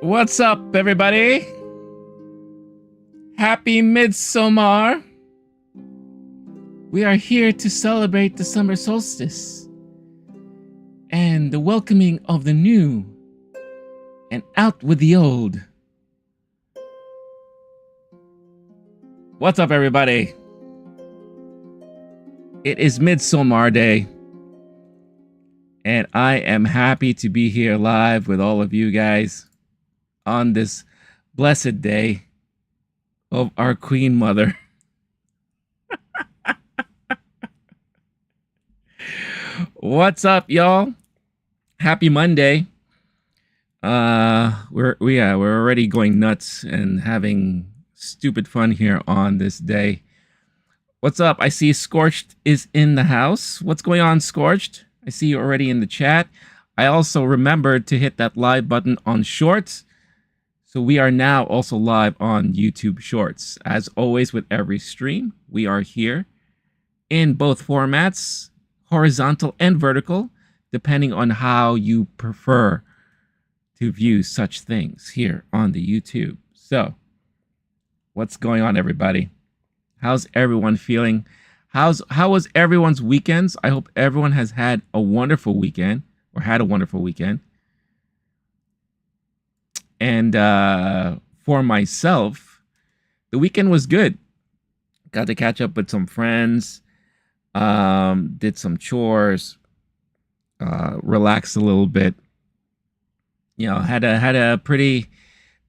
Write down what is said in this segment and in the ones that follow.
What's up, everybody? Happy Midsommar! We are here to celebrate the summer solstice and the welcoming of the new and out with the old. What's up, everybody? It is Midsommar Day, and I am happy to be here live with all of you guys on this blessed day of our Queen Mother. What's up, y'all? Happy Monday. We're already going nuts and having stupid fun here on this day. What's up? I see Scorched is in the house. What's going on, Scorched? I see you already in the chat. I also remembered to hit that live button on Shorts. So we are now also live on YouTube Shorts. As always with every stream, we are here in both formats, horizontal and vertical, depending on how you prefer to view such things here on the YouTube. So, what's going on, everybody? How's everyone feeling? How was everyone's weekends? I hope everyone has had a wonderful weekend or had a wonderful weekend. And for myself, the weekend was good. Got to catch up with some friends, did some chores, relaxed a little bit. You know, had a pretty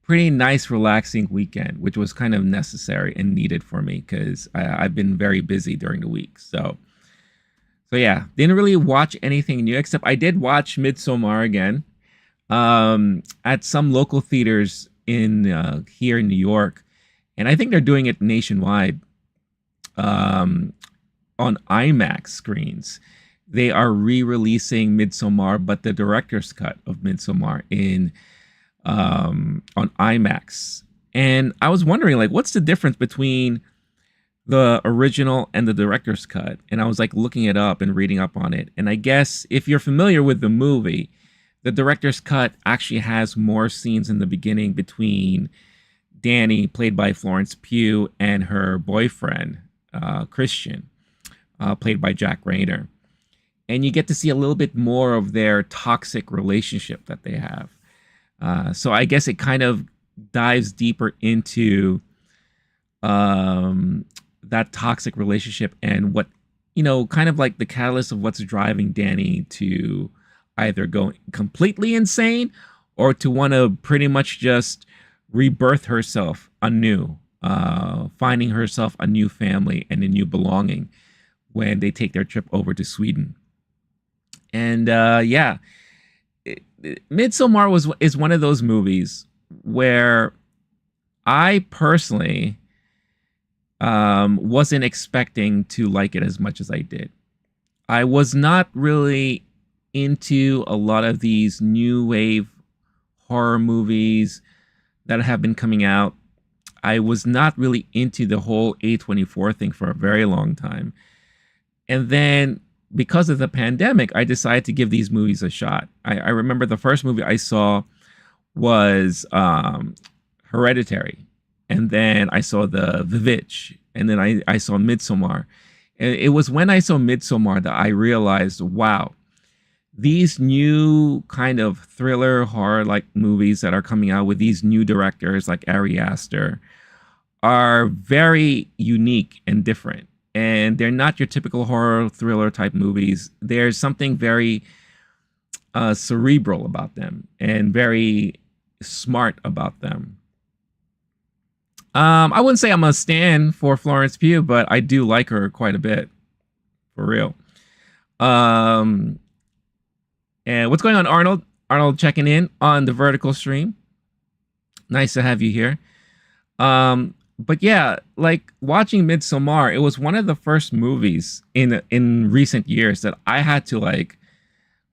nice, relaxing weekend, which was kind of necessary and needed for me because I've been very busy during the week. So yeah, didn't really watch anything new except I did watch Midsommar again. At some local theaters in here in New York, and I think they're doing it nationwide on IMAX screens. They are re-releasing Midsommar, but the director's cut of Midsommar in on IMAX. And I was wondering, like, what's the difference between the original and the director's cut? And I was like looking it up and reading up on it. And I guess if you're familiar with the movie, the director's cut actually has more scenes in the beginning between Danny, played by Florence Pugh, and her boyfriend, Christian, played by Jack Rayner. And you get to see a little bit more of their toxic relationship that they have. So I guess it kind of dives deeper into that toxic relationship and what, you know, kind of like the catalyst of what's driving Danny to either go completely insane or to want to pretty much just rebirth herself anew, finding herself a new family and a new belonging when they take their trip over to Sweden. And yeah, Midsommar is one of those movies where I personally wasn't expecting to like it as much as I did. I was not really into a lot of these new wave horror movies that have been coming out. I was not really into the whole A24 thing for a very long time. And then because of the pandemic, I decided to give these movies a shot. I remember the first movie I saw was Hereditary. And then I saw The Witch. And then I saw Midsommar. And it was when I saw Midsommar that I realized, wow, these new kind of thriller horror like movies that are coming out with these new directors like Ari Aster are very unique and different. And they're not your typical horror thriller type movies. There's something very cerebral about them and very smart about them. I wouldn't say I'm a stan for Florence Pugh, but I do like her quite a bit, for real. And what's going on, Arnold? Arnold checking in on the vertical stream. Nice to have you here. But yeah, like watching Midsommar, it was one of the first movies in recent years that I had to like,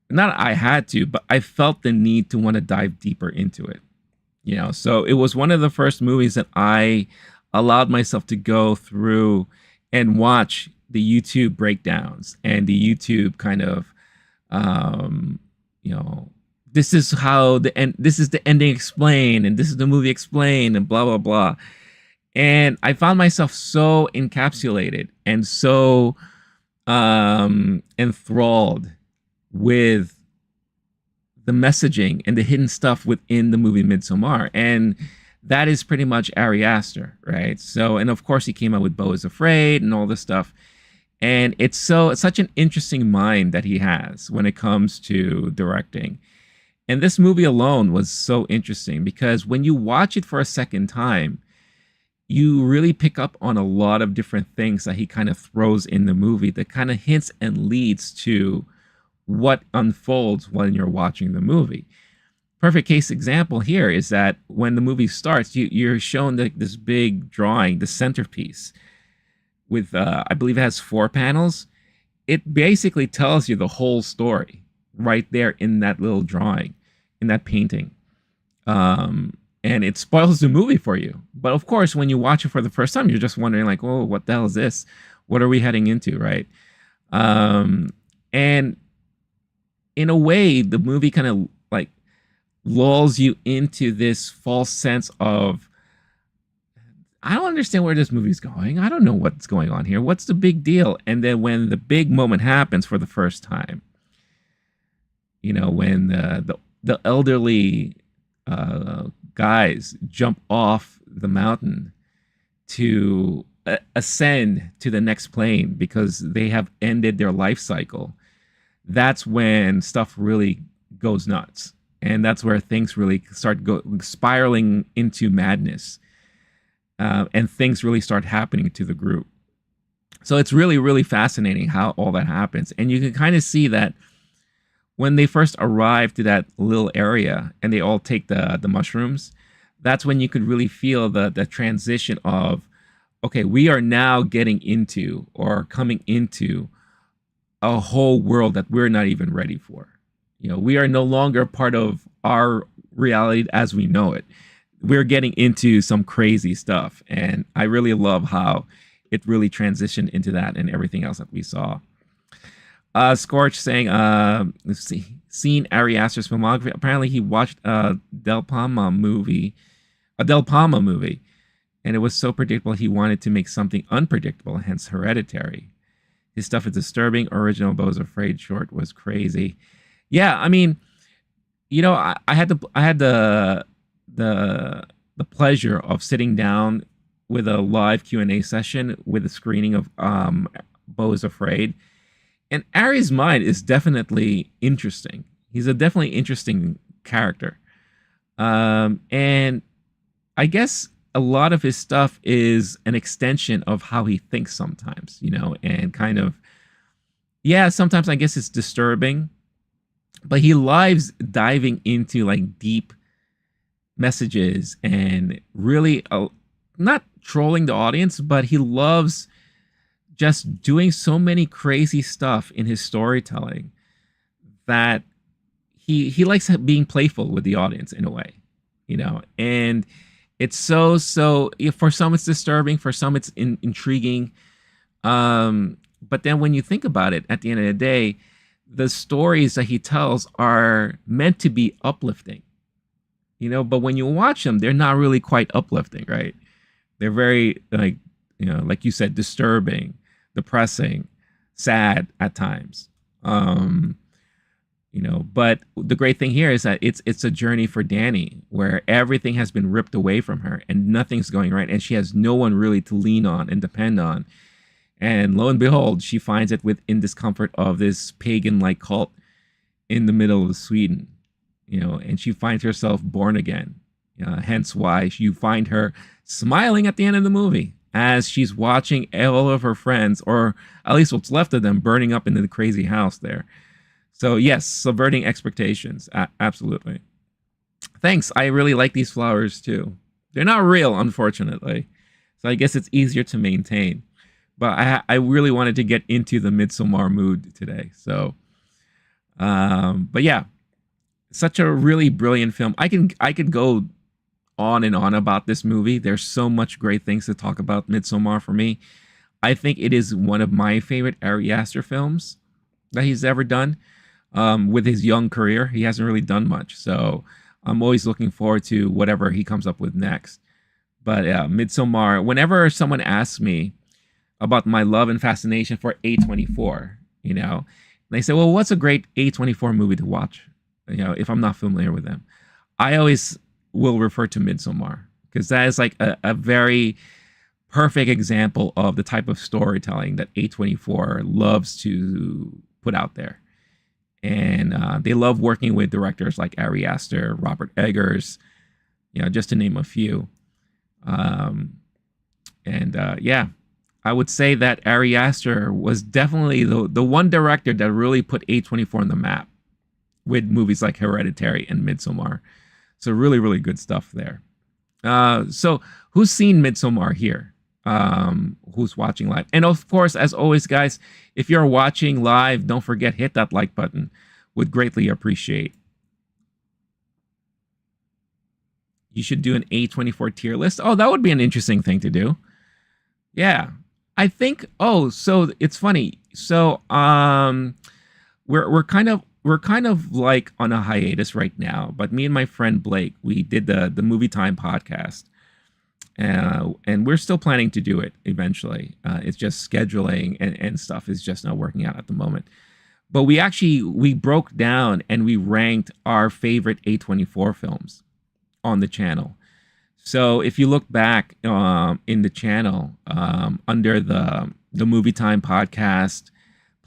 not I had to, but I felt the need to want to dive deeper into it. You know, so it was one of the first movies that I allowed myself to go through and watch the YouTube breakdowns and the YouTube kind of, you know, this is how the end, this is the ending explained, and this is the movie explained, and blah blah blah. And I found myself so encapsulated and so enthralled with the messaging and the hidden stuff within the movie Midsommar. And that is pretty much Ari Aster, right? So, and of course he came out with Beau is Afraid and all this stuff. And it's such an interesting mind that he has when it comes to directing. And this movie alone was so interesting because when you watch it for a second time, you really pick up on a lot of different things that he kind of throws in the movie that kind of hints and leads to what unfolds when you're watching the movie. Perfect case example here is that when the movie starts, you're shown like this big drawing, the centerpiece with, I believe it has 4 panels. It basically tells you the whole story right there in that little drawing, in that painting. And it spoils the movie for you. But of course, when you watch it for the first time, you're just wondering like, oh, what the hell is this? What are we heading into, right? And in a way, the movie kind of like lulls you into this false sense of, I don't understand where this movie's going. I don't know what's going on here. What's the big deal? And then when the big moment happens for the first time, you know, when the elderly guys jump off the mountain to ascend to the next plane because they have ended their life cycle, that's when stuff really goes nuts. And that's where things really start spiraling into madness. And things really start happening to the group. So it's really, really fascinating how all that happens. And you can kind of see that when they first arrive to that little area and they all take the mushrooms, that's when you could really feel the transition of, okay, we are now getting into or coming into a whole world that we're not even ready for. You know, we are no longer part of our reality as we know it. We're getting into some crazy stuff. And I really love how it really transitioned into that and everything else that we saw. Scorch saying, let's see, seen Ari Aster's filmography. Apparently he watched a Del Palma movie, and it was so predictable he wanted to make something unpredictable, hence Hereditary. His stuff is disturbing. Original Beau's Afraid short was crazy. Yeah, I mean, you know, I had the pleasure of sitting down with a live Q&A session with a screening of Beau is Afraid. And Ari's mind is definitely interesting. He's a definitely interesting character. And I guess a lot of his stuff is an extension of how he thinks sometimes, you know, and kind of, yeah, sometimes I guess it's disturbing, but he loves diving into like deep messages and really not trolling the audience, but he loves just doing so many crazy stuff in his storytelling that he likes being playful with the audience in a way, you know. And it's so for some it's disturbing, for some it's intriguing, but then when you think about it, at the end of the day, the stories that he tells are meant to be uplifting, you know, but when you watch them, they're not really quite uplifting, right? They're very, like, you know, like you said, disturbing, depressing, sad at times. You know, but the great thing here is that it's a journey for Danny where everything has been ripped away from her and nothing's going right, and she has no one really to lean on and depend on. And lo and behold, she finds it within discomfort of this pagan-like cult in the middle of Sweden, you know, and she finds herself born again. Hence why you find her smiling at the end of the movie as she's watching all of her friends, or at least what's left of them, burning up into the crazy house there. So yes, subverting expectations. Absolutely. Thanks. I really like these flowers too. They're not real, unfortunately. So I guess it's easier to maintain. But I really wanted to get into the Midsommar mood today. So, but yeah, such a really brilliant film. I could go on and on about this movie. There's so much great things to talk about Midsommar for me. I think it is one of my favorite Ari Aster films that he's ever done. with his young career. He hasn't really done much, so I'm always looking forward to whatever he comes up with next. But yeah, Midsommar. Whenever someone asks me about my love and fascination for A24, they say, "Well, what's a great A24 movie to watch?" If I'm not familiar with them, I always will refer to Midsommar because that is like a very perfect example of the type of storytelling that A24 loves to put out there. And they love working with directors like Ari Aster, Robert Eggers, just to name a few. Um, and yeah, I would say that Ari Aster was definitely the one director that really put A24 on the map with movies like Hereditary and Midsommar. So really, really good stuff there. So who's seen Midsommar here? Who's watching live? And of course, as always, guys, if you're watching live, don't forget, hit that like button. Would greatly appreciate. You should do an A24 tier list. Oh, that would be an interesting thing to do. Yeah. I think, oh, so it's funny. So we're kind of like on a hiatus right now, but me and my friend Blake, we did the Movie Time podcast. And we're still planning to do it eventually. It's just scheduling and stuff is just not working out at the moment. But we broke down and we ranked our favorite A24 films on the channel. So if you look back in the channel under the Movie Time podcast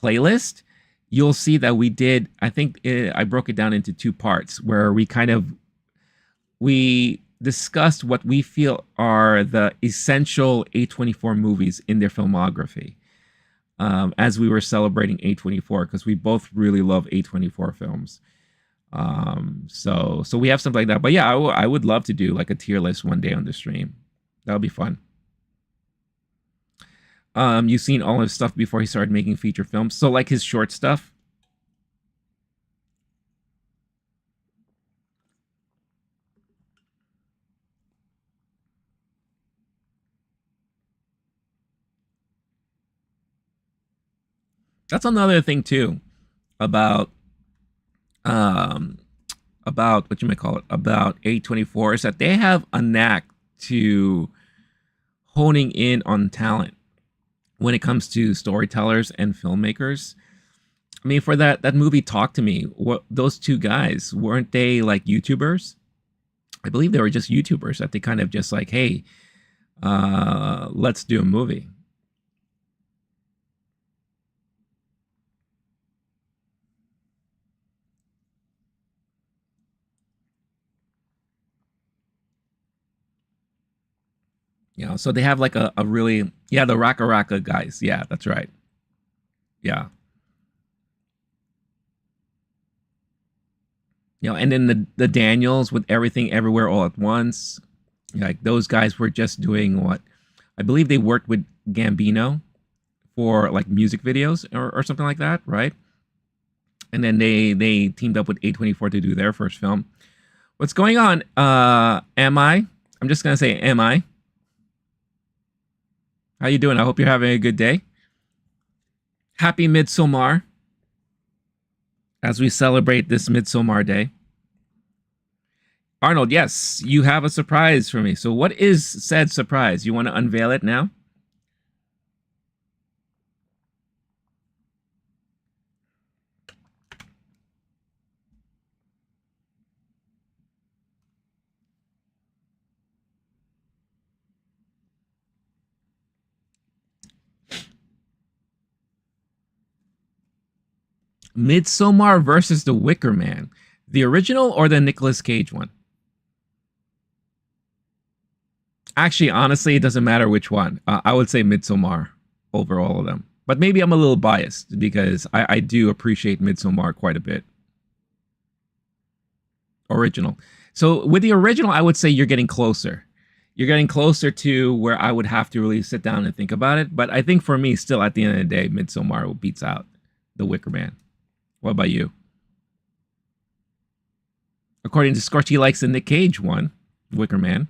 playlist, you'll see that we did. I think I broke it down into two parts where we discussed what we feel are the essential A24 movies in their filmography as we were celebrating A24 because we both really love A24 films. So we have something like that. But yeah, I would love to do like a tier list one day on the stream. That would be fun. You've seen all his stuff before he started making feature films. So like his short stuff. That's another thing too about um about what you may call it about A24 is that they have a knack to honing in on talent when it comes to storytellers and filmmakers. I mean, for that movie Talk to Me, what those two guys weren't they like YouTubers? I believe they were just YouTubers that they kind of just like, hey, let's do a movie. So they have like a really, yeah, the Raka Raka guys. Yeah, that's right. Yeah. And then the Daniels with Everything Everywhere All at Once. Like those guys were just doing what I believe they worked with Gambino for like music videos or something like that, right? And then they teamed up with A24 to do their first film. What's going on? Am I? I'm just gonna say, am I? How you doing? I hope you're having a good day. Happy Midsommar as we celebrate this Midsommar day. Arnold, yes, you have a surprise for me. So what is said surprise? You want to unveil it now? Midsommar versus The Wicker Man. The original or the Nicolas Cage one? Actually, honestly, it doesn't matter which one. I would say Midsommar over all of them. But maybe I'm a little biased because I do appreciate Midsommar quite a bit. Original. So with the original, I would say you're getting closer. You're getting closer to where I would have to really sit down and think about it. But I think for me, still at the end of the day, Midsommar beats out The Wicker Man. What about you? According to Scorch, he likes the Nick Cage one, Wicker Man.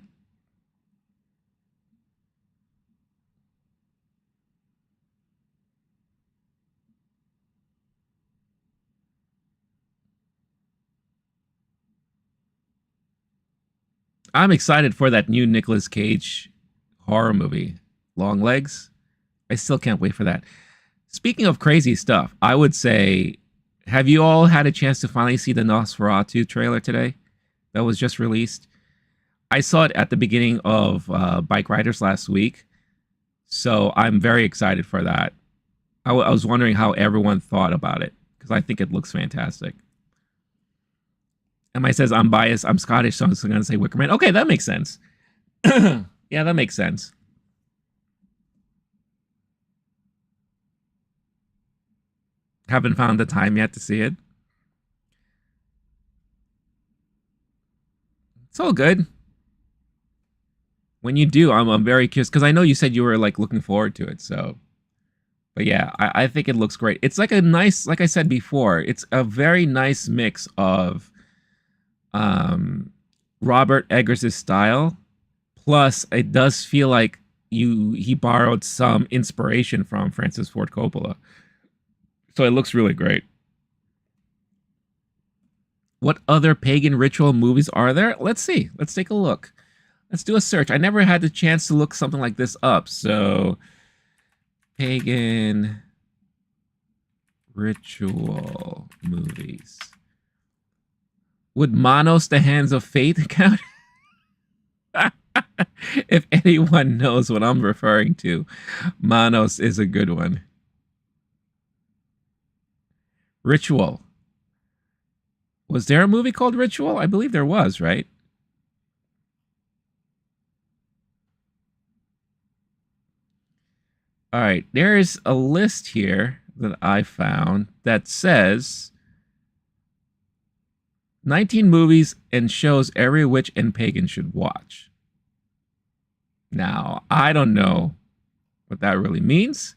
I'm excited for that new Nicolas Cage horror movie, Long Legs. I still can't wait for that. Speaking of crazy stuff, I would say, have you all had a chance to finally see the Nosferatu trailer today that was just released? I saw it at the beginning of Bike Riders last week, so I'm very excited for that. I was wondering how everyone thought about it because I think it looks fantastic. And says I'm biased. I'm Scottish, so I'm going to say Wickerman. Okay, that makes sense. Yeah, that makes sense. Haven't found the time yet to see it. It's all good. When you do, I'm very curious because I know you said you were like looking forward to it. So, but yeah, I think it looks great. It's like a nice, like I said before, it's a very nice mix of um, Robert Eggers' style. Plus, it does feel like he borrowed some inspiration from Francis Ford Coppola. So it looks really great. What other pagan ritual movies are there? Let's see. Let's take a look. Let's do a search. I never had the chance to look something like this up. So, pagan ritual movies. Would Manos, the Hands of Fate count? If anyone knows what I'm referring to, Manos is a good one. Ritual. Was there a movie called Ritual? I believe there was, right? All right, there's a list here that I found that says 19 movies and shows every witch and pagan should watch. Now, I don't know what that really means,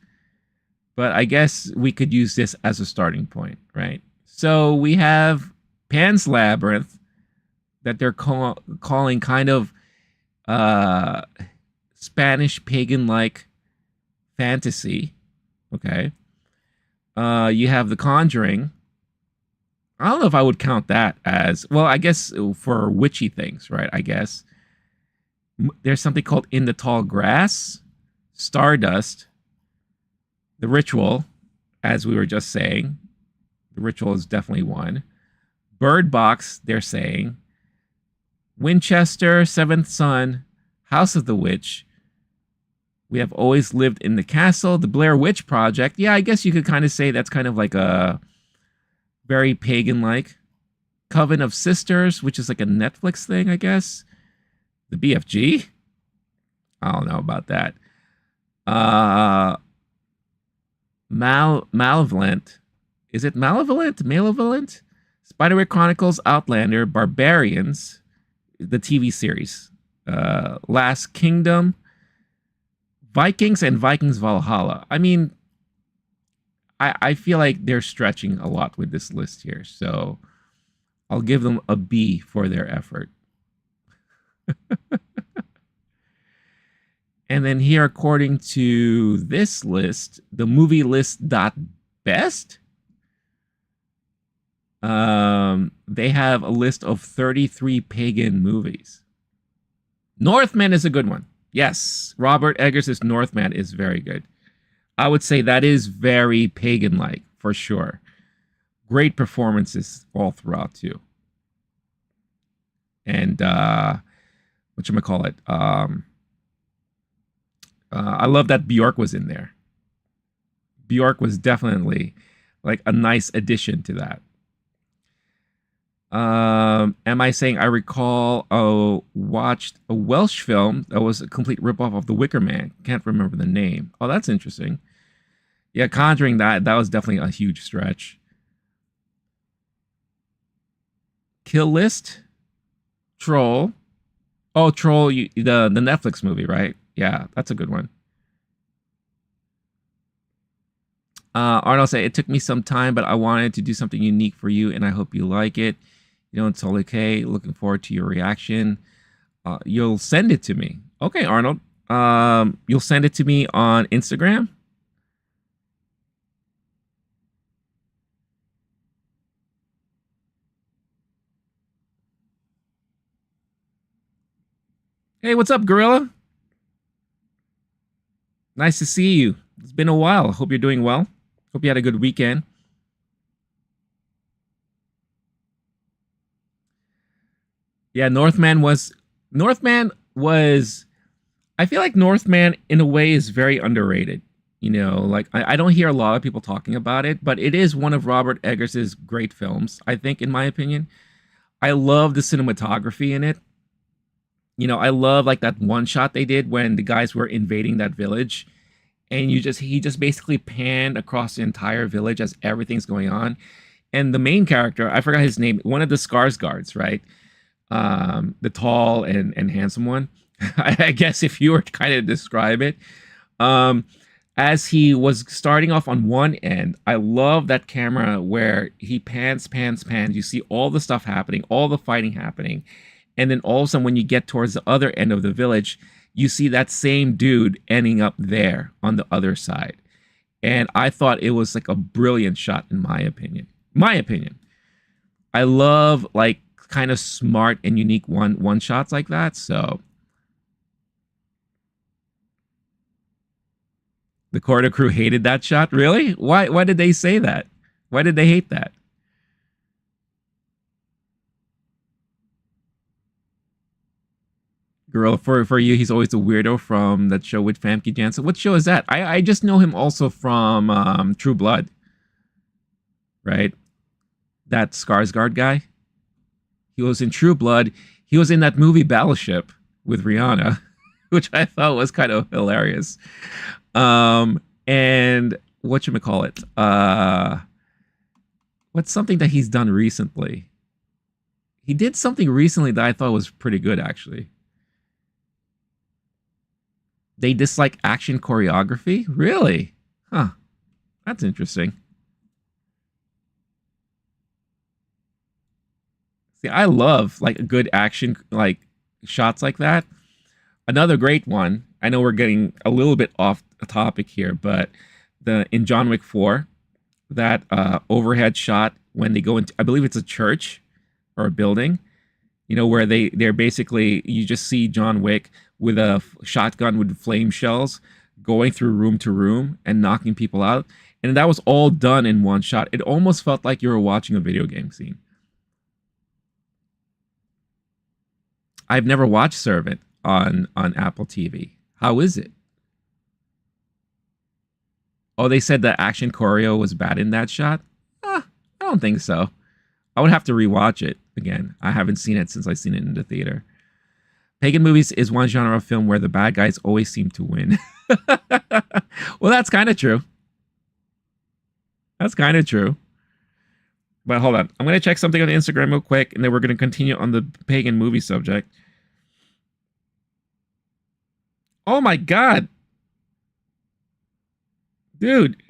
but I guess we could use this as a starting point, right? So we have Pan's Labyrinth that they're calling kind of uh, Spanish pagan-like fantasy. Okay. You have The Conjuring. I don't know if I would count that as, well, I guess for witchy things, right? I guess. There's something called In the Tall Grass, Stardust, The Ritual, as we were just saying. The Ritual is definitely one. Bird Box, they're saying. Winchester, Seventh Son, House of the Witch. We have Always Lived in the Castle, The Blair Witch Project. Yeah, I guess you could kind of say that's kind of like a very pagan-like. Coven of Sisters, which is like a Netflix thing, I guess. The BFG? I don't know about that. Malevolent. Is it Malevolent? Malevolent? Spiderwick Chronicles, Outlander, Barbarians, the TV series. Last Kingdom, Vikings, and Vikings Valhalla. I mean, I feel like they're stretching a lot with this list here. So I'll give them a B for their effort. And then here, according to this list, the movie list.best, they have a list of 33 pagan movies. Northman is a good one. Yes, Robert Eggers' Northman is very good. I would say that is very pagan-like, for sure. Great performances all throughout, too. And, whatchamacallit? I love that Bjork was in there. Bjork was definitely like a nice addition to that. Am I saying I recall watched a Welsh film that was a complete ripoff of The Wicker Man? Can't remember the name. Oh, that's interesting. Yeah, Conjuring, that was definitely a huge stretch. Kill List, Troll. Oh, Troll, the Netflix movie, right? Yeah, that's a good one. Arnold said, it took me some time, but I wanted to do something unique for you, and I hope you like it. You know, it's all okay. Looking forward to your reaction. You'll send it to me. Okay, Arnold. You'll send it to me on Instagram? Hey, what's up, Gorilla? Nice to see you. It's been a while. Hope you're doing well. Hope you had a good weekend. Yeah, Northman was I feel like Northman in a way is very underrated. Like I don't hear a lot of people talking about it, but it is one of Robert Eggers's great films, I think, in my opinion. I love the cinematography in it. I love like that one shot they did when the guys were invading that village, and he just basically panned across the entire village as everything's going on. And the main character, I forgot his name, one of the Scars guards, right? The tall and handsome one. I guess if you were to kind of describe it, um, as he was starting off on one end, I love that camera where he pans. You see all the stuff happening, all the fighting happening, and then all of a sudden, when you get towards the other end of the village, you see that same dude ending up there on the other side. And I thought it was like a brilliant shot, in my opinion. My opinion. I love like kind of smart and unique one shots like that. So the Corridor crew hated that shot. Really? Why did they say that? Why did they hate that? Girl, for you, he's always a weirdo from that show with Famke Janssen. What show is that? I just know him also from True Blood, right? That Skarsgård guy. He was in True Blood. He was in that movie Battleship with Rihanna, which I thought was kind of hilarious. And whatchamacallit? What's something that he's done recently? He did something recently that I thought was pretty good, actually. They dislike action choreography? Really? Huh. That's interesting. See, I love like a good action like shots like that. Another great one. I know we're getting a little bit off topic here, but the in John Wick 4, that overhead shot when they go into, I believe it's a church or a building, where they're basically, you just see John Wick with a shotgun with flame shells going through room to room and knocking people out. And that was all done in one shot. It almost felt like you were watching a video game scene. I've never watched Servant on Apple TV. How is it? Oh, they said the action choreo was bad in that shot? I don't think so. I would have to rewatch it again. I haven't seen it since I've seen it in the theater. Pagan movies is one genre of film where the bad guys always seem to win. Well, that's kind of true. That's kind of true. But hold on. I'm going to check something on Instagram real quick, and then we're going to continue on the Pagan movie subject. Oh my God. Dude.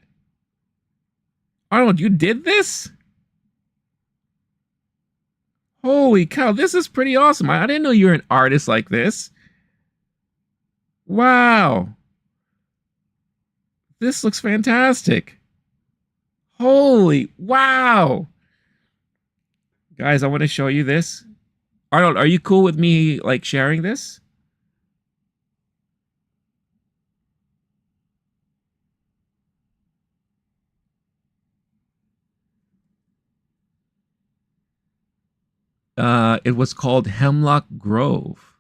Arnold, you did this? Holy cow, this is pretty awesome. I didn't know you were an artist like this. Wow. This looks fantastic. Holy wow. Guys, I want to show you this. Arnold, are you cool with me like sharing this? It was called Hemlock Grove.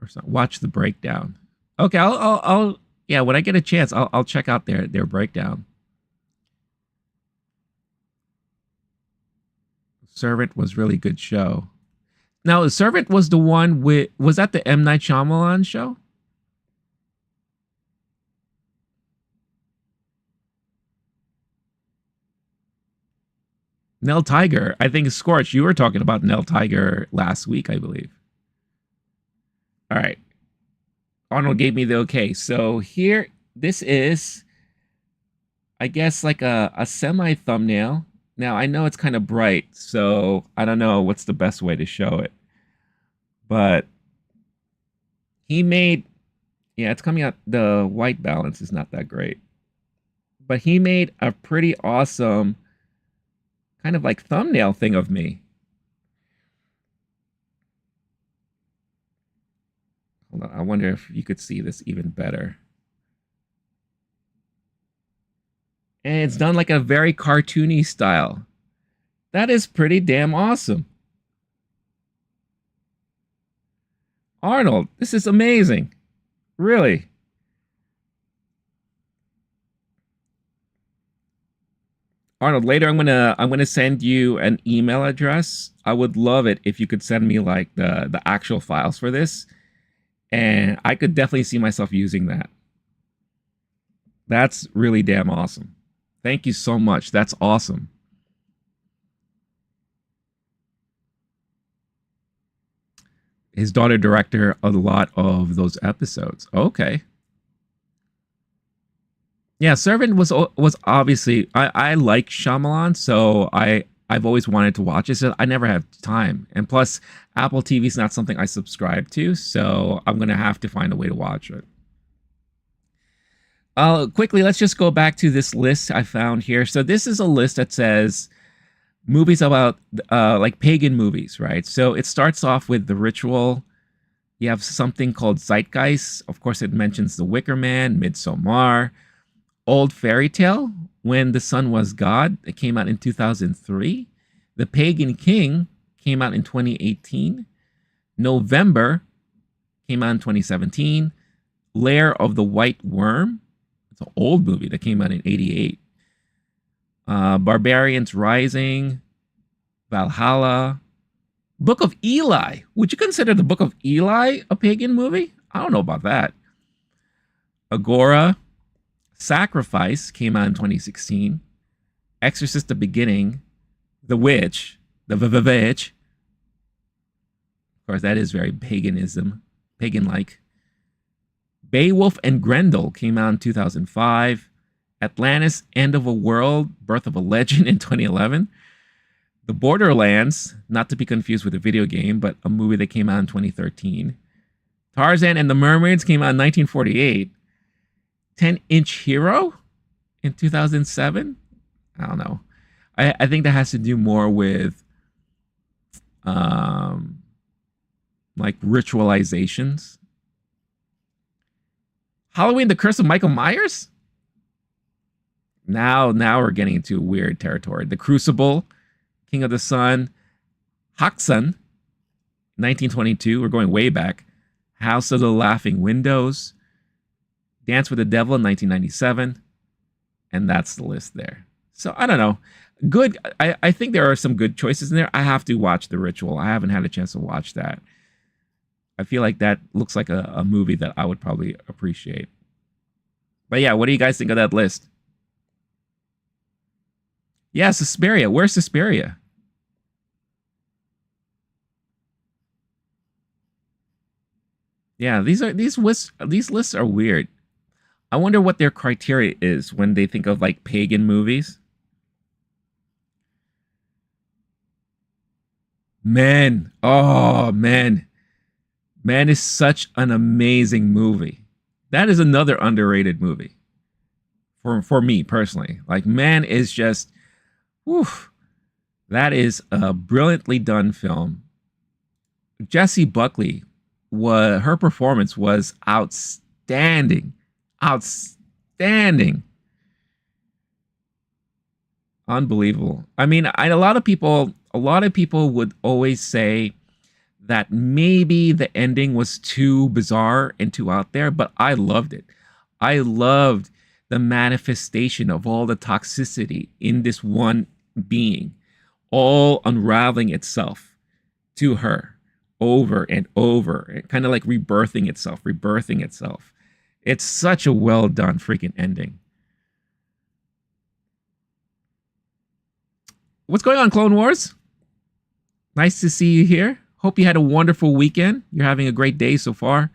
Or something. Watch the breakdown. Okay, yeah, when I get a chance, I'll check out their breakdown. Servant was really good show. Now, Servant was the one with, was that the M. Night Shyamalan show? Nell Tiger. I think Scorch, you were talking about Nell Tiger last week, I believe. All right. Arnold gave me the okay. So here, this is, I guess, like a semi thumbnail. Now, I know it's kind of bright, so I don't know what's the best way to show it. But he made, yeah, it's coming out, the white balance is not that great. But he made a pretty awesome kind of like thumbnail thing of me. Hold on. I wonder if you could see this even better. And it's done like a very cartoony style. That is pretty damn awesome. Arnold, this is amazing. Really. Arnold, later I'm gonna send you an email address. I would love it if you could send me like the actual files for this, and I could definitely see myself using that. That's really damn awesome. Thank you so much. That's awesome. His daughter directed a lot of those episodes. Okay. Yeah, Servant was obviously I like Shyamalan, so I've always wanted to watch it. So I never have time, and plus Apple TV is not something I subscribe to, so I'm gonna have to find a way to watch it. Quickly, let's just go back to this list I found here. So this is a list that says movies about like pagan movies, right? So it starts off with The Ritual. You have something called Zeitgeist. Of course, it mentions The Wicker Man, Midsommar, Old Fairy Tale, When the Sun Was God. It came out in 2003. The Pagan King came out in 2018. November came out in 2017. Lair of the White Worm. It's an old movie that came out in 88. Barbarians Rising, Valhalla, Book of Eli. Would you consider the Book of Eli a pagan movie? I don't know about that. Agora, Sacrifice came out in 2016. Exorcist: The Beginning, The Witch, the Witch. Of course, that is very pagan-like. Beowulf and Grendel came out in 2005. Atlantis, End of a World, Birth of a Legend in 2011. The Borderlands, not to be confused with a video game, but a movie that came out in 2013. Tarzan and the Mermaids came out in 1948. 10-Inch Hero in 2007. I don't know. I think that has to do more with like ritualizations. Halloween, The Curse of Michael Myers. Now we're getting into weird territory. The Crucible, King of the Sun, Haxan, 1922. We're going way back. House of the Laughing Windows, Dance with the Devil in 1997, and that's the list there. So I don't know. Good. I think there are some good choices in there. I have to watch The Ritual. I haven't had a chance to watch that. I feel like that looks like a movie that I would probably appreciate. But yeah, what do you guys think of that list? Yeah, Suspiria. Where's Suspiria? Yeah, these lists are weird. I wonder what their criteria is when they think of like pagan movies. Man, oh man, Man is such an amazing movie. That is another underrated movie for me personally. Like Man is just, whew, that is a brilliantly done film. Jessie Buckley, her performance was outstanding, outstanding, unbelievable. I mean, a lot of people would always say that maybe the ending was too bizarre and too out there, but I loved it. I loved the manifestation of all the toxicity in this one being, all unraveling itself to her over and over, kind of like rebirthing itself. It's such a well done freaking ending. What's going on, Clone Wars? Nice to see you here. Hope you had a wonderful weekend. You're having a great day so far.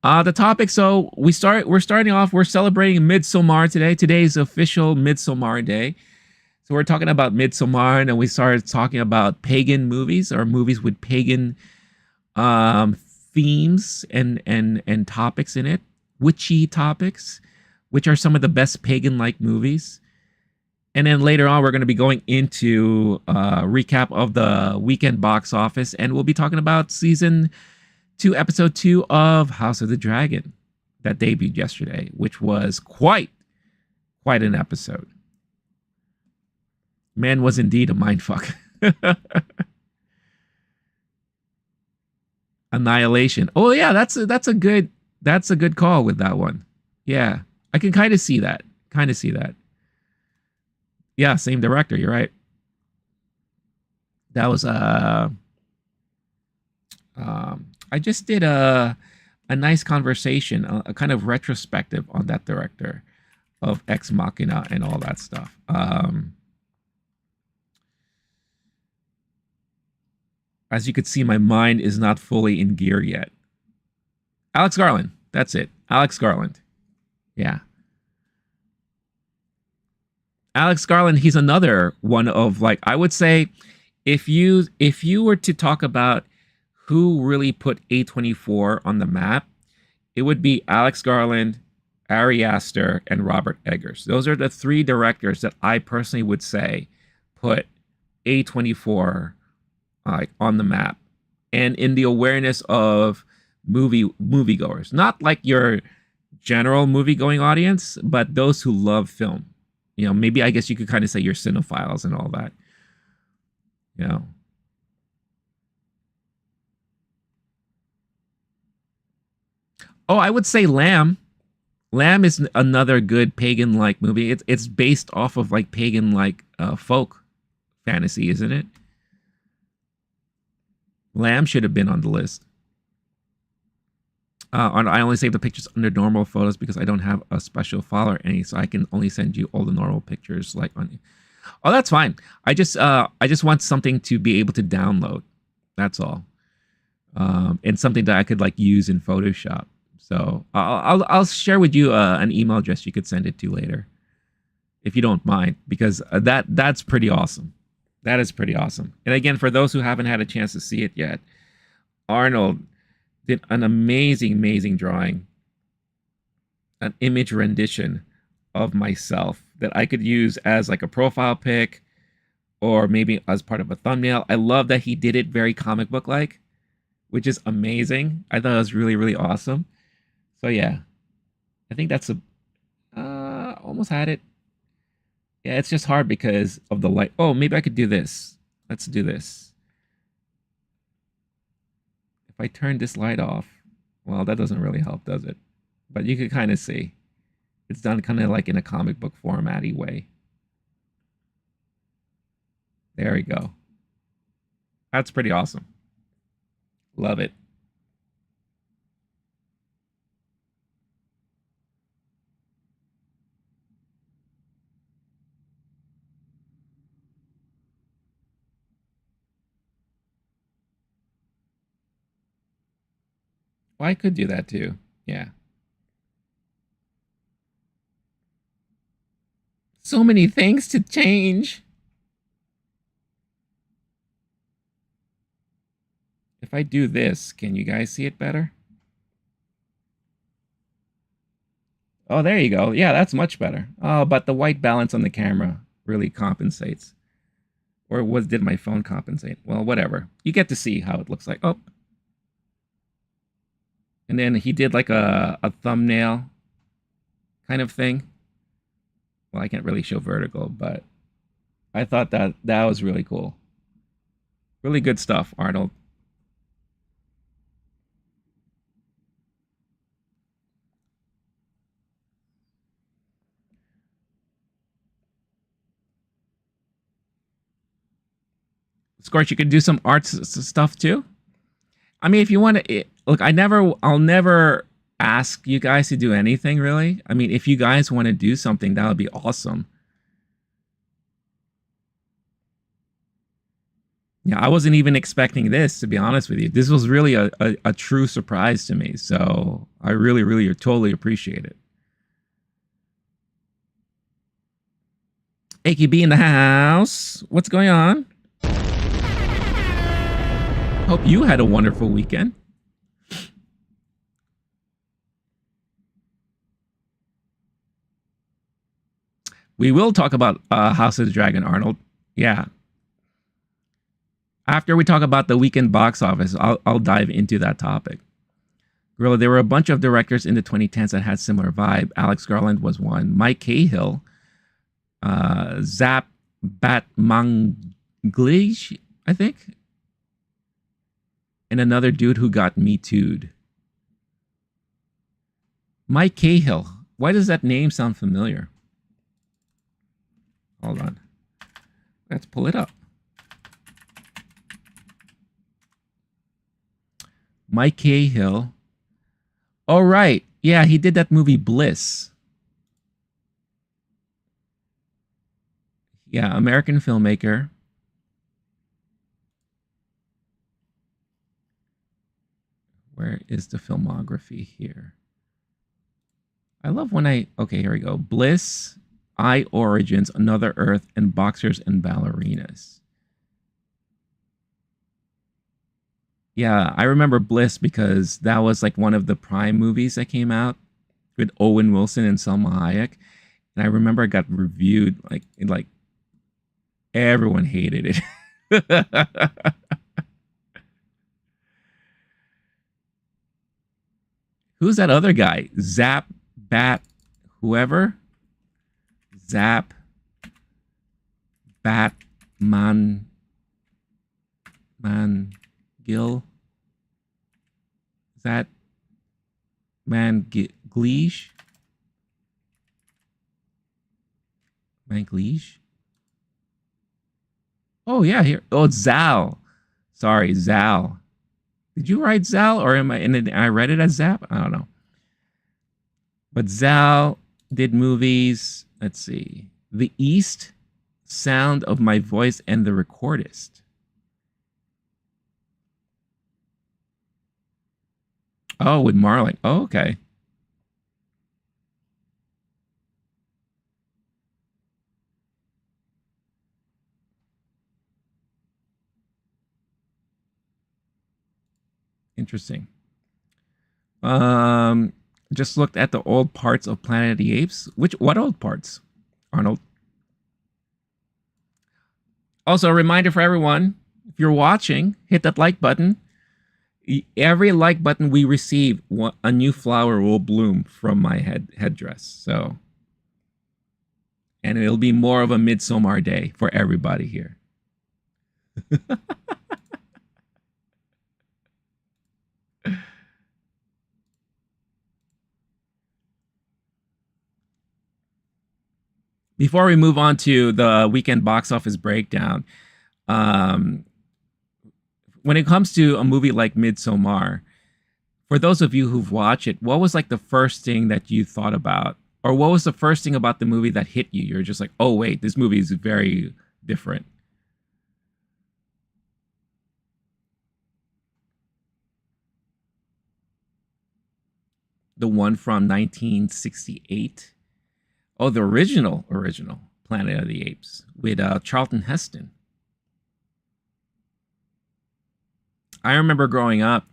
The topic. So we're starting off. We're celebrating Midsommar today. Today is official Midsommar Day. So we're talking about Midsommar, and then we started talking about pagan movies or movies with pagan themes and topics in it, witchy topics, which are some of the best pagan-like movies. And then later on, we're going to be going into a recap of the weekend box office, and we'll be talking about season to episode 2 of House of the Dragon that debuted yesterday, which was quite an episode. Man was indeed a mindfuck. Annihilation. Oh yeah, that's a good call with that one. Yeah, I can kind of see that. Yeah, same director. You're right. That was I just did a nice conversation, a kind of retrospective on that director of Ex Machina and all that stuff. As you could see, my mind is not fully in gear yet. Alex Garland. That's it. Alex Garland. Yeah. Alex Garland, he's another one of, like, I would say if you were to talk about who really put A24 on the map, it would be Alex Garland, Ari Aster, and Robert Eggers. Those are the 3 directors that I personally would say put A24 on the map and in the awareness of moviegoers. Not like your general movie-going audience, but those who love film. You know, maybe I guess you could kind of say your cinephiles and all that. You know. Oh, I would say Lamb. Lamb is another good pagan-like movie. It's based off of like pagan-like folk fantasy, isn't it? Lamb should have been on the list. I only save the pictures under normal photos because I don't have a special file or any, so I can only send you all the normal pictures. Like on. Oh, that's fine. I just want something to be able to download. That's all. And something that I could like use in Photoshop. So I'll share with you an email address you could send it to later, if you don't mind, because that's pretty awesome. That is pretty awesome. And again, for those who haven't had a chance to see it yet, Arnold did an amazing drawing, an image rendition of myself that I could use as like a profile pic or maybe as part of a thumbnail. I love that he did it very comic book like, which is amazing. I thought it was really awesome. So yeah, I think that's almost had it. Yeah, it's just hard because of the light. Oh, maybe I could do this. Let's do this. If I turn this light off, well, that doesn't really help, does it? But you could kind of see. It's done kind of like in a comic book format-y way. There we go. That's pretty awesome. Love it. Well, I could do that too. Yeah. So many things to change. If I do this, can you guys see it better? Oh, there you go. Yeah, that's much better. Oh, but the white balance on the camera really compensates. Or did my phone compensate? Well, whatever. You get to see how it looks like. Oh. And then he did like a thumbnail kind of thing. Well, I can't really show vertical, but I thought that was really cool. Really good stuff, Arnold. Scorch, you could do some arts stuff too. I mean, if you want to, look, I'll never ask you guys to do anything really. I mean, if you guys want to do something, that would be awesome. Yeah, I wasn't even expecting this, to be honest with you. This was really a true surprise to me. So I really totally appreciate it. AQB in the house. What's going on? Hope you had a wonderful weekend. We will talk about House of the Dragon, Arnold. Yeah. After we talk about the weekend box office, I'll dive into that topic. Really, there were a bunch of directors in the 2010s that had similar vibe. Alex Garland was one. Mike Cahill, Zap Batmanglij, I think, and another dude who got Me Too'd. Mike Cahill. Why does that name sound familiar? Hold on. Let's pull it up. Mike Cahill. Oh, right. Yeah, he did that movie Bliss. Yeah, American filmmaker. Where is the filmography here? I love when okay, here we go. Bliss, I Origins, Another Earth, and Boxers and Ballerinas. Yeah, I remember Bliss because that was like one of the Prime movies that came out with Owen Wilson and Selma Hayek. And I remember it got reviewed like everyone hated it. Who's that other guy? Zap Bat whoever? Zap Batman Gill? Is that Mangleish? Mangleish? Oh yeah, here. Oh, it's Zal. Sorry, Zal. Did you write Zal, or am I? And I read it as Zap. I don't know. But Zal did movies. Let's see, The East, Sound of My Voice, and The Recordist. Oh, with Marlon. Oh, okay. Interesting. Just looked at the old parts of Planet of the Apes. What old parts, Arnold? Also, a reminder for everyone: if you're watching, hit that like button. Every like button we receive, a new flower will bloom from my headdress. So, and it'll be more of a Midsommar day for everybody here. Before we move on to the weekend box office breakdown, um, when it comes to a movie like Midsommar, for those of you who've watched it, what was like the first thing that you thought about? Or what was the first thing about the movie that hit you? You're just like, oh, wait, this movie is very different. The one from 1968. Oh, the original Planet of the Apes with Charlton Heston. I remember growing up,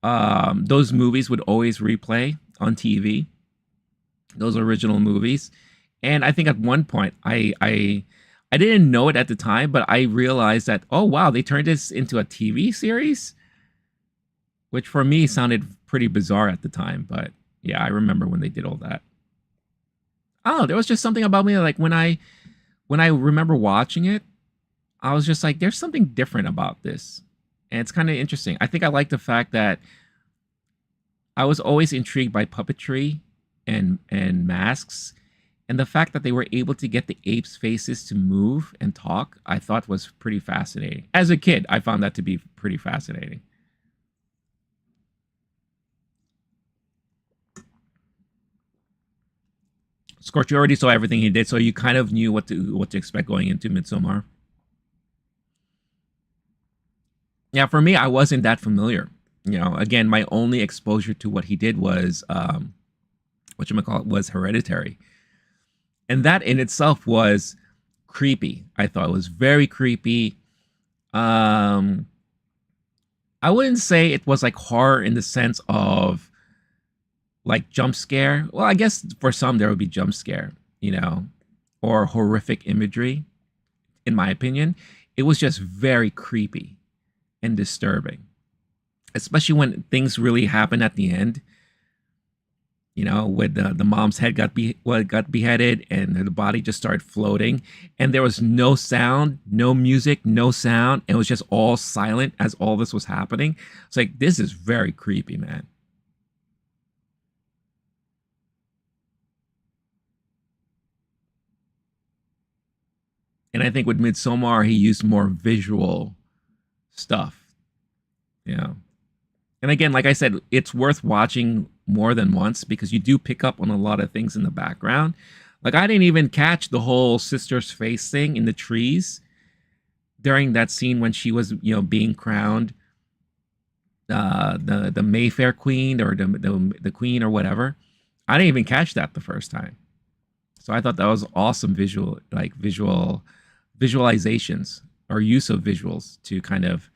those movies would always replay on TV. Those original movies, and I think at one point I didn't know it at the time, but I realized that, oh wow, they turned this into a TV series, which for me sounded pretty bizarre at the time. But yeah, I remember when they did all that. Oh, there was just something about me, like when I remember watching it, I was just like, there's something different about this. And it's kind of interesting. I think I like the fact that I was always intrigued by puppetry and masks. And the fact that they were able to get the apes' faces to move and talk, I thought was pretty fascinating. As a kid, I found that to be pretty fascinating. Scorch, you already saw everything he did, so you kind of knew what to expect going into Midsommar. Yeah, for me, I wasn't that familiar. You know, again, my only exposure to what he did was whatchamacallit, was Hereditary. And that in itself was creepy. I thought it was very creepy. Um I wouldn't say it was like horror in the sense of like jump scare. Well, I guess for some there would be jump scare, you know, or horrific imagery, in my opinion. It was just very creepy and disturbing. especially when things really happen at the end. You know, when the mom's head got beheaded and the body just started floating, and there was no sound, no music, no sound. It was just all silent as all this was happening. It's like, this is very creepy, man. And I think with Midsommar, he used more visual stuff. You know, and again, like I said, it's worth watching more than once because you do pick up on a lot of things in the background. Like, I didn't even catch the whole sister's face thing in the trees during that scene when she was, you know, being crowned the Mayfair queen, or the queen or whatever. I didn't even catch that the first time. So I thought that was awesome visualizations, or use of visuals to kind of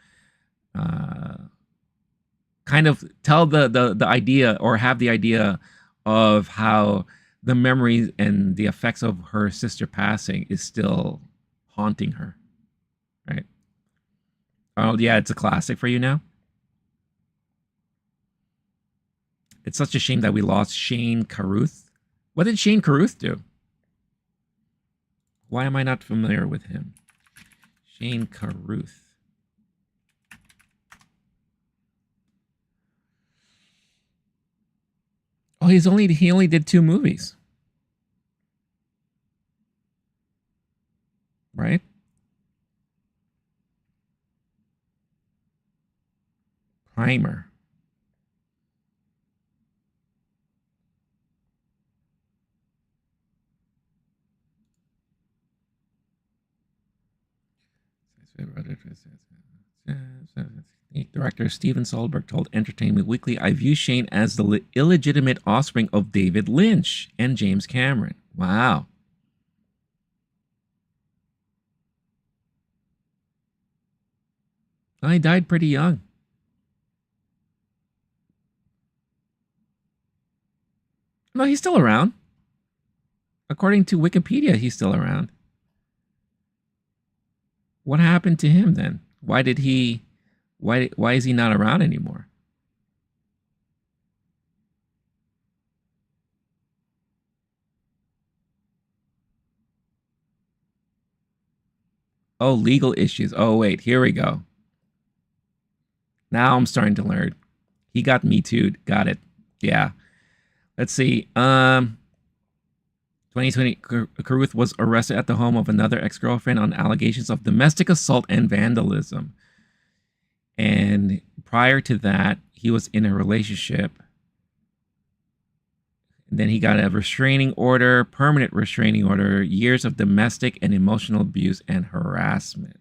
tell the idea, or have the idea of how the memories and the effects of her sister passing is still haunting her, right? Oh yeah, it's a classic for you now. It's such a shame that we lost Shane Carruth. What did Shane Carruth do? Why am I not familiar with him? Shane Carruth. Oh, he only did 2 movies. Right? Primer. Director Steven Soderbergh told Entertainment Weekly, "I view Shane as the illegitimate offspring of David Lynch and James Cameron." Wow. Well, he died pretty young. No, he's still around. According to Wikipedia, he's still around. What happened to him then? Why is he not around anymore? Oh, legal issues. Oh, wait, here we go. Now I'm starting to learn. He got Me Too'd. Got it. Yeah. Let's see. 2020, Carruth was arrested at the home of another ex-girlfriend on allegations of domestic assault and vandalism. And prior to that, he was in a relationship. And then he got a restraining order, permanent restraining order, years of domestic and emotional abuse and harassment.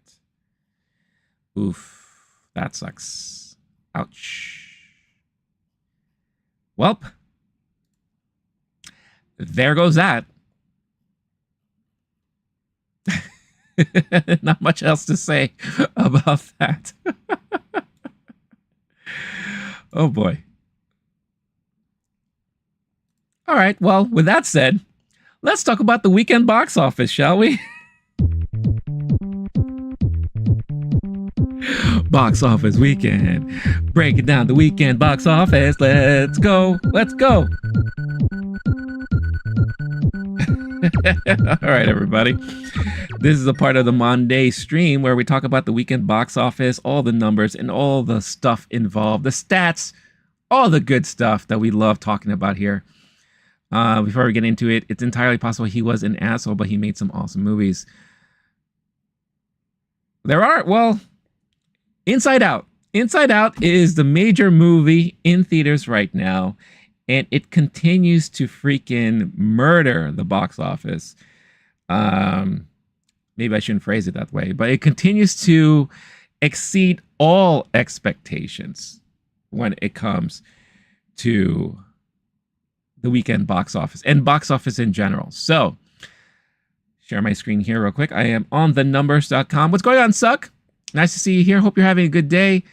Oof, that sucks. Ouch. Welp, there goes that. Not much else to say about that. Oh boy. All right, well, with that said, let's talk about the weekend box office, shall we? Box office weekend. Breaking down the weekend box office. Let's go. Let's go. All right, everybody. This is a part of the Monday stream where we talk about the weekend box office, all the numbers and all the stuff involved, the stats, all the good stuff that we love talking about here. Before we get into it, it's entirely possible he was an asshole, but he made some awesome movies. There are, well, Inside Out. Inside Out is the major movie in theaters right now, and it continues to freaking murder the box office. Maybe I shouldn't phrase it that way, but it continues to exceed all expectations when it comes to the weekend box office and box office in general. So, share my screen here real quick. I am on thenumbers.com. What's going on, Suck? Nice to see you here. Hope you're having a good day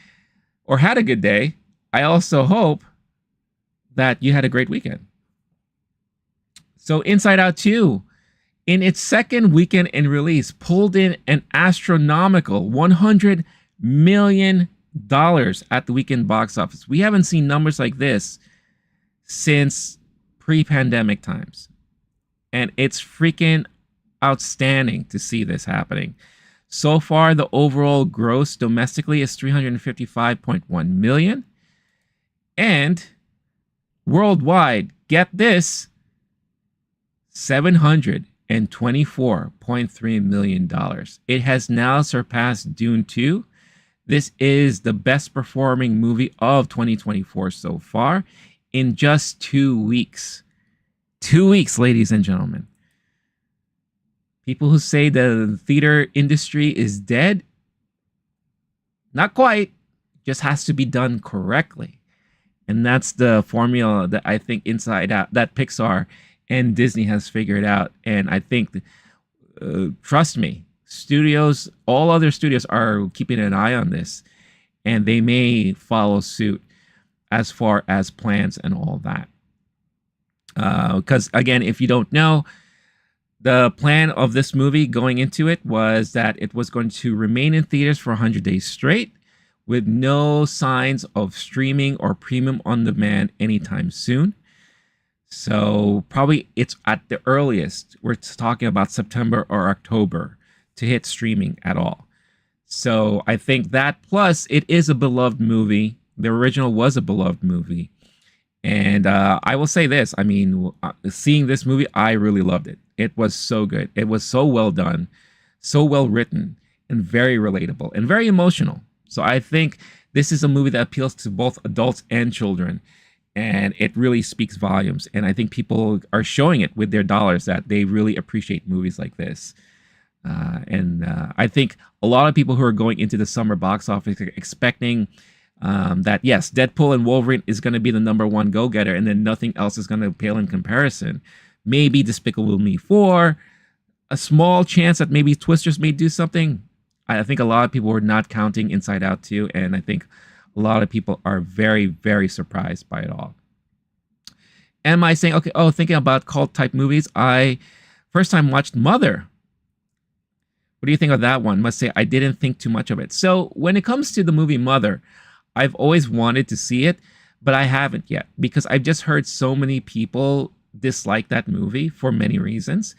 or had a good day. I also hope that you had a great weekend. So, Inside Out 2, in its second weekend in release, pulled in an astronomical $100 million. at the weekend box office. We haven't seen numbers like this since pre-pandemic times. And it's freaking outstanding to see this happening. So far, the overall gross domestically is 355.1 million. And worldwide, get this, $724.3 million. It has now surpassed Dune 2. This is the best performing movie of 2024 so far in just 2 weeks. 2 weeks, ladies and gentlemen. People who say the theater industry is dead, not quite, just has to be done correctly. And that's the formula that I think Inside Out, that Pixar and Disney has figured out. And I think, trust me, studios, all other studios are keeping an eye on this, and they may follow suit as far as plans and all that. Because again, if you don't know, the plan of this movie going into it was that it was going to remain in theaters for 100 days straight with no signs of streaming or premium on demand anytime soon. So probably it's at the earliest, we're talking about September or October to hit streaming at all. So I think that, plus it is a beloved movie. The original was a beloved movie. And I will say this, I mean, seeing this movie, I really loved it. It was so good. It was so well done, so well written, and very relatable and very emotional. So I think this is a movie that appeals to both adults and children. And it really speaks volumes. And I think people are showing it with their dollars that they really appreciate movies like this. I think a lot of people who are going into the summer box office expecting that, yes, Deadpool and Wolverine is going to be the #1 go-getter, and then nothing else is going to pale in comparison. Maybe Despicable Me 4, a small chance that maybe Twisters may do something. I think a lot of people were not counting Inside Out 2, and I think a lot of people are very, very surprised by it all. Am I saying, okay, thinking about cult-type movies, I first time watched Mother. What do you think of that one? Must say I didn't think too much of it. So when it comes to the movie Mother, I've always wanted to see it, but I haven't yet because I've just heard so many people dislike that movie for many reasons.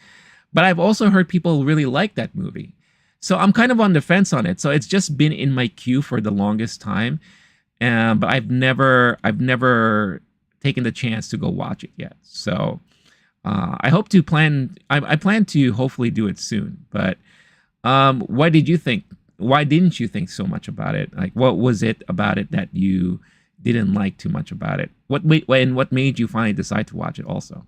But I've also heard people really like that movie. So I'm kind of on the fence on it. So it's just been in my queue for the longest time. But I've never taken the chance to go watch it yet. So I hope to I plan to hopefully do it soon. But what did you think? Why didn't you think so much about it? Like, what was it about it that you didn't like too much about it? What made you finally decide to watch it also?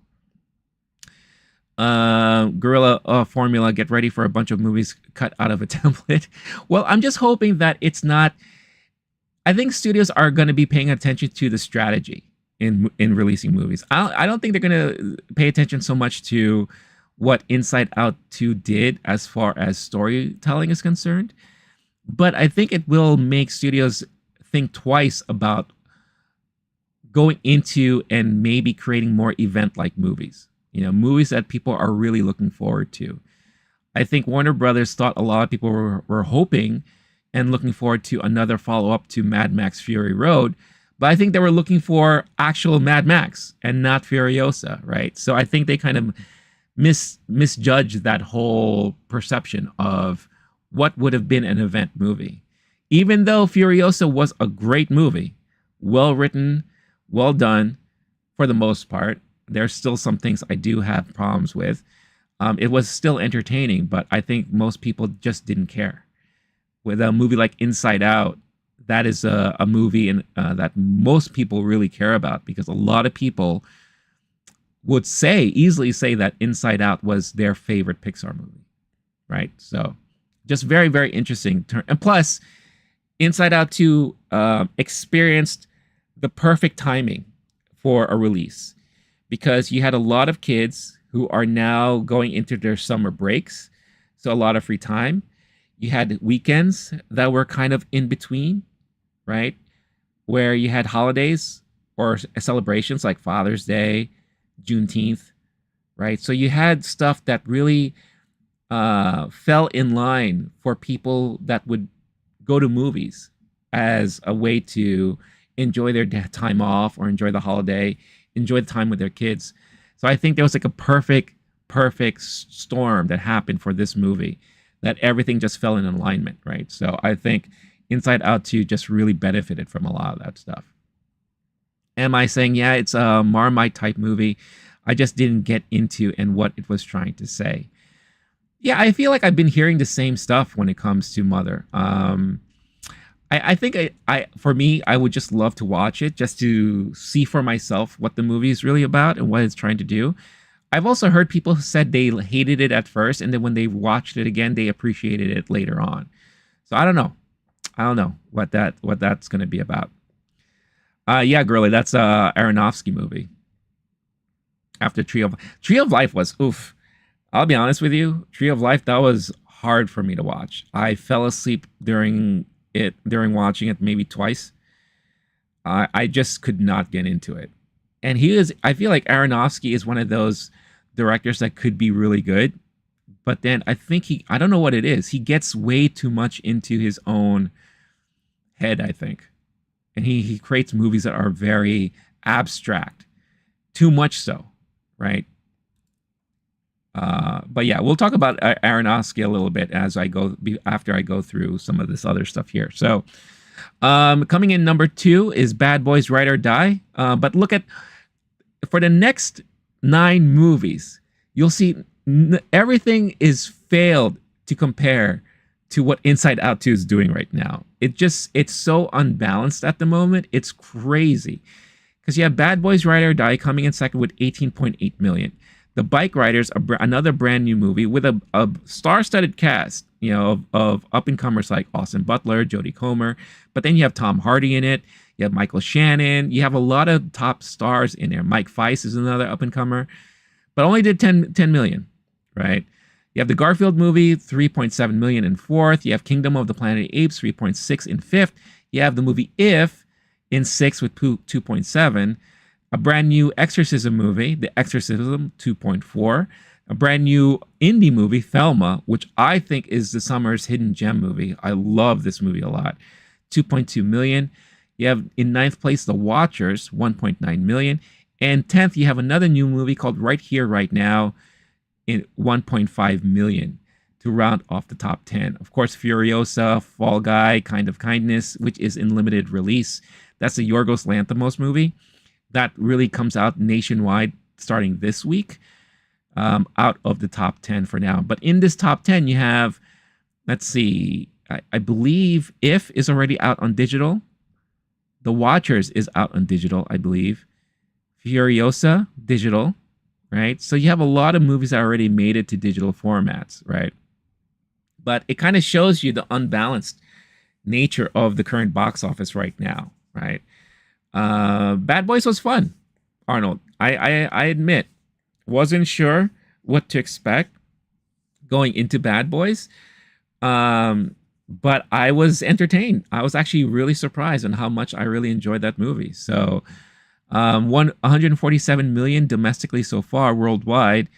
Guerrilla Formula, get ready for a bunch of movies cut out of a template. Well, I'm just hoping that it's not. I think studios are going to be paying attention to the strategy in releasing movies. I don't think they're going to pay attention so much to what Inside Out 2 did as far as storytelling is concerned. But I think it will make studios think twice about going into and maybe creating more event-like movies. You know, movies that people are really looking forward to. I think Warner Brothers thought a lot of people were hoping and looking forward to another follow-up to Mad Max Fury Road. But I think they were looking for actual Mad Max and not Furiosa, right? So I think they kind of misjudged that whole perception of what would have been an event movie. Even though Furiosa was a great movie, well written, well done for the most part. There's still some things I do have problems with. It was still entertaining, but I think most people just didn't care. With a movie like Inside Out, that is a movie that most people really care about because a lot of people would easily say that Inside Out was their favorite Pixar movie, right? So just very, very interesting. And plus, Inside Out 2 experienced the perfect timing for a release because you had a lot of kids who are now going into their summer breaks, so a lot of free time. You had weekends that were kind of in between, right? Where you had holidays or celebrations like Father's Day, Juneteenth, right? So you had stuff that really fell in line for people that would go to movies as a way to enjoy their time off or enjoy the holiday, enjoy the time with their kids. So I think there was like a perfect storm that happened for this movie, that everything just fell in alignment, right? So I think Inside Out 2 just really benefited from a lot of that stuff. Am I saying, yeah, it's a Marmite type movie? I just didn't get into and what it was trying to say. Yeah, I feel like I've been hearing the same stuff when it comes to Mother. I think for me, I would just love to watch it just to see for myself what the movie is really about and what it's trying to do. I've also heard people who said they hated it at first, and then when they watched it again, they appreciated it later on. So I don't know. I don't know what that's going to be about. Yeah, girly, that's a Aronofsky movie. After Tree of Life was oof. I'll be honest with you, Tree of Life, that was hard for me to watch. I fell asleep during watching it maybe twice. I just could not get into it. And I feel like Aronofsky is one of those directors that could be really good, but then I think I don't know what it is. He gets way too much into his own head, I think. And he creates movies that are very abstract, too much so, right? But yeah, we'll talk about Aronofsky a little bit after I go through some of this other stuff here. So, coming in number 2 is Bad Boys Ride or Die. But look at for the next 9 movies, you'll see everything is failed to compare to what Inside Out 2 is doing right now. It's so unbalanced at the moment. It's crazy. Because you have Bad Boys Ride or Die coming in second with 18.8 million. The Bike Riders, another brand new movie with a star-studded cast, of up-and-comers like Austin Butler, Jodie Comer. But then you have Tom Hardy in it. You have Michael Shannon. You have a lot of top stars in there. Mike Feist is another up-and-comer. But only did 10 million, right? You have the Garfield movie, 3.7 million in fourth. You have Kingdom of the Planet of the Apes, 3.6 in fifth. You have the movie If in sixth with 2.7. A brand new Exorcism movie, The Exorcism, 2.4. A brand new indie movie, Thelma, which I think is the summer's hidden gem movie. I love this movie a lot. 2.2 million. You have in ninth place, The Watchers, 1.9 million. And 10th, you have another new movie called Right Here, Right Now, in 1.5 million to round off the top 10. Of course, Furiosa, Fall Guy, Kind of Kindness, which is in limited release. That's the Yorgos Lanthimos movie. That really comes out nationwide starting this week, out of the top 10 for now. But in this top 10, you have, let's see, I believe If is already out on digital. The Watchers is out on digital, I believe. Furiosa, digital, right? So you have a lot of movies that already made it to digital formats, right? But it kind of shows you the unbalanced nature of the current box office right now, right? Bad Boys was fun, Arnold. I admit, wasn't sure what to expect going into Bad Boys, but I was entertained. I was actually really surprised on how much I really enjoyed that movie. So, 147 million domestically so far worldwide.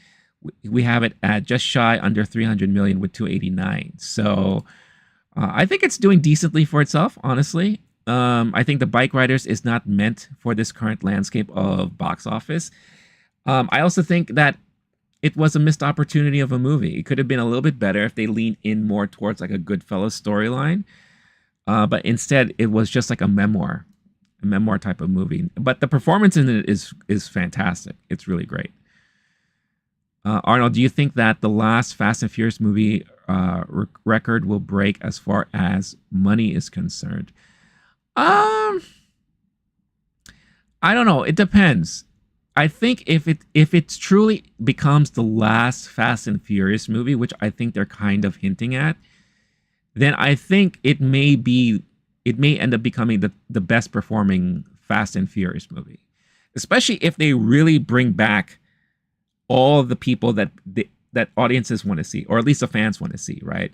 We have it at just shy under 300 million with 289. So, I think it's doing decently for itself, honestly. I think The Bike Riders is not meant for this current landscape of box office. I also think that it was a missed opportunity of a movie. It could have been a little bit better if they leaned in more towards like a Goodfellas storyline. But instead, it was just like a memoir type of movie. But the performance in it is fantastic. It's really great. Arnold, do you think that the last Fast and Furious movie record will break as far as money is concerned? I don't know. It depends. I think if it truly becomes the last Fast and Furious movie, which I think they're kind of hinting at, then I think it may end up becoming the best performing Fast and Furious movie. Especially if they really bring back all of the people that audiences want to see, or at least the fans want to see, right?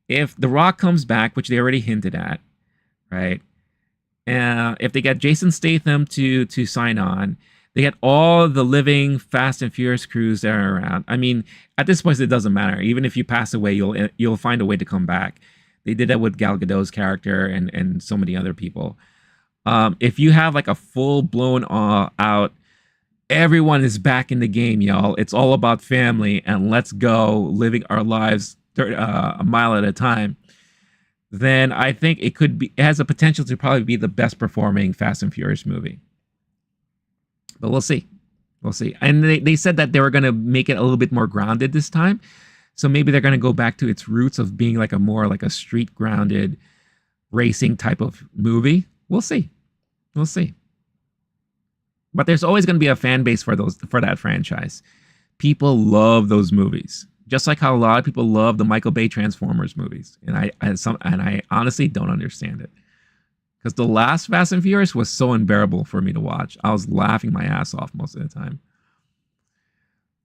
If The Rock comes back, which they already hinted at, right? If they get Jason Statham to sign on, they get all the living Fast and Furious crews that are around. I mean, at this point, it doesn't matter. Even if you pass away, you'll find a way to come back. They did that with Gal Gadot's character and so many other people. If you have like a full blown out, everyone is back in the game, y'all. It's all about family and let's go living our lives a mile at a time. Then I think it has a potential to probably be the best performing Fast and Furious movie. But we'll see. We'll see. And they said that they were going to make it a little bit more grounded this time. So maybe they're going to go back to its roots of being like a street grounded racing type of movie. We'll see. We'll see. But there's always going to be a fan base for that franchise. People love those movies. Just like how a lot of people love the Michael Bay Transformers movies. And I honestly don't understand it. Because the last Fast and Furious was so unbearable for me to watch. I was laughing my ass off most of the time.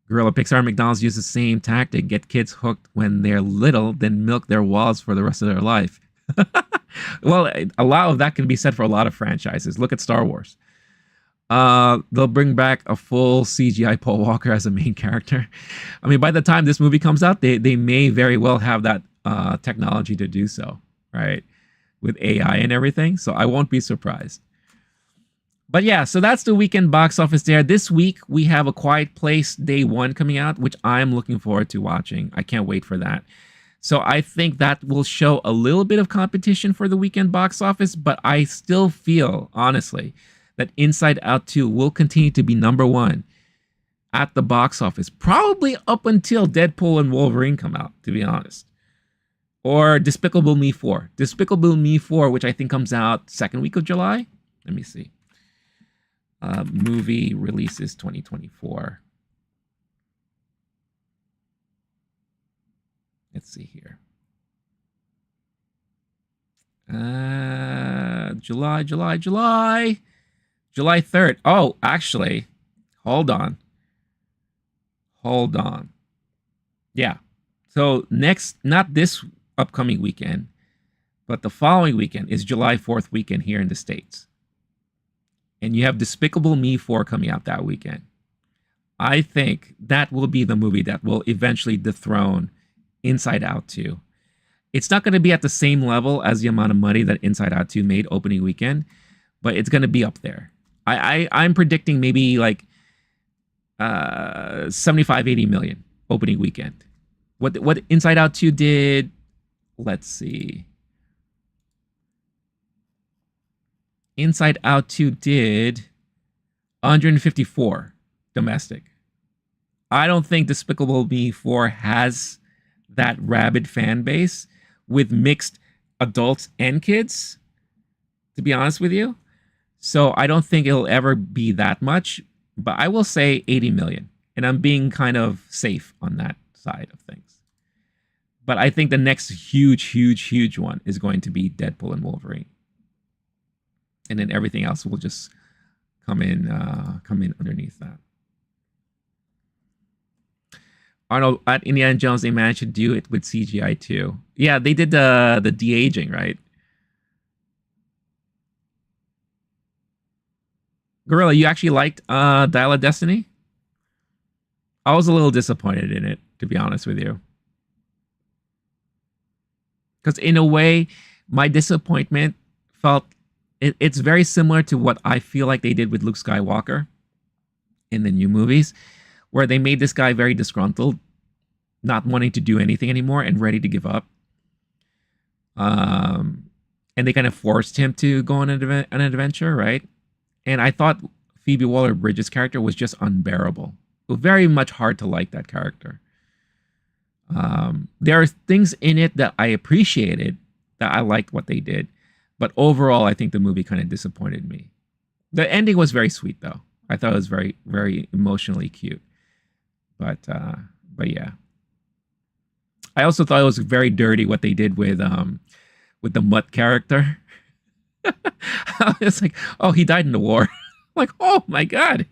Gorilla, Pixar, and McDonald's use the same tactic. Get kids hooked when they're little, then milk their wallets for the rest of their life. Well, a lot of that can be said for a lot of franchises. Look at Star Wars. They'll bring back a full CGI Paul Walker as a main character. I mean, by the time this movie comes out, they may very well have that technology to do so, right? With AI and everything. So I won't be surprised. But yeah, so that's the weekend box office there. This week, we have A Quiet Place Day 1 coming out, which I'm looking forward to watching. I can't wait for that. So I think that will show a little bit of competition for the weekend box office, but I still feel, honestly, that Inside Out 2 will continue to be number one at the box office, probably up until Deadpool and Wolverine come out, to be honest. Or Despicable Me 4. Despicable Me 4, which I think comes out second week of July. Let me see. Movie releases 2024. Let's see here. July 3rd. Oh, actually, hold on. Yeah. So not this upcoming weekend, but the following weekend is July 4th weekend here in the States. And you have Despicable Me 4 coming out that weekend. I think that will be the movie that will eventually dethrone Inside Out 2. It's not going to be at the same level as the amount of money that Inside Out 2 made opening weekend, but it's going to be up there. I'm predicting maybe like 75, 80 million opening weekend. What Inside Out 2 did, let's see. Inside Out 2 did 154 domestic. I don't think Despicable Me 4 has that rabid fan base with mixed adults and kids, to be honest with you. So I don't think it'll ever be that much, but I will say 80 million. And I'm being kind of safe on that side of things. But I think the next huge one is going to be Deadpool and Wolverine. And then everything else will just come in underneath that. Arnold, at Indiana Jones, they managed to do it with CGI too. Yeah, they did the de-aging, right? Gorilla, you actually liked Dial of Destiny? I was a little disappointed in it, to be honest with you. Because in a way, my disappointment felt... It's very similar to what I feel like they did with Luke Skywalker in the new movies, where they made this guy very disgruntled, not wanting to do anything anymore and ready to give up. And they kind of forced him to go on an adventure, right? And I thought Phoebe Waller-Bridge's character was just unbearable. It was very much hard to like that character. There are things in it that I appreciated, that I liked what they did. But overall, I think the movie kind of disappointed me. The ending was very sweet, though. I thought it was very, very emotionally cute. But yeah. I also thought it was very dirty what they did with the Mutt character. It's like, oh, he died in the war. Like, oh my God.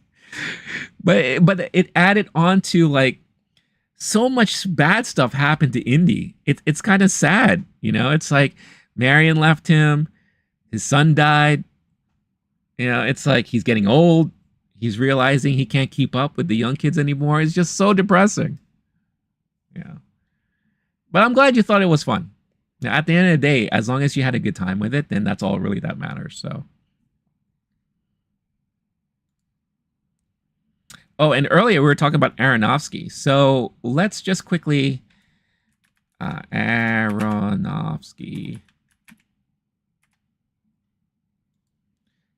But it added on to like so much bad stuff happened to Indy. It's kind of sad, you know. It's like Marion left him. His son died. You know, it's like he's getting old. He's realizing he can't keep up with the young kids anymore. It's just so depressing. Yeah. But I'm glad you thought it was fun. Now, at the end of the day, as long as you had a good time with it, then that's all really that matters. So, oh, and earlier we were talking about Aronofsky. So let's just quickly Aronofsky,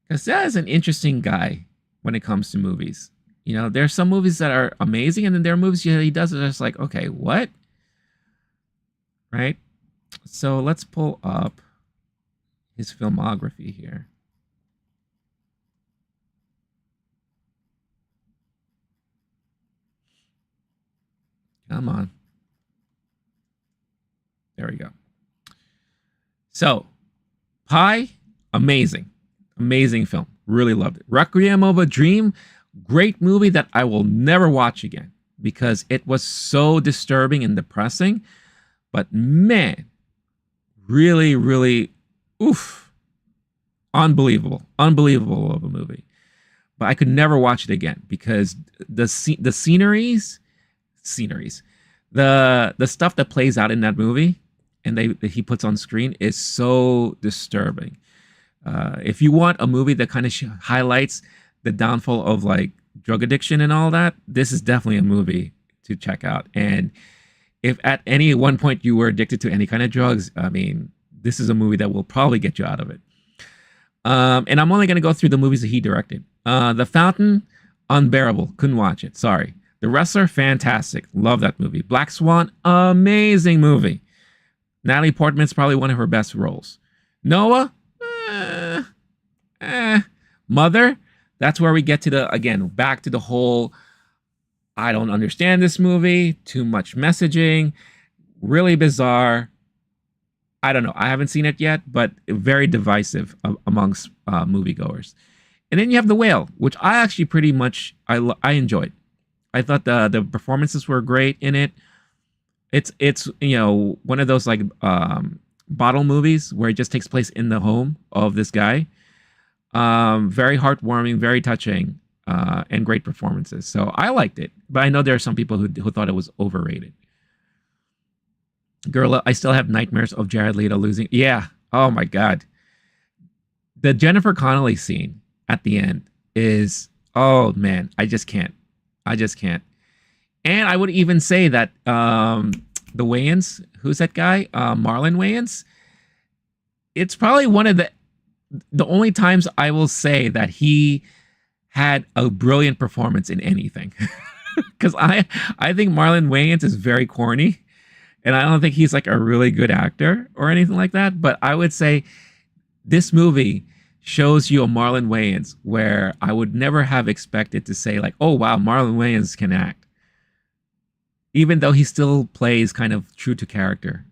because that is an interesting guy when it comes to movies. You know, there's some movies that are amazing, and then there are movies he does that are just like, okay, what? Right? So let's pull up his filmography here. Come on. There we go. So, Pi, amazing. Amazing film. Really loved it. Requiem of a Dream, great movie that I will never watch again because it was so disturbing and depressing. But man, really, really, oof, unbelievable of a movie. But I could never watch it again because the sceneries, the stuff that plays out in that movie and that he puts on screen is so disturbing. If you want a movie that kind of highlights the downfall of like drug addiction and all that, this is definitely a movie to check out. And if at any one point you were addicted to any kind of drugs, I mean, this is a movie that will probably get you out of it. And I'm only going to go through the movies that he directed. The Fountain, unbearable. Couldn't watch it. Sorry. The Wrestler, fantastic. Love that movie. Black Swan, amazing movie. Natalie Portman's probably one of her best roles. Noah, Mother, that's where we get to the, again, back to the whole, I don't understand this movie, too much messaging, really bizarre. I don't know. I haven't seen it yet, but very divisive amongst moviegoers. And then you have The Whale, which I actually pretty much, I enjoyed. I thought the performances were great in it. It's you know, one of those like bottle movies where it just takes place in the home of this guy. Very heartwarming, very touching, and great performances. So I liked it, but I know there are some people who thought it was overrated. Girl, I still have nightmares of Jared Leto losing. Yeah. Oh my God. The Jennifer Connelly scene at the end is, oh man, I just can't. And I would even say that the Wayans, who's that guy? Marlon Wayans. It's probably one of the only times I will say that he had a brilliant performance in anything. Because I think Marlon Wayans is very corny. And I don't think he's like a really good actor or anything like that. But I would say this movie shows you a Marlon Wayans where I would never have expected to say like, oh, wow, Marlon Wayans can act. Even though he still plays kind of true to character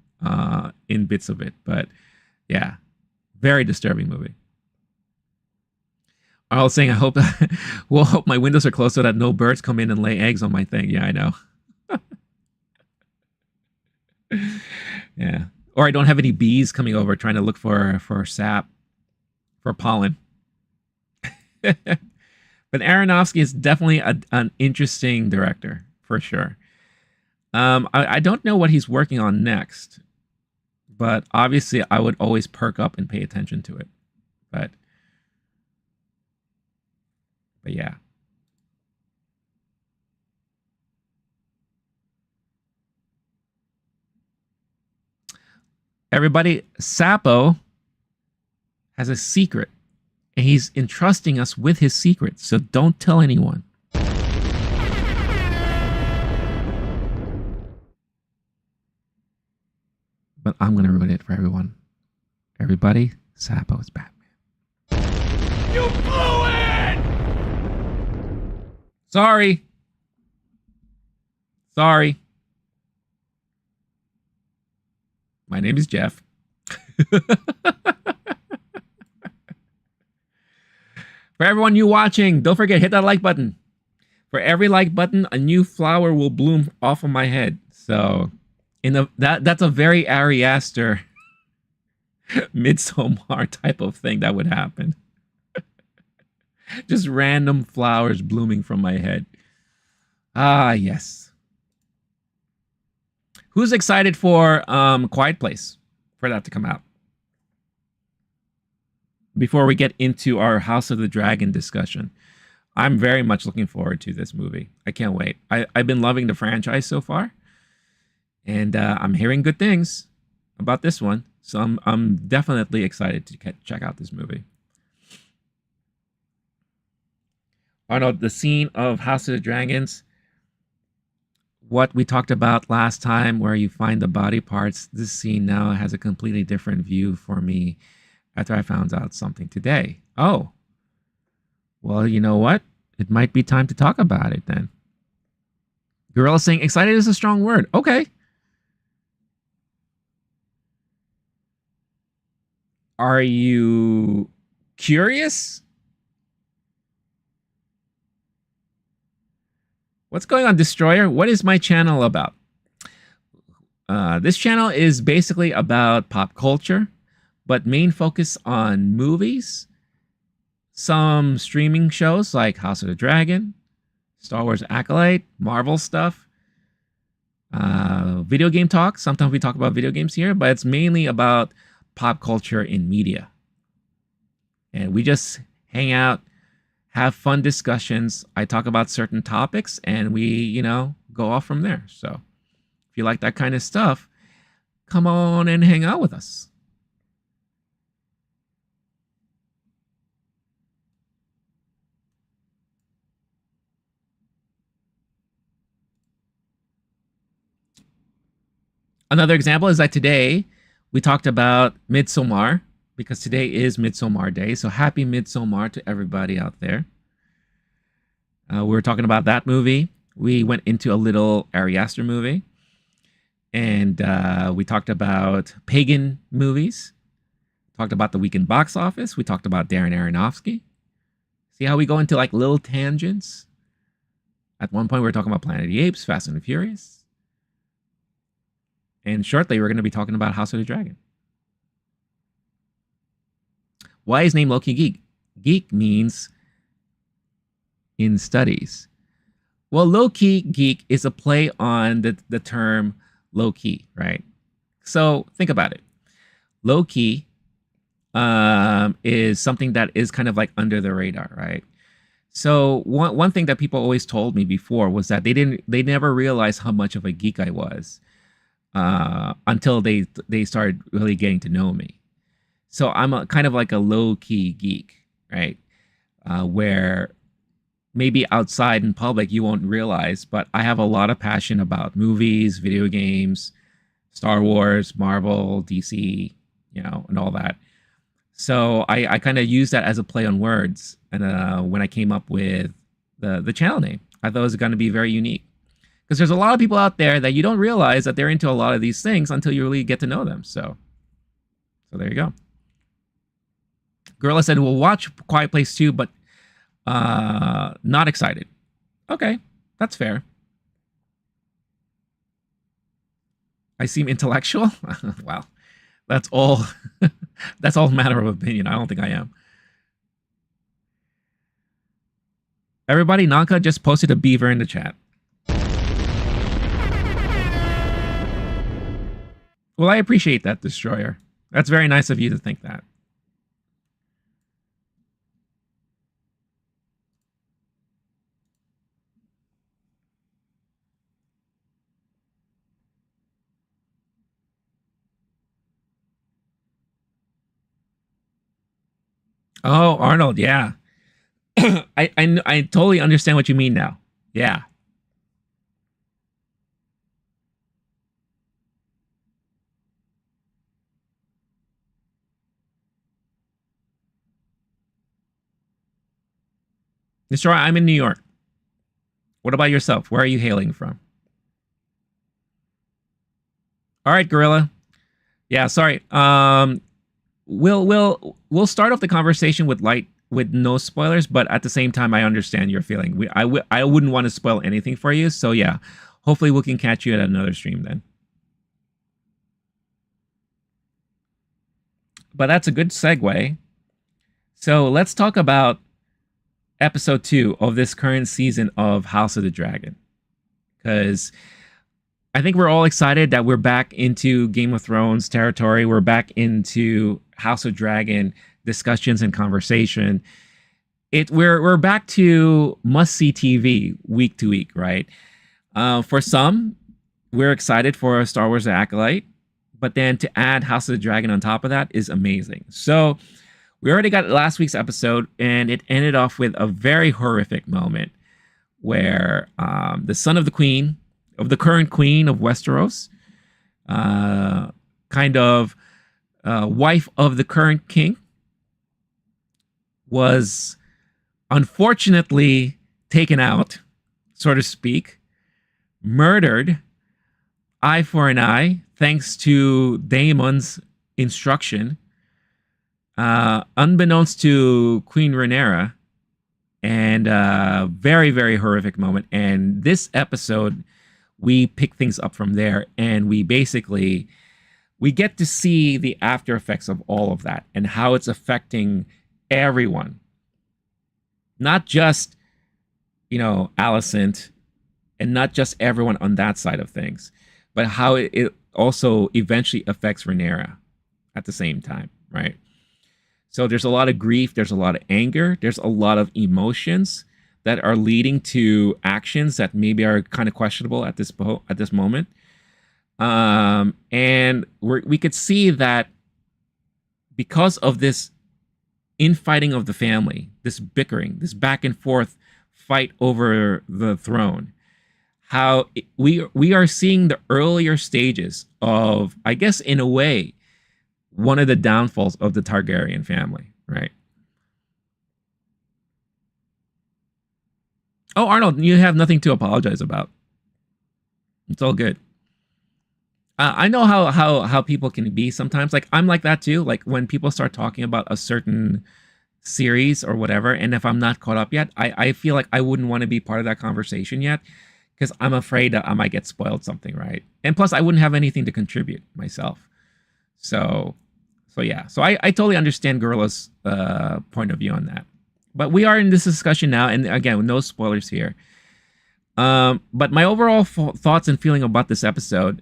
in bits of it. But yeah, very disturbing movie. I was saying, I hope, we'll hope my windows are closed so that no birds come in and lay eggs on my thing. Yeah, I know. Yeah. Or I don't have any bees coming over trying to look for sap, for pollen. But Aronofsky is definitely an interesting director, for sure. I don't know what he's working on next, but obviously I would always perk up and pay attention to it. But yeah. Everybody, Sapo has a secret, and he's entrusting us with his secret, so don't tell anyone. But I'm going to ruin it for everyone. Everybody, Sapo is Batman. You blew it! Sorry. My name is Jeff. For everyone new watching, don't forget, hit that like button. For every like button, a new flower will bloom off of my head. So, that's a very Ari Aster Midsommar type of thing that would happen. Just random flowers blooming from my head. Ah, yes. Who's excited for Quiet Place? for that to come out. Before we get into our House of the Dragon discussion, I'm very much looking forward to this movie. I can't wait. I've been loving the franchise so far, and I'm hearing good things about this one. So I'm definitely excited to check out this movie. Arnold, the scene of House of the Dragons, what we talked about last time, where you find the body parts, this scene now has a completely different view for me after I found out something today. Oh, well, you know what? It might be time to talk about it then. Gorilla saying excited is a strong word. Okay. Are you curious? What's going on, Destroyer? What is my channel about? This channel is basically about pop culture, but main focus on movies, some streaming shows like House of the Dragon, Star Wars Acolyte, Marvel stuff, video game talk. Sometimes we talk about video games here, but it's mainly about pop culture in media. And we just hang out, have fun discussions. I talk about certain topics and we, go off from there. So if you like that kind of stuff, come on and hang out with us. Another example is that today we talked about Midsommar, because today is Midsommar Day. So happy Midsommar to everybody out there. We were talking about that movie. We went into a little Aster movie. And we talked about Pagan movies. Talked about the weekend box office. We talked about Darren Aronofsky. See how we go into like little tangents? At one point we were talking about Planet of the Apes, Fast and the Furious. And shortly, we're going to be talking about House of the Dragon. Why is name LOWKEY GEEK? Geek means in studies. Well, low-key geek is a play on the term low-key, right? So think about it. Low-key is something that is kind of like under the radar, right? So one thing that people always told me before was that they never realized how much of a geek I was until they started really getting to know me. So I'm kind of like a low-key geek, right? Where maybe outside in public you won't realize, but I have a lot of passion about movies, video games, Star Wars, Marvel, DC, and all that. So I kind of use that as a play on words. And when I came up with the channel name, I thought it was going to be very unique. Because there's a lot of people out there that you don't realize that they're into a lot of these things until you really get to know them. So there you go. Gorilla said, we'll watch Quiet Place 2, but not excited. Okay, that's fair. I seem intellectual? Wow. That's all that's all a matter of opinion. I don't think I am. Everybody, Nanka just posted a beaver in the chat. Well, I appreciate that, Destroyer. That's very nice of you to think that. Oh, Arnold, yeah. I totally understand what you mean now. Yeah. Mr. I'm in New York. What about yourself? Where are you hailing from? All right, Gorilla. Yeah, sorry. We'll start off the conversation with no spoilers, but at the same time, I understand your feeling. I wouldn't want to spoil anything for you, so yeah. Hopefully, we can catch you at another stream then. But that's a good segue. So let's talk about episode 2 of this current season of House of the Dragon, because I think we're all excited that we're back into Game of Thrones territory. We're back into House of Dragon discussions and conversation. We're back to must see TV week to week, right? For some, we're excited for Star Wars: The Acolyte, but then to add House of the Dragon on top of that is amazing. So we already got last week's episode, and it ended off with a very horrific moment where the son of the queen, of the current queen of Westeros, kind of wife of the current king, was unfortunately taken out, so to speak, murdered, eye for an eye, thanks to Daemon's instruction, unbeknownst to Queen Rhaenyra, and very, very horrific moment. And this episode, we pick things up from there, and we get to see the after effects of all of that and how it's affecting everyone, not just Alicent, and not just everyone on that side of things, but how it also eventually affects Rhaenyra at the same time, right? So there's a lot of grief, there's a lot of anger, there's a lot of emotions that are leading to actions that maybe are kind of questionable at this moment. And we could see that because of this infighting of the family, this bickering, this back and forth fight over the throne, how we are seeing the earlier stages of, I guess, in a way, one of the downfalls of the Targaryen family, right? Oh, Arnold, you have nothing to apologize about. It's all good. I know how people can be sometimes. Like, I'm like that too. Like, when people start talking about a certain series or whatever, and if I'm not caught up yet, I feel like I wouldn't want to be part of that conversation yet, because I'm afraid that I might get spoiled something, right? And plus, I wouldn't have anything to contribute myself. So yeah. So I totally understand Gorilla's point of view on that. But we are in this discussion now, and again, no spoilers here. But my overall thoughts and feeling about this episode,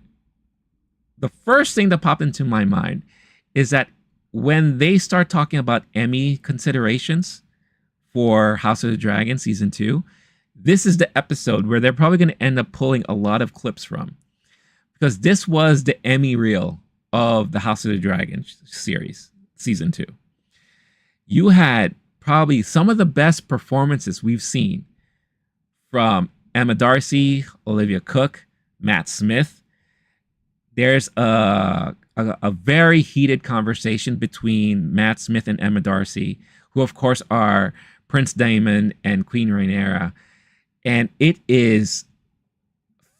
the first thing that popped into my mind is that when they start talking about Emmy considerations for House of the Dragon season 2, this is the episode where they're probably going to end up pulling a lot of clips from, because this was the Emmy reel of the House of the Dragon series season 2. You had probably some of the best performances we've seen from Emma Darcy, Olivia Cooke, Matt Smith. There's a very heated conversation between Matt Smith and Emma Darcy, who of course are Prince Daemon and Queen Rhaenyra, and it is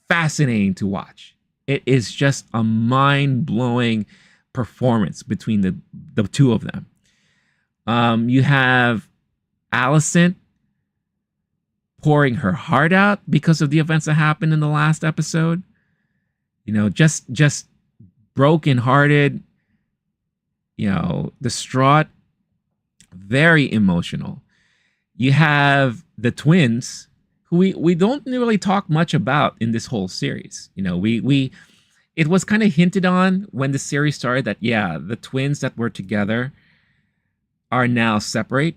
fascinating to watch. It is just a mind-blowing performance between the two of them. You have Alicent pouring her heart out because of the events that happened in the last episode. Just broken-hearted, distraught, very emotional. You have the twins, who we don't really talk much about in this whole series. It was kind of hinted on when the series started that, yeah, the twins that were together are now separate.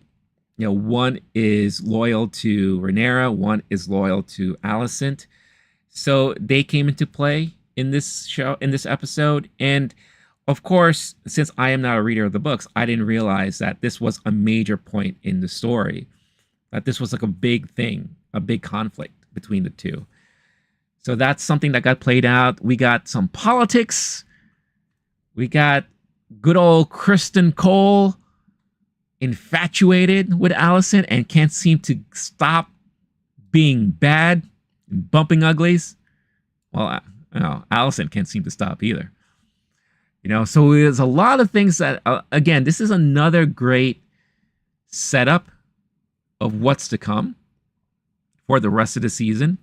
One is loyal to Rhaenyra, one is loyal to Alicent. So they came into play in this episode. And of course, since I am not a reader of the books, I didn't realize that this was a major point in the story, that this was like a big thing, a big conflict between the two. So that's something that got played out. We got some politics. We got good old Kristen Cole infatuated with Alicent and can't seem to stop being bad and bumping uglies. Well, Alicent can't seem to stop either. So there's a lot of things that, again, this is another great setup of what's to come for the rest of the season.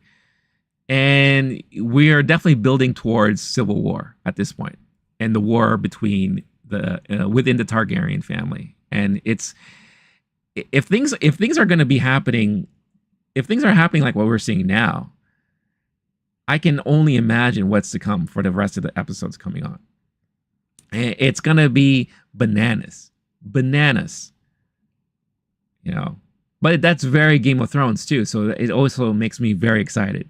And we are definitely building towards civil war at this point, and the war between within the Targaryen family. And it's, if things are going to be happening, if things are happening like what we're seeing now, I can only imagine what's to come for the rest of the episodes coming on. It's gonna be bananas, bananas, you know. But that's very Game of Thrones too, so it also makes me very excited.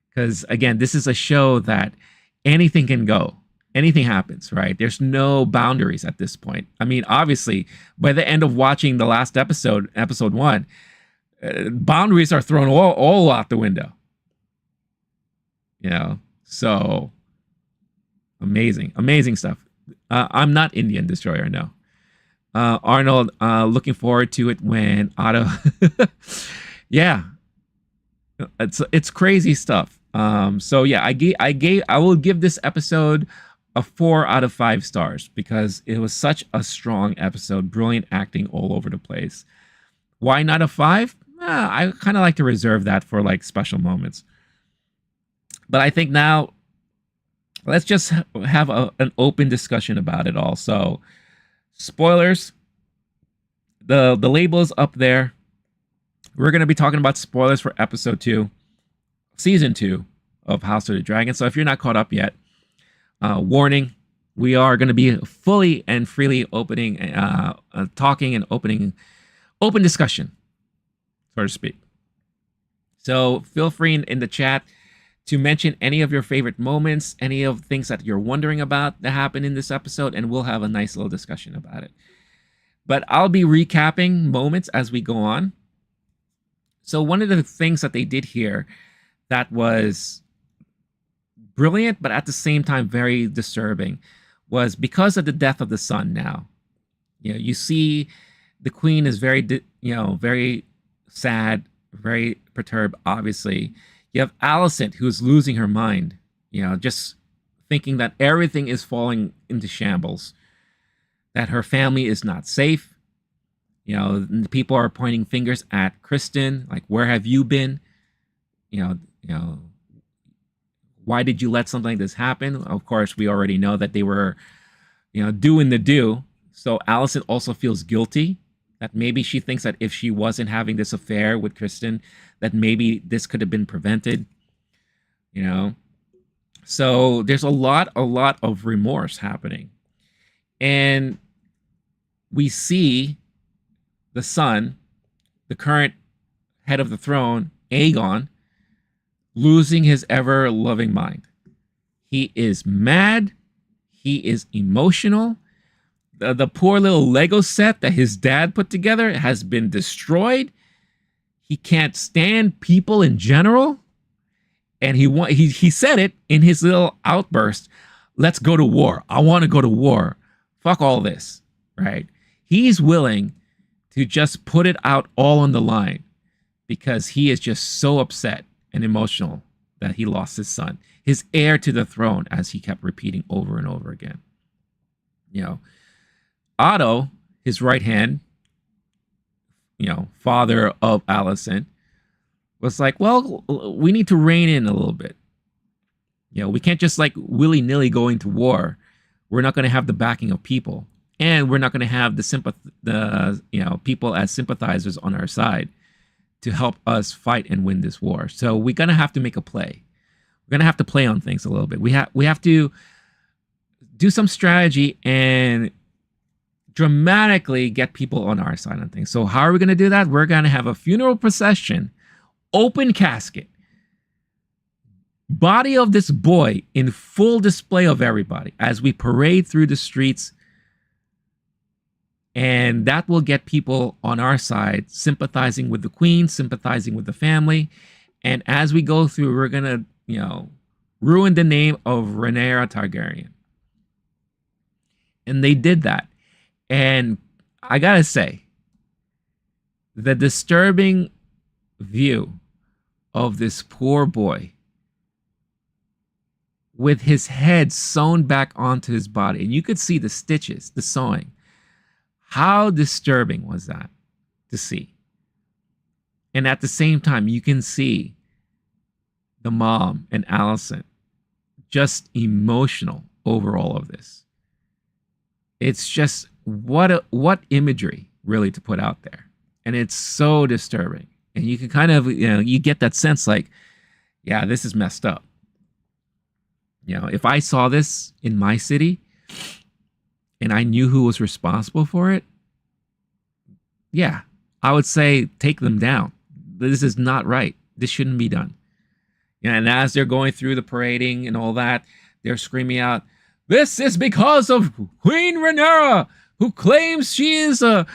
Because again, this is a show that anything can go, anything happens, right? There's no boundaries at this point. I mean, obviously, by the end of watching the last episode, episode 1, boundaries are thrown all out the window. You know, so amazing, amazing stuff. I'm not Indian Destroyer, no. Arnold, looking forward to it when Otto. Yeah, it's crazy stuff. So yeah, I will give this episode a 4 out of 5 stars because it was such a strong episode, brilliant acting all over the place. Why not a 5? I kind of like to reserve that for like special moments. But I think now let's just have an open discussion about it all. So, spoilers. The label is up there. We're going to be talking about spoilers for episode 2, season 2 of House of the Dragon. So if you're not caught up yet, warning, we are going to be fully and freely opening, talking and open discussion, so to speak. So feel free in the chat to mention any of your favorite moments, any of things that you're wondering about that happened in this episode, and we'll have a nice little discussion about it. But I'll be recapping moments as we go on. So one of the things that they did here that was brilliant, but at the same time very disturbing, was because of the death of the son now. You know, you see the queen is very, very sad, very perturbed, obviously. You have Alicent, who's losing her mind, just thinking that everything is falling into shambles, that her family is not safe. People are pointing fingers at Kristen, like, where have you been? Why did you let something like this happen? Of course, we already know that they were, doing the do. So Alicent also feels guilty that maybe she thinks that if she wasn't having this affair with Kristen, that maybe this could have been prevented, So there's a lot of remorse happening. And we see the son, the current head of the throne, Aegon, losing his ever-loving mind. He is mad. He is emotional. The poor little Lego set that his dad put together has been destroyed. He can't stand people in general. And he said it in his little outburst, let's go to war. I want to go to war. Fuck all this, right? He's willing to just put it out all on the line because he is just so upset and emotional that he lost his son, his heir to the throne, as he kept repeating over and over again. Otto, his right hand, father of Alicent, was like, well, we need to rein in a little bit. We can't just like willy-nilly go into war. We're not going to have the backing of people, and we're not going to have the people as sympathizers on our side to help us fight and win this war. So we're going to have to make a play. We're going to have to play on things a little bit. We have to do some strategy and dramatically get people on our side on things. So how are we going to do that? We're going to have a funeral procession, open casket, body of this boy in full display of everybody as we parade through the streets. And that will get people on our side, sympathizing with the queen, sympathizing with the family. And as we go through, we're going to, ruin the name of Rhaenyra Targaryen. And they did that. And I gotta say, the disturbing view of this poor boy with his head sewn back onto his body, and you could see the stitches, the sewing. How disturbing was that to see? And at the same time, you can see the mom and Alicent just emotional over all of this. It's just what imagery really to put out there. And it's so disturbing. And you can kind of, you get that sense like, yeah, this is messed up. If I saw this in my city and I knew who was responsible for it, yeah, I would say take them down. This is not right. This shouldn't be done. And as they're going through the parading and all that, they're screaming out, "This is because of Queen Rhaenyra, who claims she is a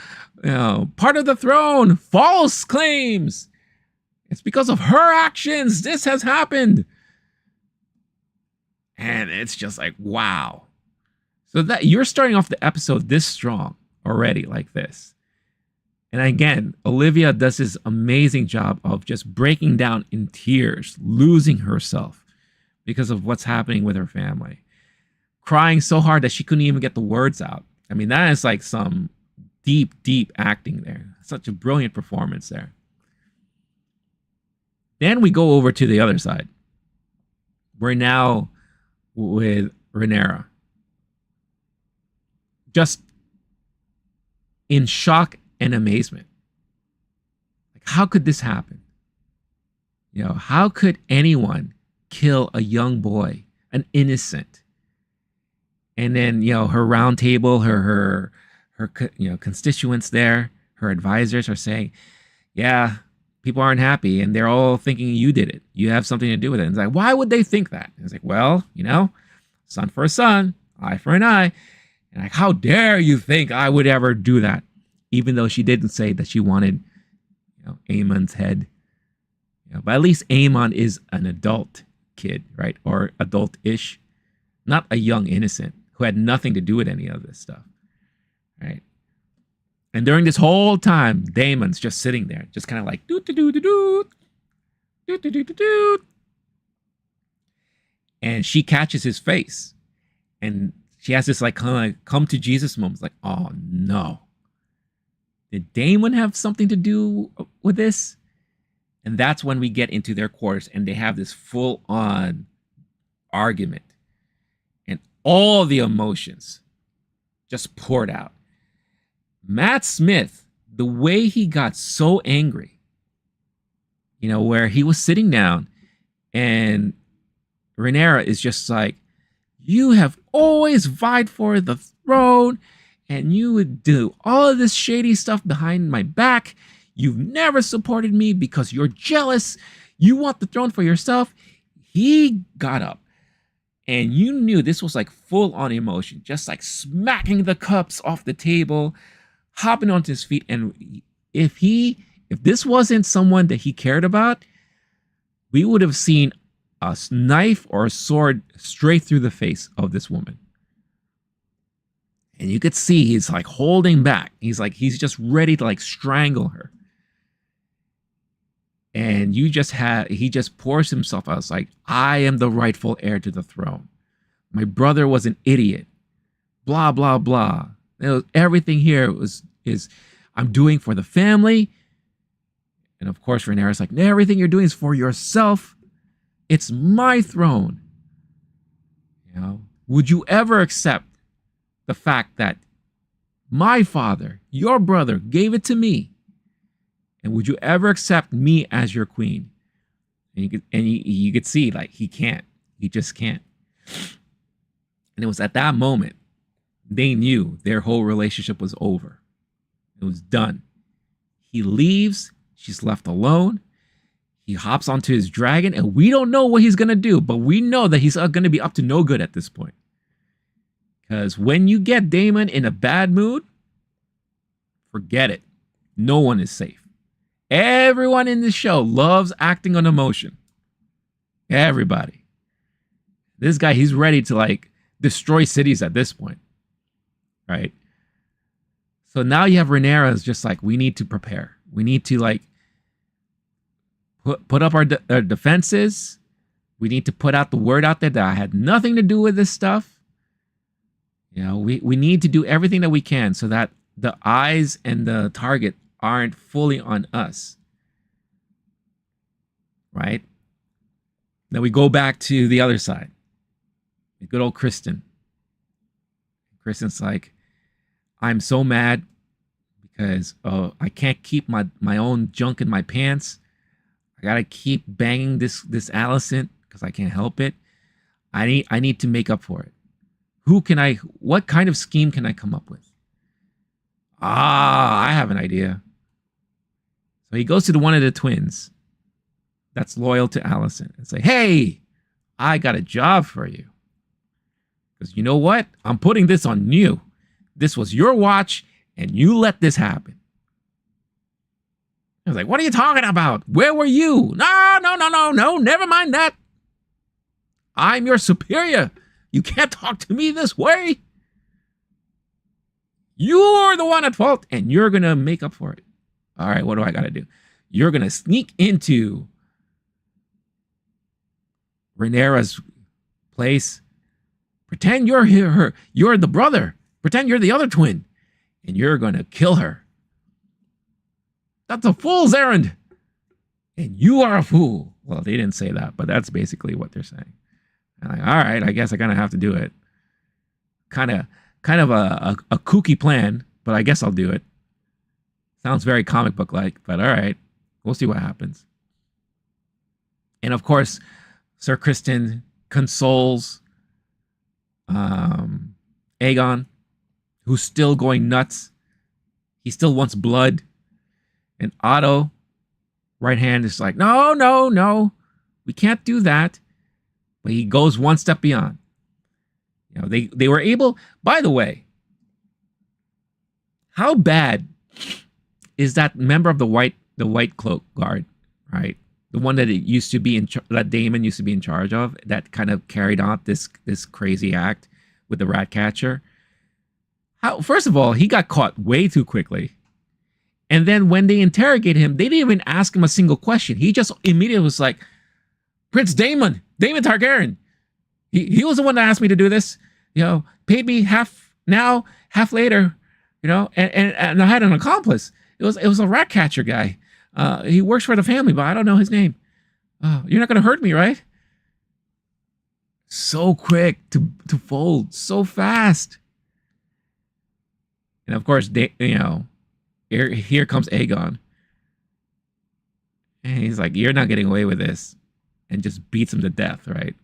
part of the throne. False claims. It's because of her actions this has happened." And it's just like, wow. So that you're starting off the episode this strong already like this. And again, Olivia does this amazing job of just breaking down in tears, losing herself because of what's happening with her family. Crying so hard that she couldn't even get the words out. I mean, that is like some deep, deep acting there. Such a brilliant performance there. Then we go over to the other side. We're now with Rhaenyra. Just in shock and amazement. Like, how could this happen? How could anyone kill a young boy, an innocent? And then, her round table, her constituents there, her advisors are saying, yeah, people aren't happy and they're all thinking you did it. You have something to do with it. And it's like, why would they think that? And it's like, well, son for a son, eye for an eye. And like, how dare you think I would ever do that? Even though she didn't say that she wanted, Aemon's head. But at least Aemon is an adult kid, right? Or adult-ish. Not a young innocent who had nothing to do with any of this stuff, right? And during this whole time, Daemon's just sitting there, just kind of like, doo-doo-doo-doo-doo, doo-doo-doo-doo-doo. And she catches his face. And she has this like kind of like come to Jesus moment. It's like, oh no. Did Daemon have something to do with this? And that's when we get into their quarters and they have this full-on argument. And all the emotions just poured out. Matt Smith, the way he got so angry, where he was sitting down and Rhaenyra is just like, you have always vied for the throne and you would do all of this shady stuff behind my back. You've never supported me because you're jealous. You want the throne for yourself. He got up and you knew this was like full on emotion, just like smacking the cups off the table, hopping onto his feet. And if this wasn't someone that he cared about, we would have seen a knife or a sword straight through the face of this woman. And you could see he's like holding back. He's just ready to like strangle her. And he just pours himself out. It's like, I am the rightful heir to the throne. My brother was an idiot. Blah, blah, blah. Everything here is I'm doing for the family. And of course, Rhaenyra's like, everything you're doing is for yourself. It's my throne. Would you ever accept the fact that my father, your brother, gave it to me? And would you ever accept me as your queen? And you could see, like, he can't. He just can't. And it was at that moment they knew their whole relationship was over. It was done. He leaves. She's left alone. He hops onto his dragon, and we don't know what he's going to do, but we know that he's going to be up to no good at this point. Because when you get Daemon in a bad mood, forget it. No one is safe. Everyone in this show loves acting on emotion. Everybody. This guy, he's ready to like destroy cities at this point. Right? So now you have Rhaenyra is just like, we need to prepare. We need to like put up our defenses. We need to put out the word out there that I had nothing to do with this stuff. We need to do everything that we can so that the eyes and the target aren't fully on us. Right? Then we go back to the other side. Good old Kristen. Kristen's like, I'm so mad because I can't keep my own junk in my pants. I gotta keep banging this Alicent because I can't help it. I need to make up for it. What kind of scheme can I come up with? I have an idea. So he goes to one of the twins that's loyal to Alicent and say, hey, I got a job for you. Because you know what? I'm putting this on you. This was your watch, and you let this happen. I was like, what are you talking about? Where were you? No, never mind that. I'm your superior. You can't talk to me this way. You're the one at fault, and you're going to make up for it. All right, what do I got to do? You're going to sneak into Rhaenyra's place. Pretend you're her. You're the brother. Pretend you're the other twin. And you're going to kill her. That's a fool's errand. And you are a fool. Well, they didn't say that, but that's basically what they're saying. I'm like, all right, I guess I kind of have to do it. Kind of a kooky plan, but I guess I'll do it. Sounds very comic book like, but all right, we'll see what happens. And of course, Sir Criston consoles Aegon, who's still going nuts. He still wants blood. And Otto, right hand, is like, no, we can't do that. But he goes one step beyond. You know, they were able, by the way, how bad is that member of the White Cloak Guard, right? The one that it used to be that Daemon used to be in charge of, that kind of carried on this crazy act with the rat catcher. First of all, he got caught way too quickly. And then when they interrogate him, they didn't even ask him a single question. He just immediately was like, Prince Daemon Targaryen. He was the one that asked me to do this. You know, paid me half now, half later. You know, and I had an accomplice. It was a rat catcher guy. He works for the family, but I don't know his name. You're not gonna hurt me, right? So quick to fold, so fast. And of course, here comes Aegon. And he's like, you're not getting away with this. And just beats him to death, right?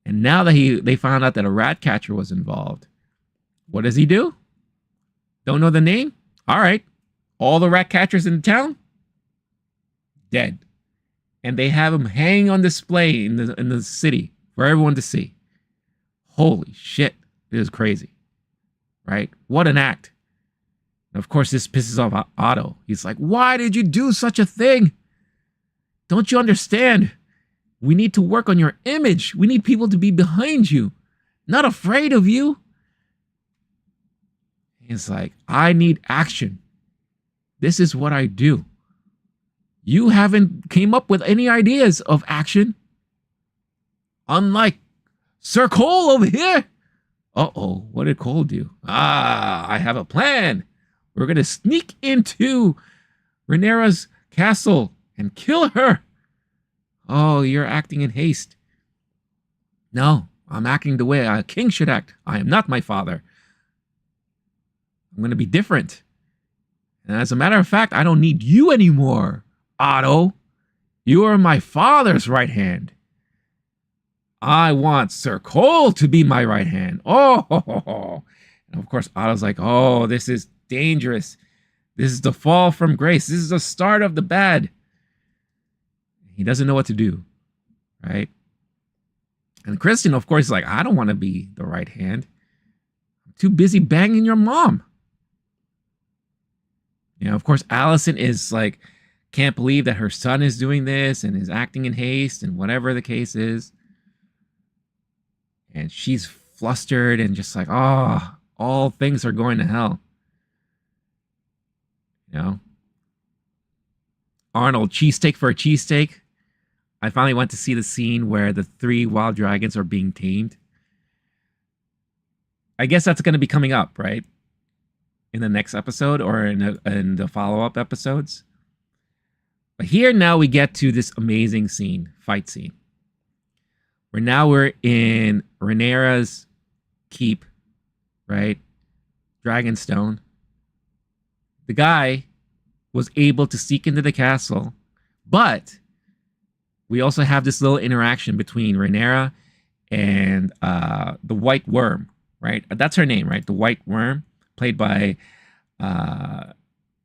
And now that they found out that a rat catcher was involved, what does he do? Don't know the name? All right. All the rat catchers in the town? Dead. And they have him hang on display in the city for everyone to see. Holy shit. This is crazy. Right? What an act. And of course, this pisses off Otto. He's like, why did you do such a thing? Don't you understand? We need to work on your image. We need people to be behind you, not afraid of you. He's like, I need action. This is what I do. You haven't came up with any ideas of action. Unlike Sir Cole over here. Uh-oh, what did Cole do? I have a plan. We're going to sneak into Rhaenyra's castle and kill her. Oh, you're acting in haste. No, I'm acting the way a king should act. I am not my father. I'm going to be different. And as a matter of fact, I don't need you anymore, Otto. You are my father's right hand. I want Sir Cole to be my right hand. Oh, and of course, Otto's like, oh, this is dangerous. This is the fall from grace. This is the start of the bad. He doesn't know what to do, right? And Criston, of course, is like, I don't want to be the right hand. I'm too busy banging your mom. You know, of course, Alicent is like, can't believe that her son is doing this and is acting in haste and whatever the case is. And she's flustered and just like, oh, all things are going to hell. You know? Arnold, cheesesteak for a cheesesteak. I finally went to see the scene where the 3 wild dragons are being tamed. I guess that's going to be coming up, right? In the next episode or in the follow-up episodes. But here now we get to this amazing scene, fight scene. Where now we're in Rhaenyra's keep, right? Dragonstone. The guy was able to sneak into the castle, but We also have this little interaction between Rhaenyra and the White Worm, right? That's her name, right? The White Worm, played by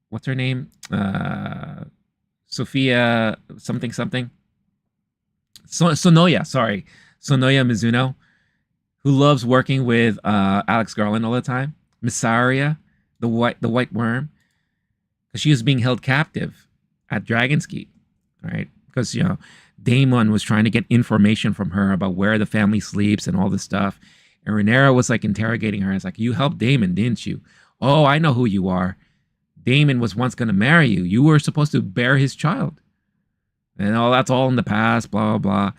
what's her name? Sophia something something. Sonoya, sorry, Sonoya Mizuno, who loves working with Alex Garland all the time. Missaria, the White Worm, because she was being held captive at Dragonskeep, right? Because Daemon was trying to get information from her about where the family sleeps and all this stuff, and Rhaenyra was like interrogating her. It's like, you helped Daemon, didn't you? Oh, I know who you are. Daemon was once going to marry you. You were supposed to bear his child. And that's all in the past, blah, blah, blah.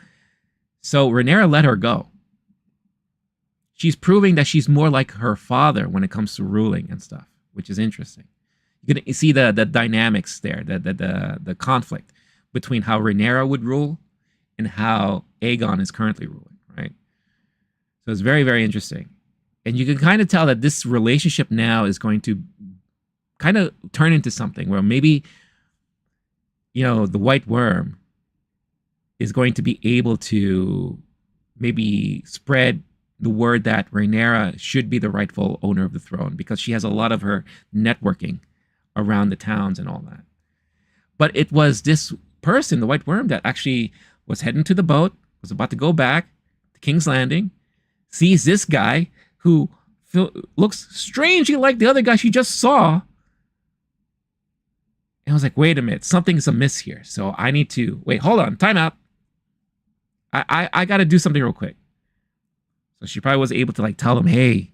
So Rhaenyra let her go. She's proving that she's more like her father when it comes to ruling and stuff, which is interesting. You can see the dynamics there, the conflict between how Rhaenyra would rule and how Aegon is currently ruling, right? So it's very, very interesting. And you can kind of tell that this relationship now is going to kind of turn into something where maybe, the White Worm is going to be able to maybe spread the word that Rhaenyra should be the rightful owner of the throne, because she has a lot of her networking around the towns and all that. But it was this person, the White Worm, that actually was heading to the boat, was about to go back to King's Landing, sees this guy who looks strangely like the other guy she just saw. And I was like, wait a minute, something's amiss here. So I need to, wait, hold on, time out. I got to do something real quick. So she probably was able to like tell him, hey,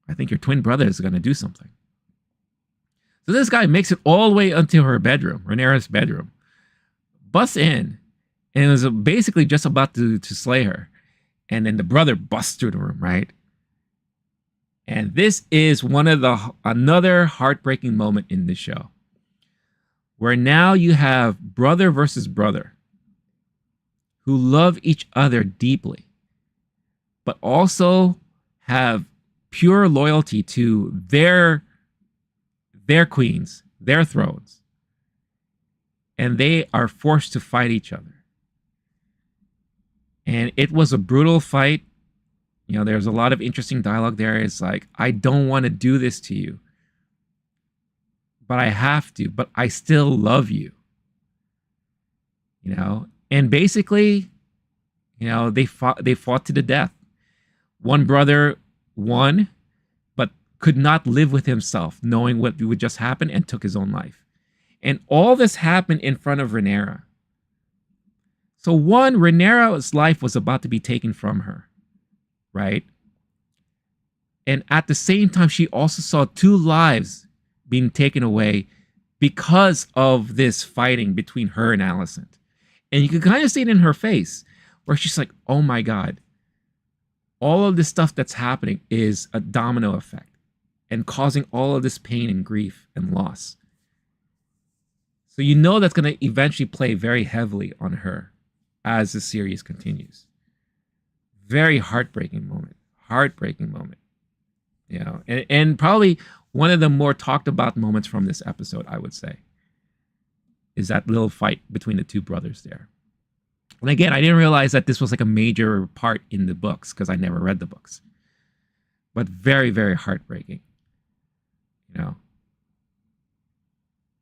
I think your twin brother is going to do something. So this guy makes it all the way into her bedroom, Rhaenyra's bedroom, busts in, and was basically just about to slay her. And then the brother busts through the room, right? And this is another heartbreaking moment in the show, where now you have brother versus brother who love each other deeply, but also have pure loyalty to their queens, their thrones. And they are forced to fight each other. And it was a brutal fight. There's a lot of interesting dialogue there. It's like, I don't want to do this to you, but I have to, but I still love you. And basically, they fought to the death. One brother won, but could not live with himself, knowing what would just happen, and took his own life. And all this happened in front of Rhaenyra. So Rhaenyra's life was about to be taken from her, right? And at the same time, she also saw 2 lives being taken away because of this fighting between her and Alicent. And you can kind of see it in her face, where she's like, oh my God, all of this stuff that's happening is a domino effect and causing all of this pain and grief and loss. So that's going to eventually play very heavily on her as the series continues. Very heartbreaking moment. And probably one of the more talked about moments from this episode, I would say, is that little fight between the 2 brothers there. And again, I didn't realize that this was like a major part in the books, because I never read the books. But very, very heartbreaking.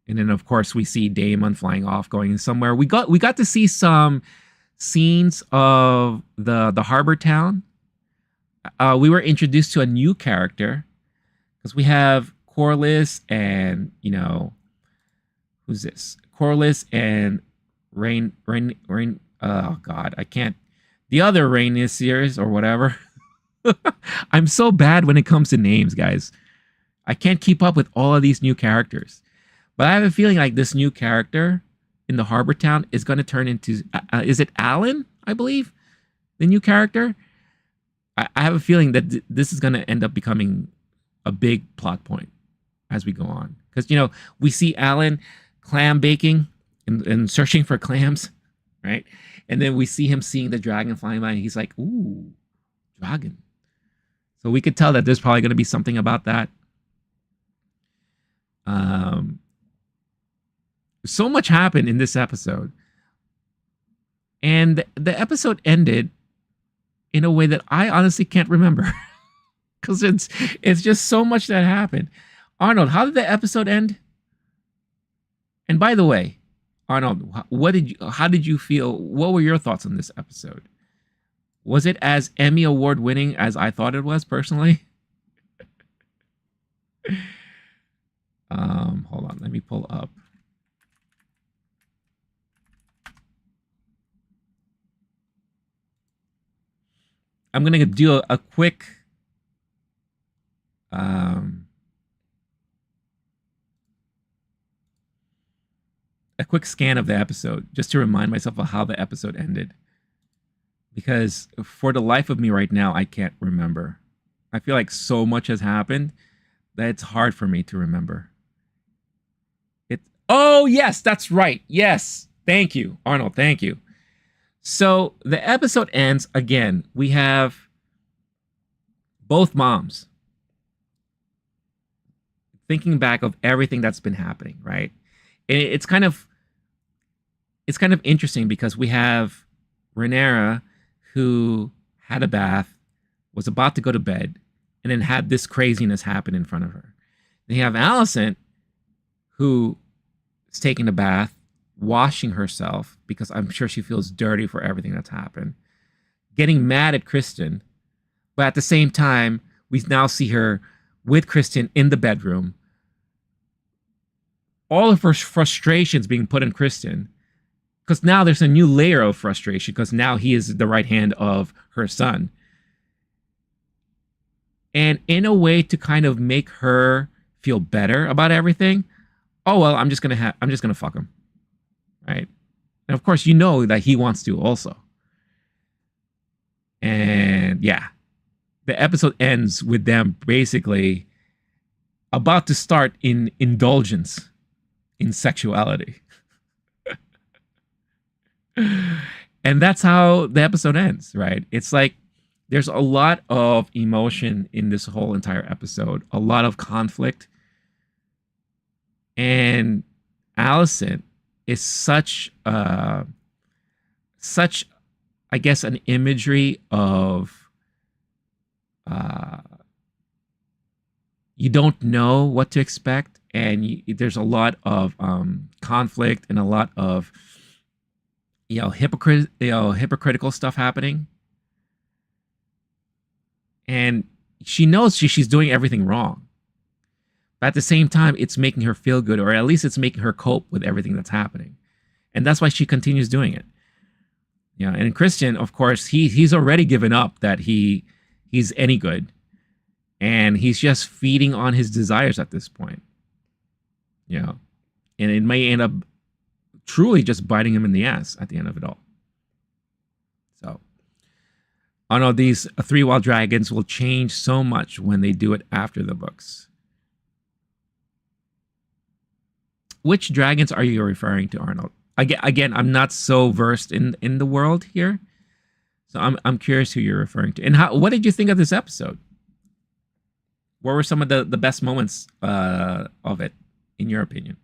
And then of course we see Daemon flying off, going somewhere. We got to see some scenes of the harbor town. We were introduced to a new character, because we have Corlys and who's this? Corlys and Rain. Oh God, I can't. The other Rhaenyra or whatever. I'm so bad when it comes to names, guys. I can't keep up with all of these new characters. But I have a feeling like this new character in the harbor town is going to turn into, is it Alan, I believe? The new character? I have a feeling that this is going to end up becoming a big plot point as we go on. Because, we see Alan clam baking and searching for clams, right? And then we see him seeing the dragon flying by, and he's like, ooh, dragon. So we could tell that there's probably going to be something about that. So much happened in this episode. And the episode ended in a way that I honestly can't remember because it's just so much that happened. Arnold, how did the episode end? And by the way, Arnold, how did you feel? What were your thoughts on this episode? Was it as Emmy award winning as I thought it was personally? Hold on, let me pull up. I'm gonna do a quick scan of the episode just to remind myself of how the episode ended. Because for the life of me right now, I can't remember. I feel like so much has happened that it's hard for me to remember. Oh, yes, that's right. Yes. Thank you, Arnold. Thank you. So the episode ends again. We have both moms thinking back of everything that's been happening, right? It's kind of interesting because we have Rhaenyra, who had a bath, was about to go to bed, and then had this craziness happen in front of her. Then you have Alicent, who is taking a bath, washing herself because I'm sure she feels dirty for everything that's happened, getting mad at Kristen, but at the same time, we now see her with Kristen in the bedroom. All of her frustrations being put on Kristen, because now there's a new layer of frustration because now he is the right hand of her son. And in a way to kind of make her feel better about everything, oh well, I'm just gonna fuck him, right? And of course, you know that he wants to also. And yeah, the episode ends with them basically about to start in indulgence in sexuality. And that's how the episode ends, right? It's like there's a lot of emotion in this whole entire episode, a lot of conflict. And Alicent is such I guess, an imagery of you don't know what to expect, and there's a lot of conflict and a lot of hypocritical stuff happening. And she knows she's doing everything wrong. But at the same time, it's making her feel good, or at least it's making her cope with everything that's happening. And that's why she continues doing it. Yeah, and Christian, of course, he's already given up that he's any good. And he's just feeding on his desires at this point. And it may end up truly just biting him in the ass at the end of it all. So, I know these three wild dragons will change so much when they do it after the books. Which dragons are you referring to, Arnold? Again, I'm not so versed in the world here, so I'm curious who you're referring to. And what did you think of this episode? What were some of the best moments of it, in your opinion?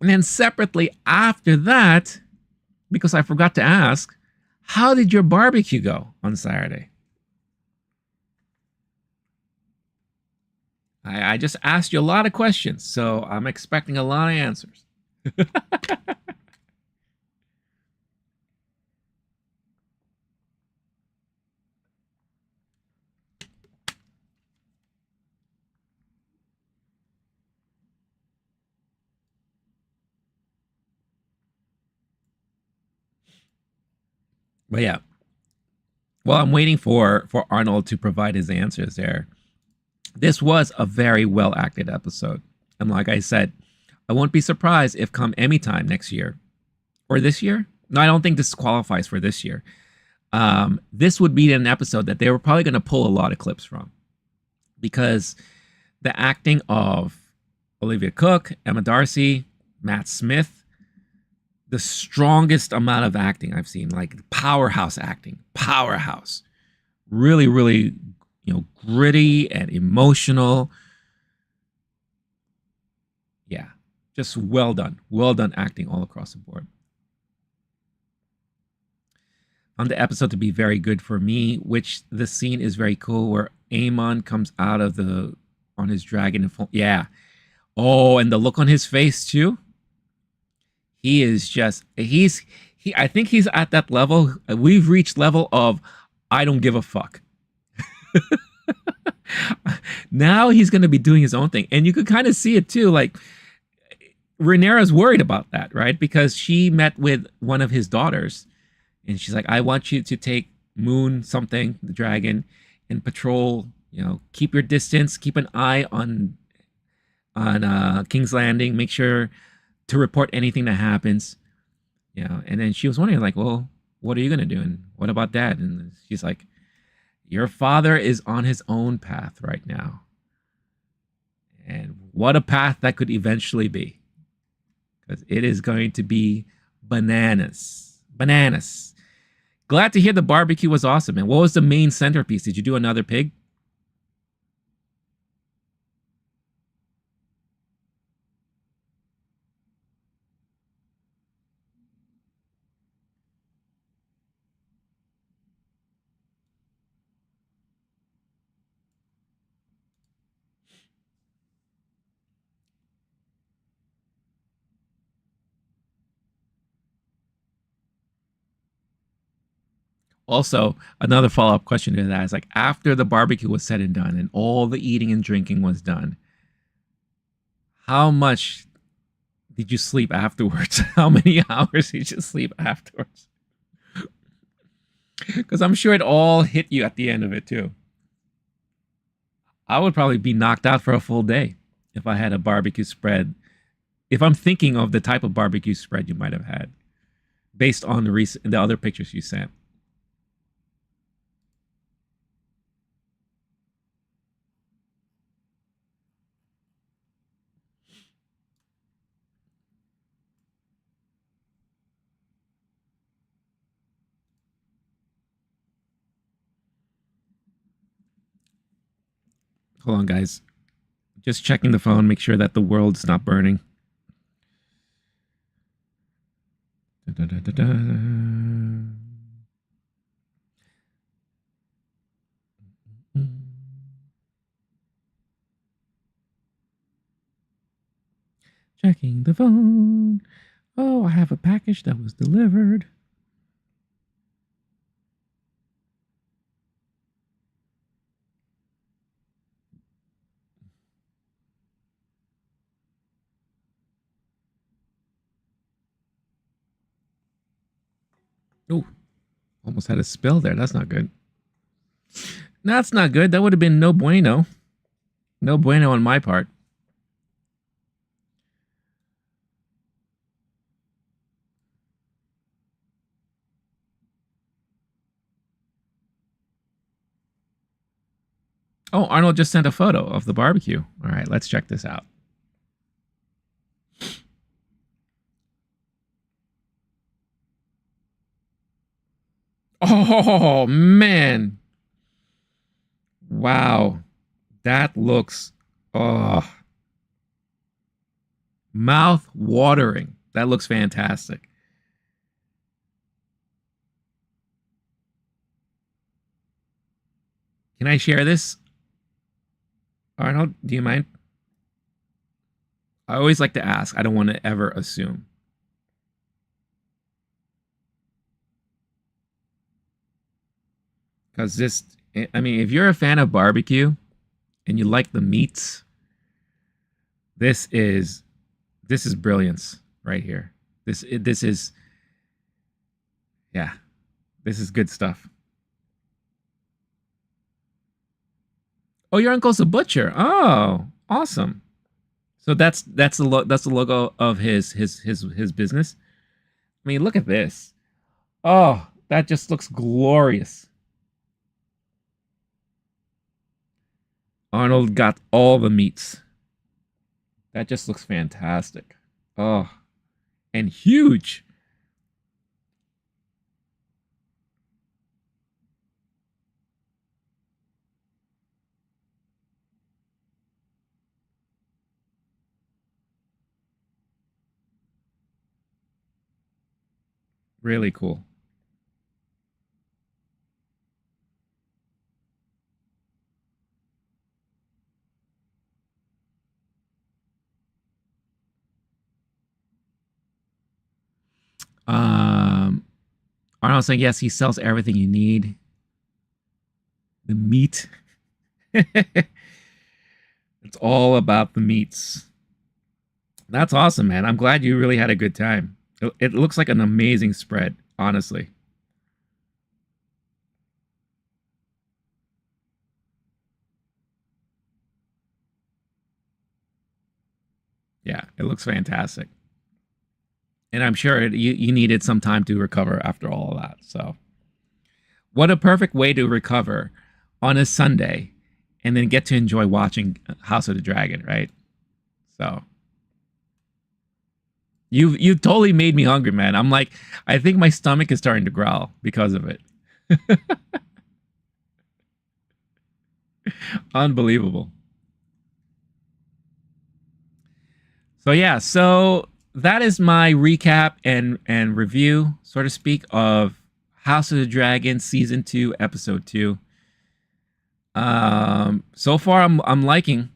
And then separately after that, because I forgot to ask, how did your barbecue go on Saturday? I just asked you a lot of questions, so I'm expecting a lot of answers. But yeah, well, I'm waiting for Arnold to provide his answers there. This was a very well acted episode, and like I said, I won't be surprised if come Emmy time next year or this year. No, I don't think this qualifies for this year. This would be an episode that they were probably going to pull a lot of clips from, because the acting of Olivia Cooke, Emma Darcy, Matt Smith, the strongest amount of acting I've seen, like powerhouse acting, powerhouse. Really, really gritty and emotional. Yeah, just well done acting all across the board. On the episode to be very good for me, which the scene is very cool where Aemon comes out of the on his dragon. Yeah. Oh, and the look on his face too. He is just he. I think he's at that level. We've reached level of I don't give a fuck. Now he's going to be doing his own thing, and you could kind of see it too. Like Rhaenyra's worried about that, right? Because she met with one of his daughters, and she's like, "I want you to take Moon something, the dragon, and patrol. Keep your distance, keep an eye on King's Landing. Make sure to report anything that happens." And then she was wondering, like, well, what are you gonna do? And what about Dad? And she's like, your father is on his own path right now. And what a path that could eventually be. Because it is going to be bananas. Bananas. Glad to hear the barbecue was awesome. And what was the main centerpiece? Did you do another pig? Also, another follow-up question to that is like, after the barbecue was said and done and all the eating and drinking was done, how much did you sleep afterwards? How many hours did you sleep afterwards? Because I'm sure it all hit you at the end of it too. I would probably be knocked out for a full day if I had a barbecue spread. If I'm thinking of the type of barbecue spread you might have had, based on the other pictures you sent. Hold on, guys. Just checking the phone, make sure that the world's not burning. Da, da, da, da, da. Checking the phone. Oh, I have a package that was delivered. Oh, almost had a spill there. That's not good. That's not good. That would have been no bueno. No bueno on my part. Oh, Arnold just sent a photo of the barbecue. All right, let's check this out. Oh, man. Wow. That looks, oh, mouth watering. That looks fantastic. Can I share this? Arnold, do you mind? I always like to ask. I don't want to ever assume. Because this, I mean, if you're a fan of barbecue and you like the meats, this is brilliance right here. This is, yeah, this is good stuff. Oh, your uncle's a butcher. Oh, awesome. So that's the logo of his business. I mean, look at this. Oh, that just looks glorious. Arnold got all the meats. That just looks fantastic. Oh, and huge. Really cool. Um, Arnold saying yes, he sells everything you need. The meat. It's all about the meats. That's awesome, man. I'm glad you really had a good time. It looks like an amazing spread, honestly. Yeah, it looks fantastic. And I'm sure you needed some time to recover after all of that. So, what a perfect way to recover on a Sunday and then get to enjoy watching House of the Dragon, right? So, you totally made me hungry, man. I'm like, I think my stomach is starting to growl because of it. Unbelievable. So yeah, so that is my recap and review, so to speak, of House of the Dragon season 2, episode 2. So far I'm liking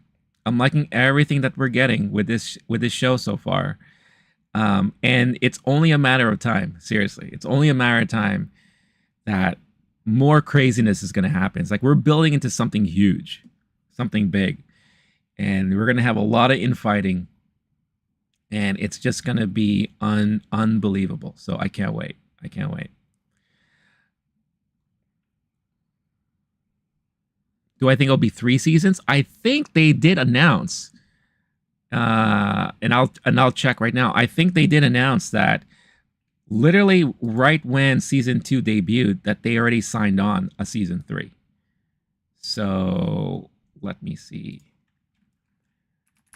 everything that we're getting with this show so far. And it's only a matter of time. Seriously, it's only a matter of time that more craziness is going to happen. It's like we're building into something huge, something big, and we're going to have a lot of infighting, and it's just going to be unbelievable. So I can't wait. I can't wait. Do I think it'll be 3 seasons? I think they did announce, and I'll check right now. I think they did announce that literally right when season 2 debuted, that they already signed on a season 3. So let me see.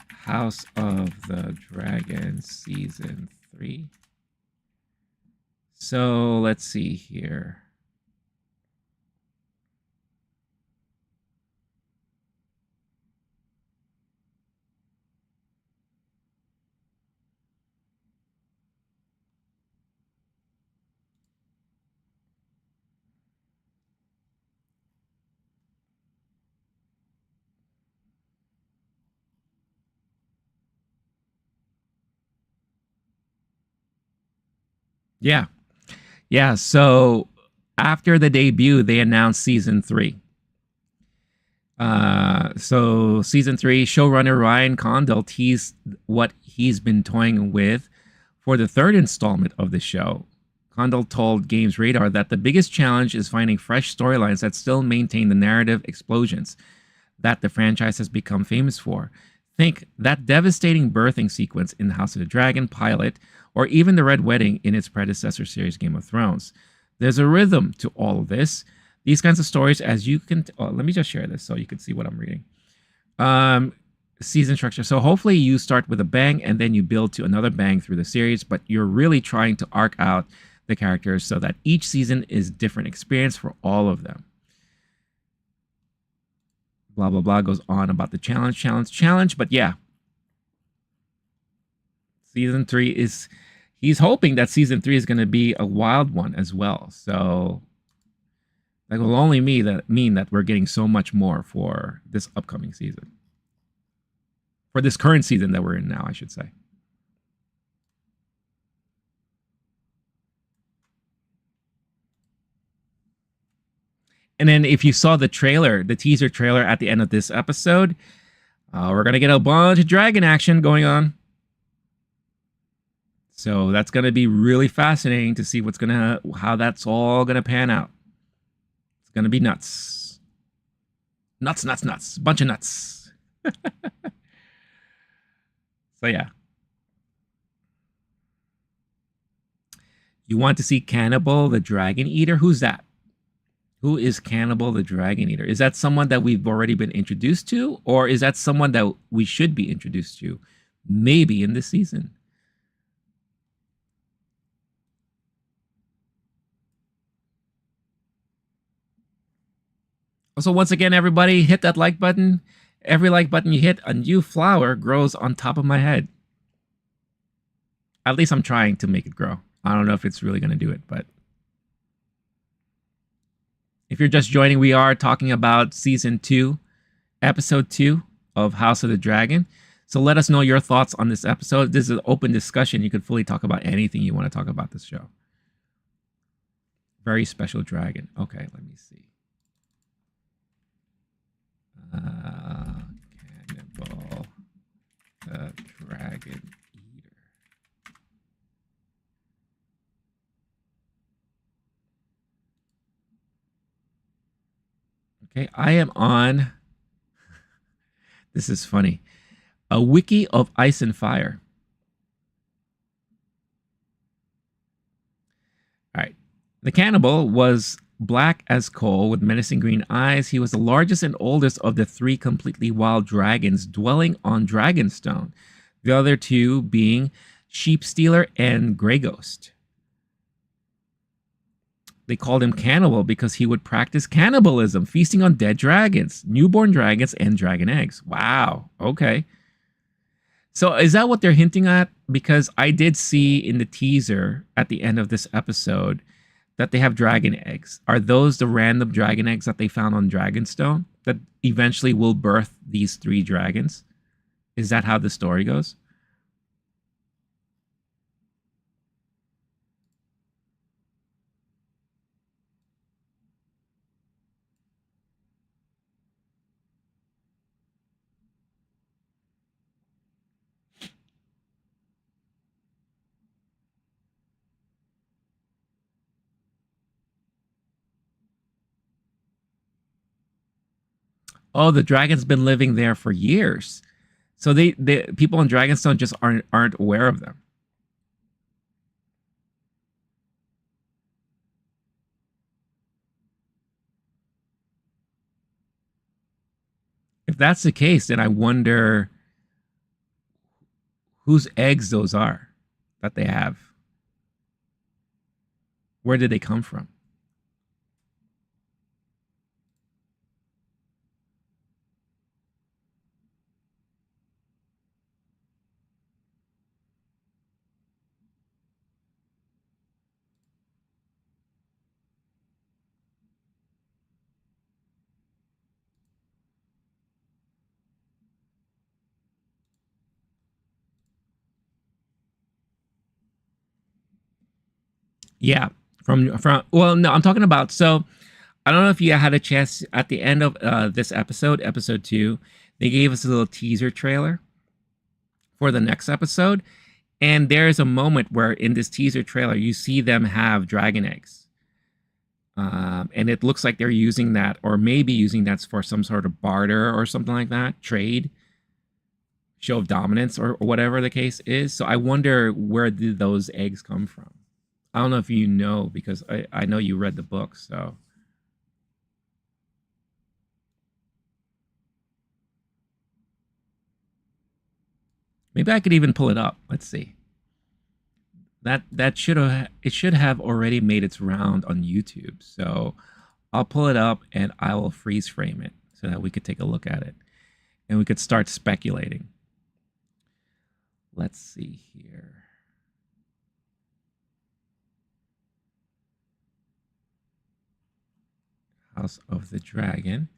House of the Dragon season 3. So let's see here. Yeah. Yeah. So after the debut, they announced season 3. So season 3, showrunner Ryan Condal teased what he's been toying with for the third installment of the show. Condal told Games Radar that the biggest challenge is finding fresh storylines that still maintain the narrative explosions that the franchise has become famous for. Think that devastating birthing sequence in the House of the Dragon pilot, or even the Red Wedding in its predecessor series, Game of Thrones. There's a rhythm to all of this. These kinds of stories, as you can, let me just share this so you can see what I'm reading. Season structure. So hopefully you start with a bang and then you build to another bang through the series, but you're really trying to arc out the characters so that each season is different experience for all of them. Blah, blah, blah goes on about the challenge. But yeah, season 3 is, he's hoping that season 3 is going to be a wild one as well. So that will only mean that we're getting so much more for this upcoming season. For this current season that we're in now, I should say. And then if you saw the trailer, the teaser trailer at the end of this episode, we're going to get a bunch of dragon action going on. So that's going to be really fascinating to see how that's all going to pan out. It's going to be nuts. Nuts. Bunch of nuts. So yeah. You want to see Cannibal the Dragon Eater? Who's that? Who is Cannibal the Dragon Eater? Is that someone that we've already been introduced to? Or is that someone that we should be introduced to? Maybe in this season. Also, once again, everybody, hit that like button. Every like button you hit, a new flower grows on top of my head. At least I'm trying to make it grow. I don't know if it's really going to do it, but if you're just joining, we are talking about season 2, episode 2 of House of the Dragon. So let us know your thoughts on this episode. This is an open discussion. You could fully talk about anything you want to talk about this show. Very special dragon. Okay, let me see. Cannibal the Dragon Eater. Okay, I am on. This is funny. A wiki of Ice and Fire. All right. The cannibal was black as coal with menacing green eyes. He was the largest and oldest of the 3 completely wild dragons dwelling on Dragonstone, the other 2 being Sheep Stealer and Grey Ghost. They called him cannibal because he would practice cannibalism, feasting on dead dragons, newborn dragons, and dragon eggs. Wow. Okay. So is that what they're hinting at? Because I did see in the teaser at the end of this episode that they have dragon eggs. Are those the random dragon eggs that they found on Dragonstone that eventually will birth these 3 dragons? Is that how the story goes? Oh, the dragon's been living there for years. So they people on Dragonstone just aren't aware of them. If that's the case, then I wonder whose eggs those are that they have. Where did they come from? Yeah, from well, no, I'm talking about. So I don't know if you had a chance at the end of this episode, episode 2. They gave us a little teaser trailer for the next episode, and there's a moment where in this teaser trailer you see them have dragon eggs, and it looks like they're using that, or maybe using that for some sort of barter or something like that, trade, show of dominance, or whatever the case is. So I wonder where did those eggs come from. I don't know if you know, because I know you read the book, so. Maybe I could even pull it up. Let's see. That should have already made its round on YouTube. So I'll pull it up and I will freeze frame it so that we could take a look at it and we could start speculating. Let's see here. House of the Dragon.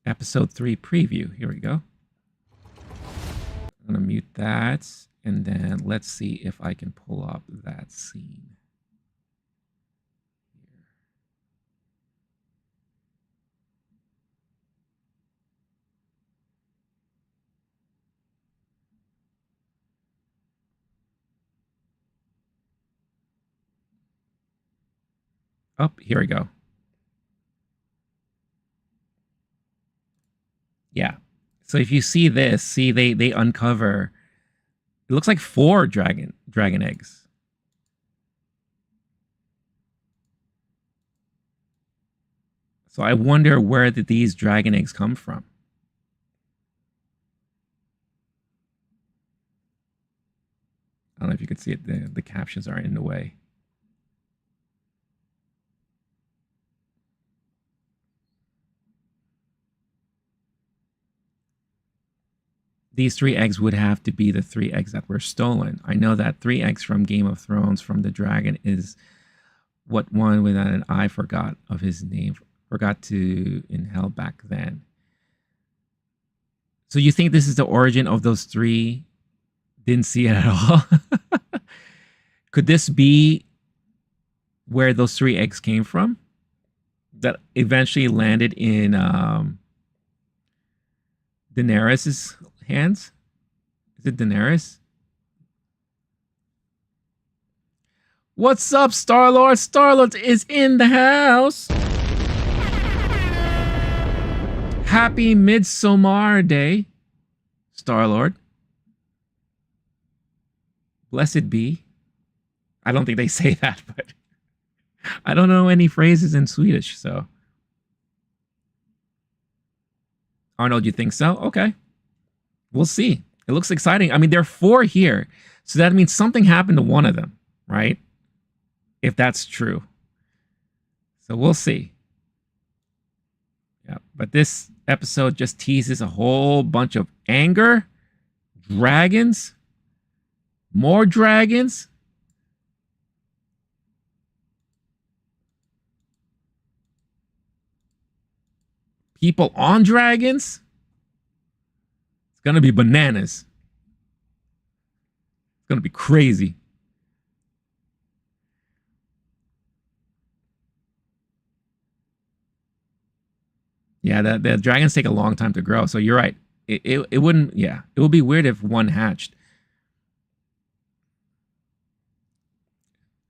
Episode 3 preview. Here we go. I'm going to mute that. And then let's see if I can pull up that scene. Oh, here we go. Yeah. So if you see this, see they uncover, it looks like 4 dragon eggs. So I wonder where did these dragon eggs come from? I don't know if you could see it. The captions are in the way. these 3 eggs would have to be the 3 eggs that were stolen. I know that 3 eggs from Game of Thrones from the dragon is what one with an I forgot of his name. Forgot to in hell back then. So you think this is the origin of those 3? Didn't see it at all. Could this be where those 3 eggs came from? That eventually landed in Daenerys' hands? Is it Daenerys? What's up, Star-Lord? Star-Lord is in the house. Happy Midsommar Day, Star-Lord. Blessed be. I don't think they say that, but I don't know any phrases in Swedish, so. Arnold, you think so? Okay. We'll see. It looks exciting. I mean, there are 4 here, so that means something happened to one of them, right? If that's true. So we'll see. Yeah, but this episode just teases a whole bunch of anger, dragons, more dragons. People on dragons. It's going to be bananas. It's going to be crazy. Yeah, the dragons take a long time to grow. So you're right. It wouldn't, yeah. It would be weird if one hatched.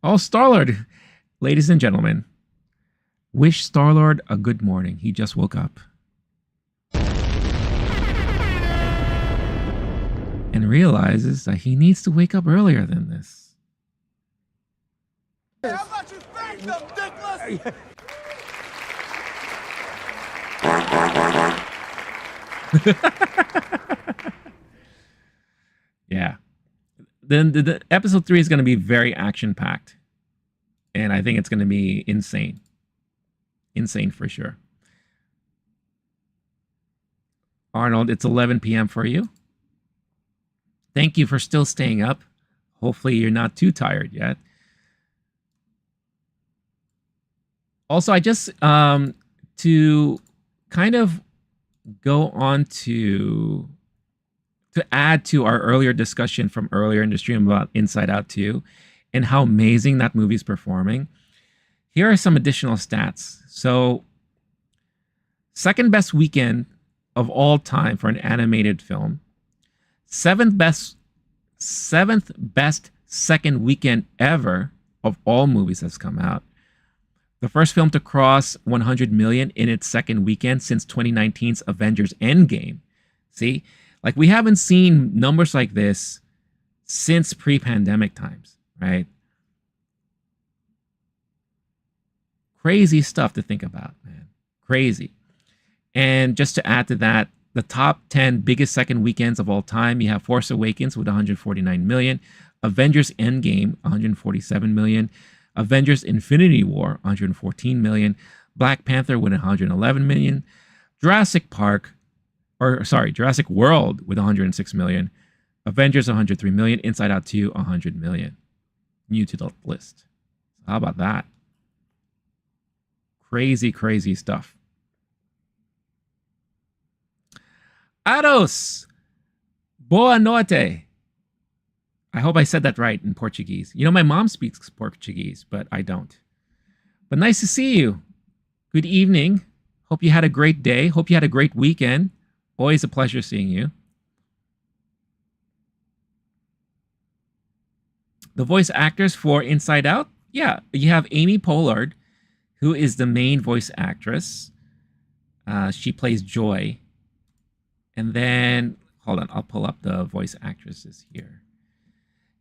Oh, Star-Lord. Ladies and gentlemen, wish Star-Lord a good morning. He just woke up. And realizes that he needs to wake up earlier than this. How about you thank them, dickless? Yeah. Then the episode 3 is going to be very action-packed. And I think it's going to be insane. Insane for sure. Arnold, it's 11 p.m. for you. Thank you for still staying up. Hopefully you're not too tired yet. Also, I just, to kind of go on to add to our earlier discussion from earlier in the stream about Inside Out 2 and how amazing that movie's performing. Here are some additional stats. So, second best weekend of all time for an animated film. Seventh best second weekend ever of all movies that's come out. The first film to cross 100 million in its second weekend since 2019's Avengers Endgame. See, like we haven't seen numbers like this since pre-pandemic times, right? Crazy stuff to think about, man. Crazy. And just to add to that, the top 10 biggest second weekends of all time, you have Force Awakens with 149 million, Avengers Endgame, 147 million, Avengers Infinity War, 114 million, Black Panther with 111 million, Jurassic World with 106 million, Avengers 103 million, Inside Out 2, 100 million. New to the list. How about that? Crazy, crazy stuff. Aros, boa noite. I hope I said that right in Portuguese. You know, my mom speaks Portuguese, but I don't. But nice to see you. Good evening. Hope you had a great day. Hope you had a great weekend. Always a pleasure seeing you. The voice actors for Inside Out. Yeah, you have Amy Pollard, who is the main voice actress. She plays Joy. And then, hold on, I'll pull up the voice actresses here.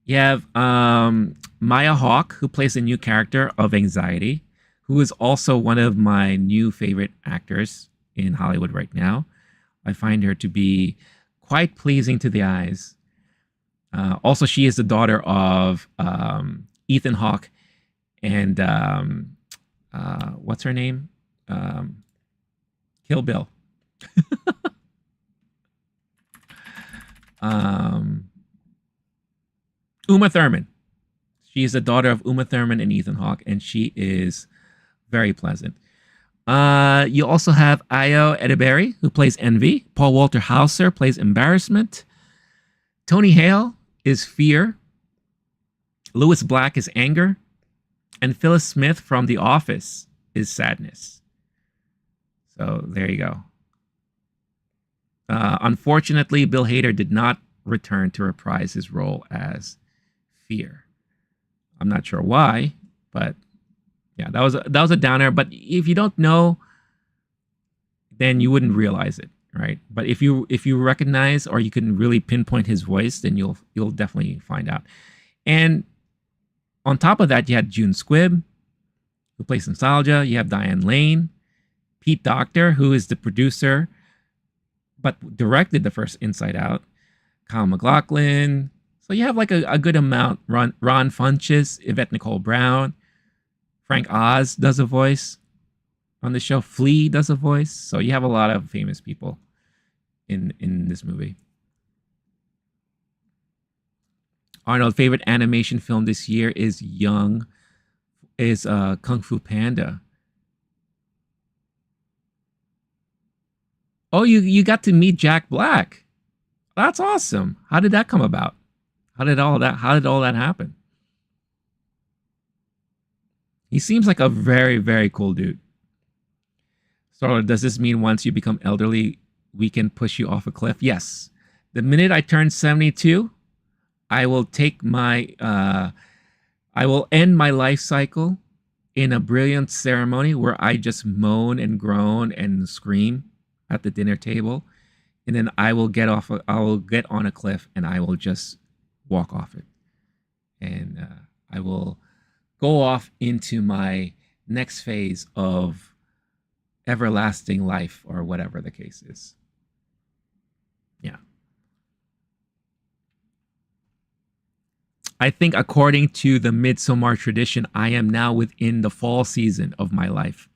You have Maya Hawke, who plays a new character of Anxiety, who is also one of my new favorite actors in Hollywood right now. I find her to be quite pleasing to the eyes. Also, she is the daughter of Ethan Hawke and what's her name? Kill Bill. Um, Uma Thurman. She is the daughter of Uma Thurman and Ethan Hawke, and she is very pleasant. You also have Ayo Edebiri, who plays Envy. Paul Walter Hauser plays Embarrassment. Tony Hale is Fear. Lewis Black is Anger. And Phyllis Smith from The Office is Sadness. So there you go. Unfortunately, Bill Hader did not return to reprise his role as Fear. I'm not sure why, but yeah, that was a downer. But if you don't know, then you wouldn't realize it, right? But if you recognize or you can really pinpoint his voice, then you'll definitely find out. And on top of that, you had June Squibb, who plays Nostalgia. You have Diane Lane, Pete Docter, who is the producer, but directed the first Inside Out. Kyle MacLachlan. So you have like a good amount. Ron Funches, Yvette Nicole Brown, Frank Oz does a voice on the show. Flea does a voice. So you have a lot of famous people in this movie. Arnold's favorite animation film this year is Kung Fu Panda. Oh, you got to meet Jack Black. That's awesome. How did that come about? How did all that happen? He seems like a very, very cool dude. So does this mean once you become elderly, we can push you off a cliff? Yes. The minute I turn 72, I will take I will end my life cycle in a brilliant ceremony where I just moan and groan and scream at the dinner table, and then I will get on a cliff and I will just walk off it, and I will go off into my next phase of everlasting life or whatever the case is. Yeah. I think according to the Midsommar tradition, I am now within the fall season of my life.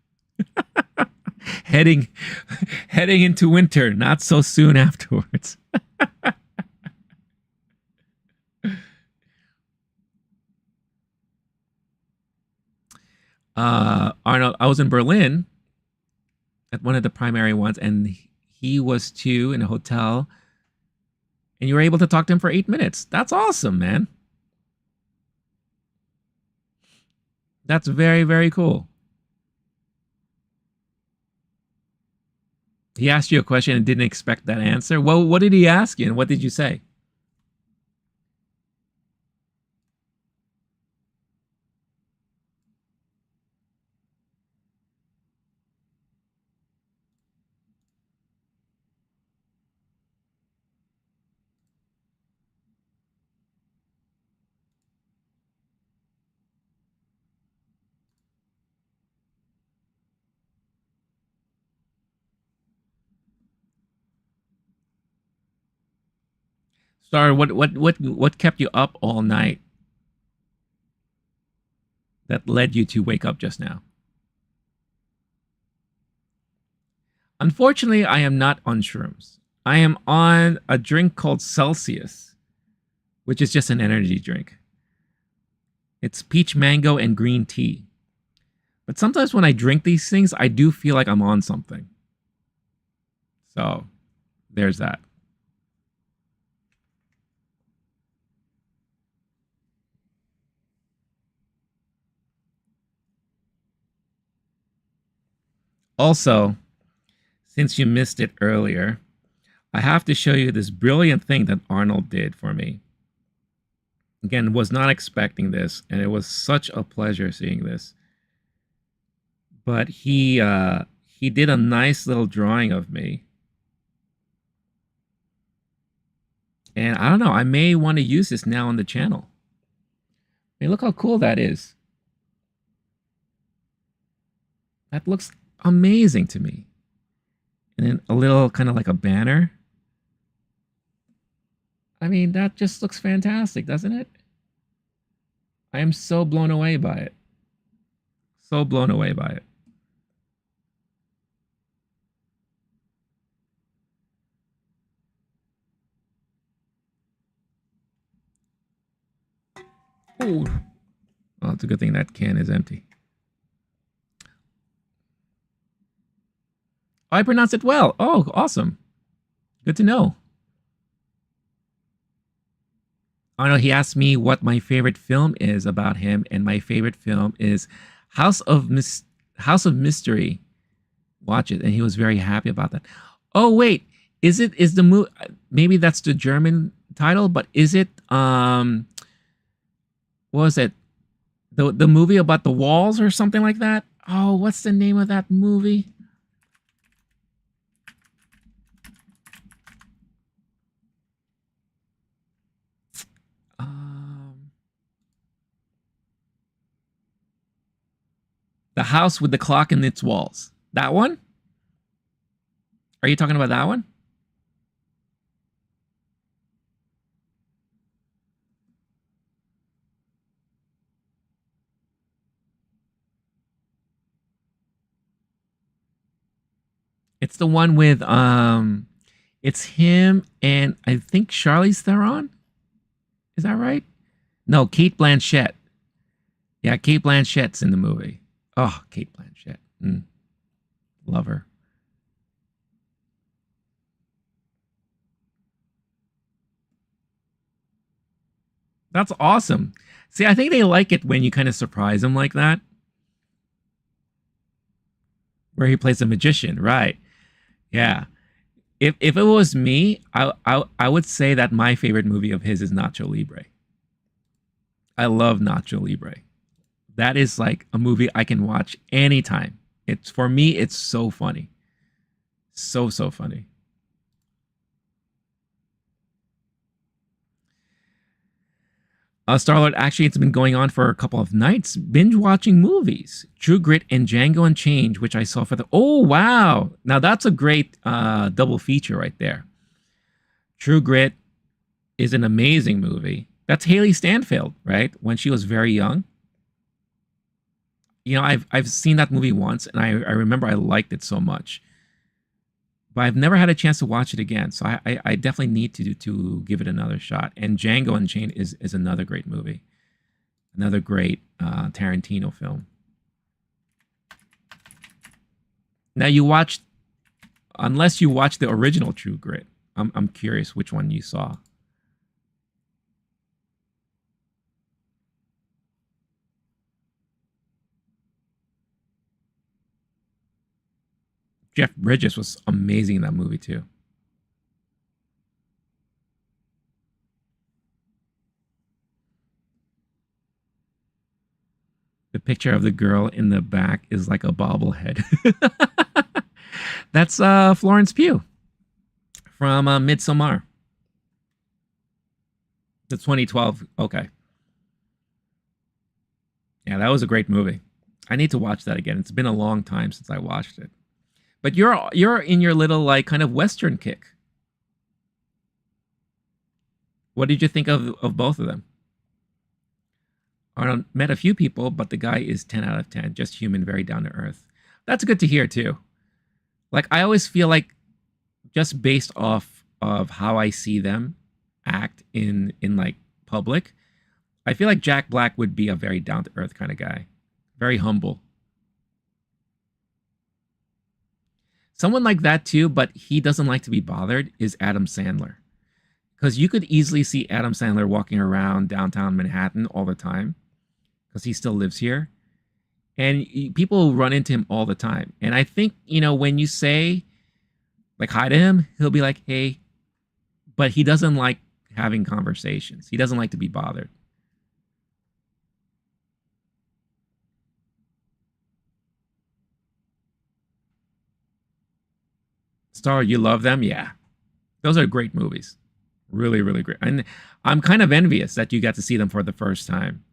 heading into winter, not so soon afterwards. Arnold, I was in Berlin at one of the primary ones, and he was too in a hotel, and you were able to talk to him for 8 minutes. That's awesome, man. That's very, very cool. He asked you a question and didn't expect that answer. Well, what did he ask you, and what did you say? Sorry, what kept you up all night that led you to wake up just now? Unfortunately, I am not on shrooms. I am on a drink called Celsius, which is just an energy drink. It's peach mango and green tea. But sometimes when I drink these things, I do feel like I'm on something. So there's that. Also, since you missed it earlier, I have to show you this brilliant thing that Arnold did for me. Again, was not expecting this, and it was such a pleasure seeing this. But he did a nice little drawing of me. And I don't know, I may want to use this now on the channel. I mean, look how cool that is. That looks amazing to me. And then a little kind of like a banner. I mean, that just looks fantastic, doesn't it? I am so blown away by it. So blown away by it. Oh, well, it's a good thing that can is empty. Oh, I pronounced it well. Oh, awesome. Good to know. I know he asked me what my favorite film is about him, and my favorite film is House of Mystery. Watch it, and he was very happy about that. Oh wait, is the movie? Maybe that's the German title, but is it what was it? The movie about the walls or something like that? Oh, what's the name of that movie? Um, the House with the Clock in its Walls. That one? Are you talking about that one? It's the one with it's him and I think Charlize Theron. Is that right? No, Kate Blanchett. Yeah, Kate Blanchett's in the movie. Oh, Kate Blanchett. Love her. That's awesome. See, I think they like it when you kind of surprise them like that, where he plays a magician, right? Yeah. If it was me, I would say that my favorite movie of his is Nacho Libre. I love Nacho Libre. That is like a movie I can watch anytime. It's for me, it's so funny. So funny. Starlord, actually, it's been going on for a couple of nights, binge watching movies. True Grit and Django Unchained, which I saw for the. Oh, wow. Now that's a great double feature right there. True Grit is an amazing movie. That's Haley Stanfield, right? When she was very young. You know, I've seen that movie once, and I remember I liked it so much, but I've never had a chance to watch it again. So I definitely need to give it another shot. And Django Unchained is another great movie, another great Tarantino film. Now you watched, unless you watched the original True Grit, I'm curious which one you saw. Jeff Bridges was amazing in that movie too. The picture of the girl in the back is like a bobblehead. That's Florence Pugh from Midsommar, the 2012. Okay, yeah, that was a great movie. I need to watch that again. It's been a long time since I watched it. But you're in your little like kind of Western kick. What did you think of both of them? I met a few people, but the guy is 10 out of 10, just human, very down to earth. That's good to hear too. Like I always feel like just based off of how I see them act in like public, I feel like Jack Black would be a very down to earth kind of guy, very humble. Someone like that too, but he doesn't like to be bothered is Adam Sandler. Because you could easily see Adam Sandler walking around downtown Manhattan all the time because he still lives here. And people run into him all the time. And I think, when you say like hi to him, he'll be like, hey, but he doesn't like having conversations. He doesn't like to be bothered. Star, you love them? Yeah. Those are great movies. Really, really great. And I'm kind of envious that you got to see them for the first time.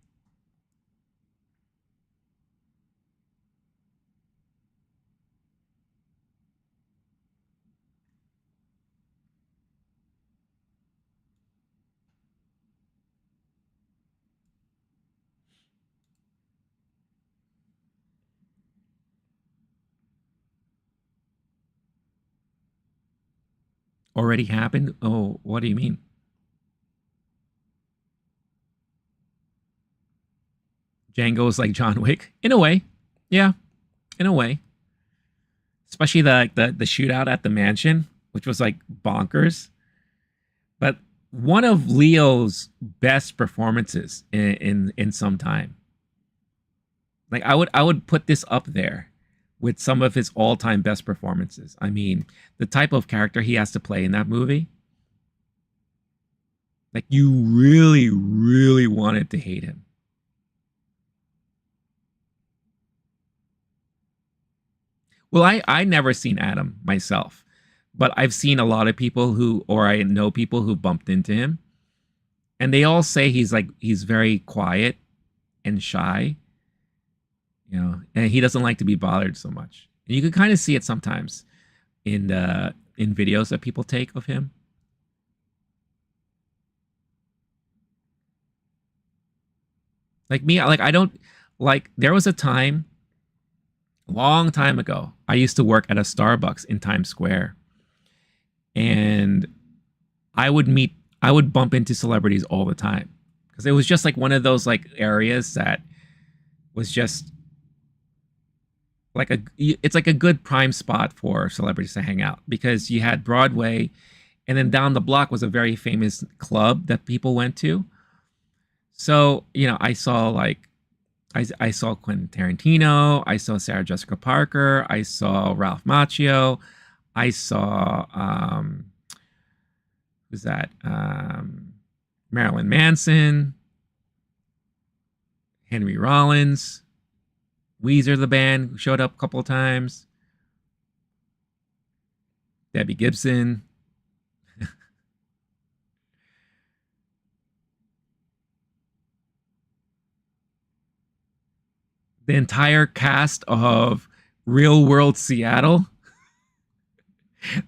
Already happened? Oh, what do you mean? Django's like John Wick in a way. Yeah, in a way. Especially the shootout at the mansion, which was like bonkers. But one of Leo's best performances in some time. Like I would put this up there with some of his all-time best performances. I mean, the type of character he has to play in that movie. Like you really, really wanted to hate him. Well, I never seen Adam myself, but I've seen a lot of people who, or I know people who bumped into him, and they all say he's very quiet and shy, and he doesn't like to be bothered so much. And you can kind of see it sometimes in videos that people take of him. Like me, like I don't like. There was a time, a long time ago, I used to work at a Starbucks in Times Square, and I would bump into celebrities all the time because it was just like one of those like areas that was just like it's like a good prime spot for celebrities to hang out because you had Broadway, and then down the block was a very famous club that people went to. So I saw I saw Quentin Tarantino, I saw Sarah Jessica Parker, I saw Ralph Macchio, I saw who's that? Marilyn Manson, Henry Rollins, Weezer the band, who showed up a couple of times, Debbie Gibson. The entire cast of Real World Seattle.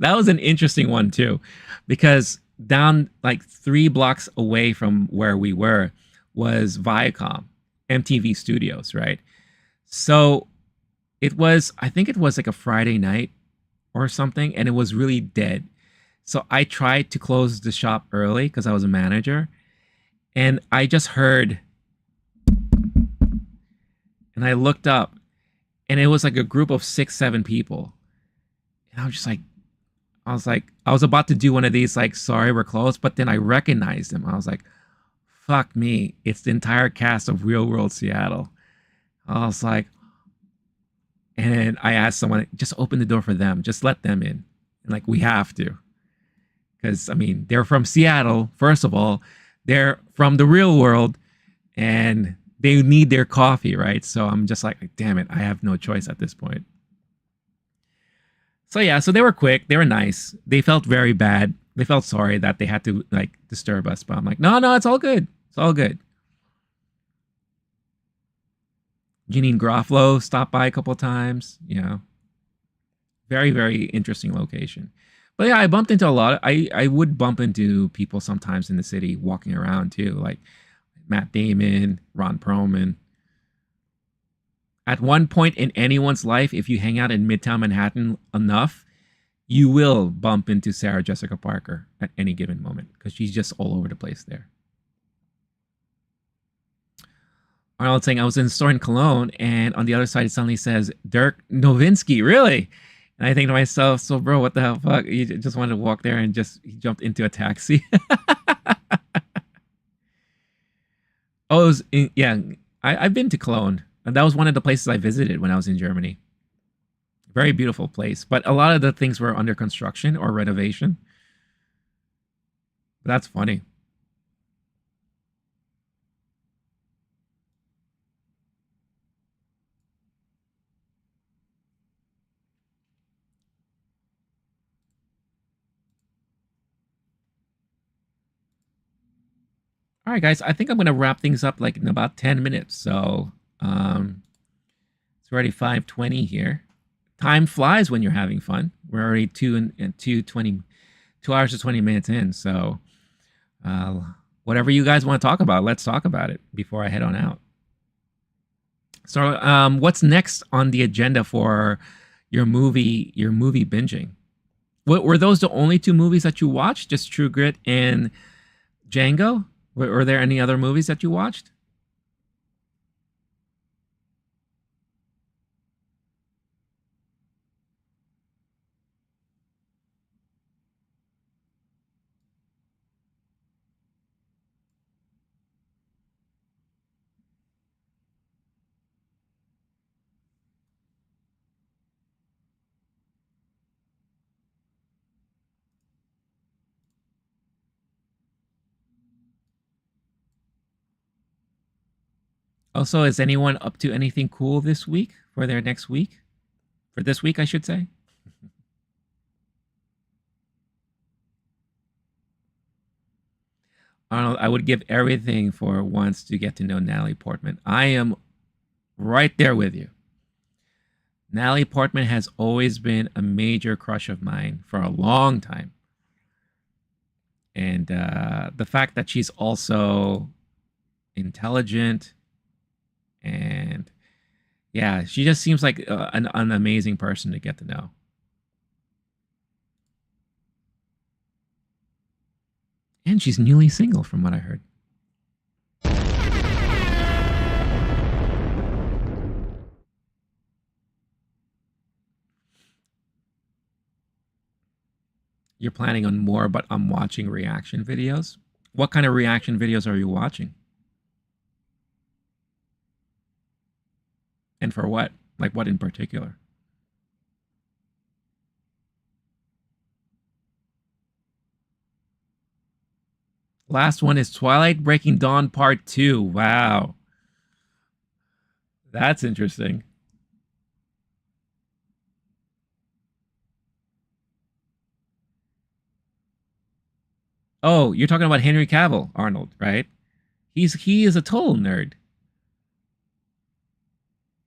That was an interesting one too, because down like 3 blocks away from where we were was Viacom, MTV Studios, right? So I think it was like a Friday night or something, and it was really dead. So I tried to close the shop early because I was a manager, and I just heard, and I looked up, and it was like a group of 6, 7 people. And I was just like, I was about to do one of these, like, sorry, we're closed. But then I recognized him. I was like, fuck me. It's the entire cast of Real World Seattle. I was like, and I asked someone, just open the door for them. Just let them in. And like, we have to. Because, I mean, they're from Seattle, first of all. They're from the real world. And they need their coffee, right? So I'm just like, damn it, I have no choice at this point. So yeah, so they were quick, they were nice. They felt very bad. They felt sorry that they had to like disturb us, but I'm like, no, it's all good. It's all good. Janine Garofalo stopped by a couple of times, Very, very interesting location. But yeah, I bumped into a lot. I would bump into people sometimes in the city walking around too, like Matt Damon, Ron Perlman. At one point in anyone's life, if you hang out in Midtown Manhattan enough, you will bump into Sarah Jessica Parker at any given moment because she's just all over the place there. Arnold saying, I was in the store in Cologne, and on the other side, it suddenly says, Dirk Nowitzki, really? And I think to myself, so bro, what the hell, fuck? You just wanted to walk there and he jumped into a taxi. Oh, yeah, I've been to Cologne, and that was one of the places I visited when I was in Germany. Very beautiful place, but a lot of the things were under construction or renovation. But that's funny. All right, guys, I think I'm going to wrap things up like in about 10 minutes. So it's already 5:20 here. Time flies when you're having fun. We're already 2 hours to 20 minutes in. So whatever you guys want to talk about, let's talk about it before I head on out. So what's next on the agenda for your movie binging? Were those the only 2 movies that you watched? Just True Grit and Django? Were there any other movies that you watched? Also, is anyone up to anything cool this week for their next week? For this week, I should say. Arnold, I would give everything for once to get to know Natalie Portman. I am right there with you. Natalie Portman has always been a major crush of mine for a long time. And the fact that she's also intelligent and yeah, she just seems like an amazing person to get to know. And she's newly single, from what I heard. You're planning on more, but I'm watching reaction videos. What kind of reaction videos are you watching? And for what? Like what in particular? Last one is Twilight Breaking Dawn Part 2. Wow. That's interesting. Oh, you're talking about Henry Cavill, Arnold, right? He is a total nerd.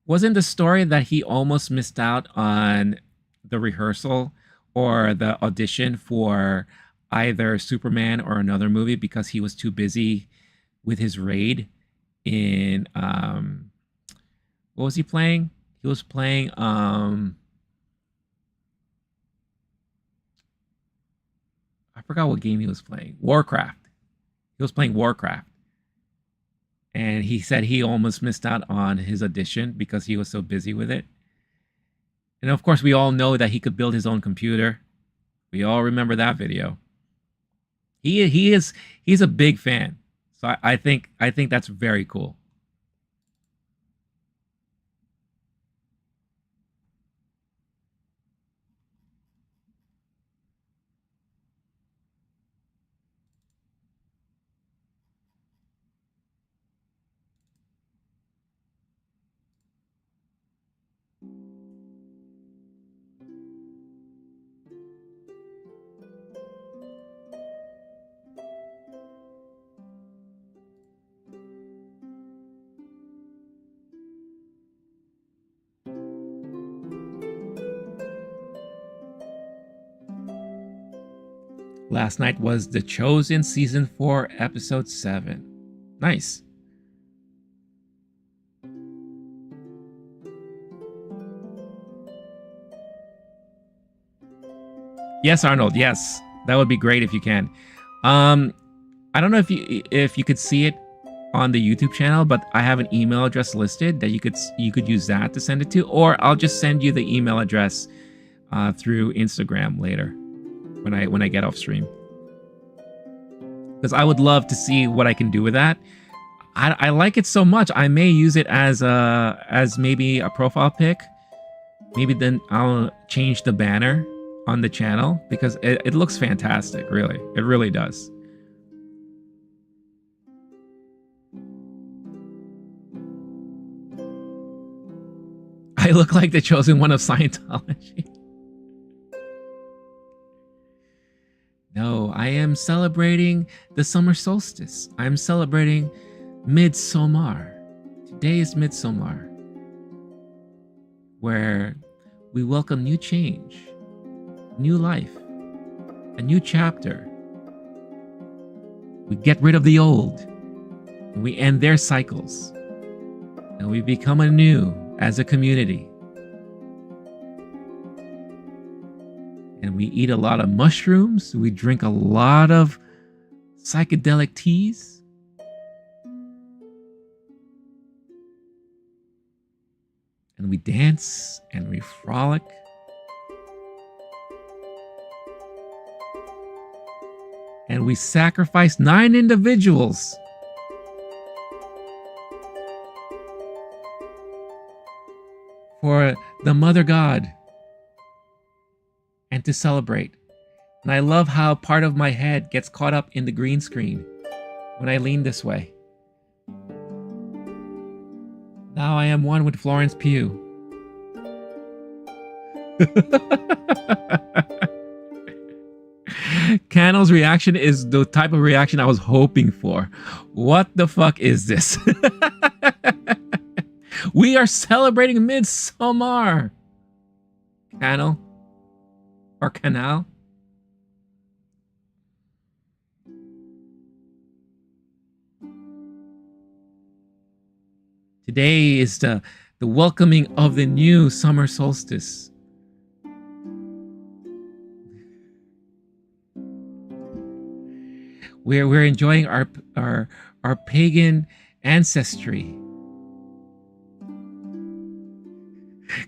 Wasn't the story that he almost missed out on the rehearsal or the audition for either Superman or another movie because he was too busy with his raid in what was he playing? He was playing I forgot what game he was playing. Warcraft. He was playing Warcraft. And he said he almost missed out on his audition because he was so busy with it. And of course, we all know that he could build his own computer. We all remember that video. He's a big fan. So I think that's very cool. Last night was The Chosen Season 4, Episode 7. Nice. Yes, Arnold. Yes, that would be great if you can. I don't know if you could see it on the YouTube channel, but I have an email address listed that you could use that to send it to, or I'll just send you the email address through Instagram later when I get off stream, because I would love to see what I can do with that. I like it so much. I may use it as maybe a profile pic. Maybe then I'll change the banner on the channel because it looks fantastic. Really, it really does. I look like the chosen one of Scientology. No, I am celebrating the summer solstice. I'm celebrating Midsommar. Today is Midsommar, where we welcome new change, new life, a new chapter. We get rid of the old, and we end their cycles, and we become anew as a community. And we eat a lot of mushrooms. We drink a lot of psychedelic teas. And we dance and we frolic. And we sacrifice 9 individuals for the Mother God and to celebrate. And I love how part of my head gets caught up in the green screen when I lean this way. How I am one with Florence Pugh. Cannell's reaction is the type of reaction I was hoping for. What the fuck is this? We are celebrating Midsommar. Cannell? Or Canal? Today is the welcoming of the new summer solstice. We're enjoying our pagan ancestry.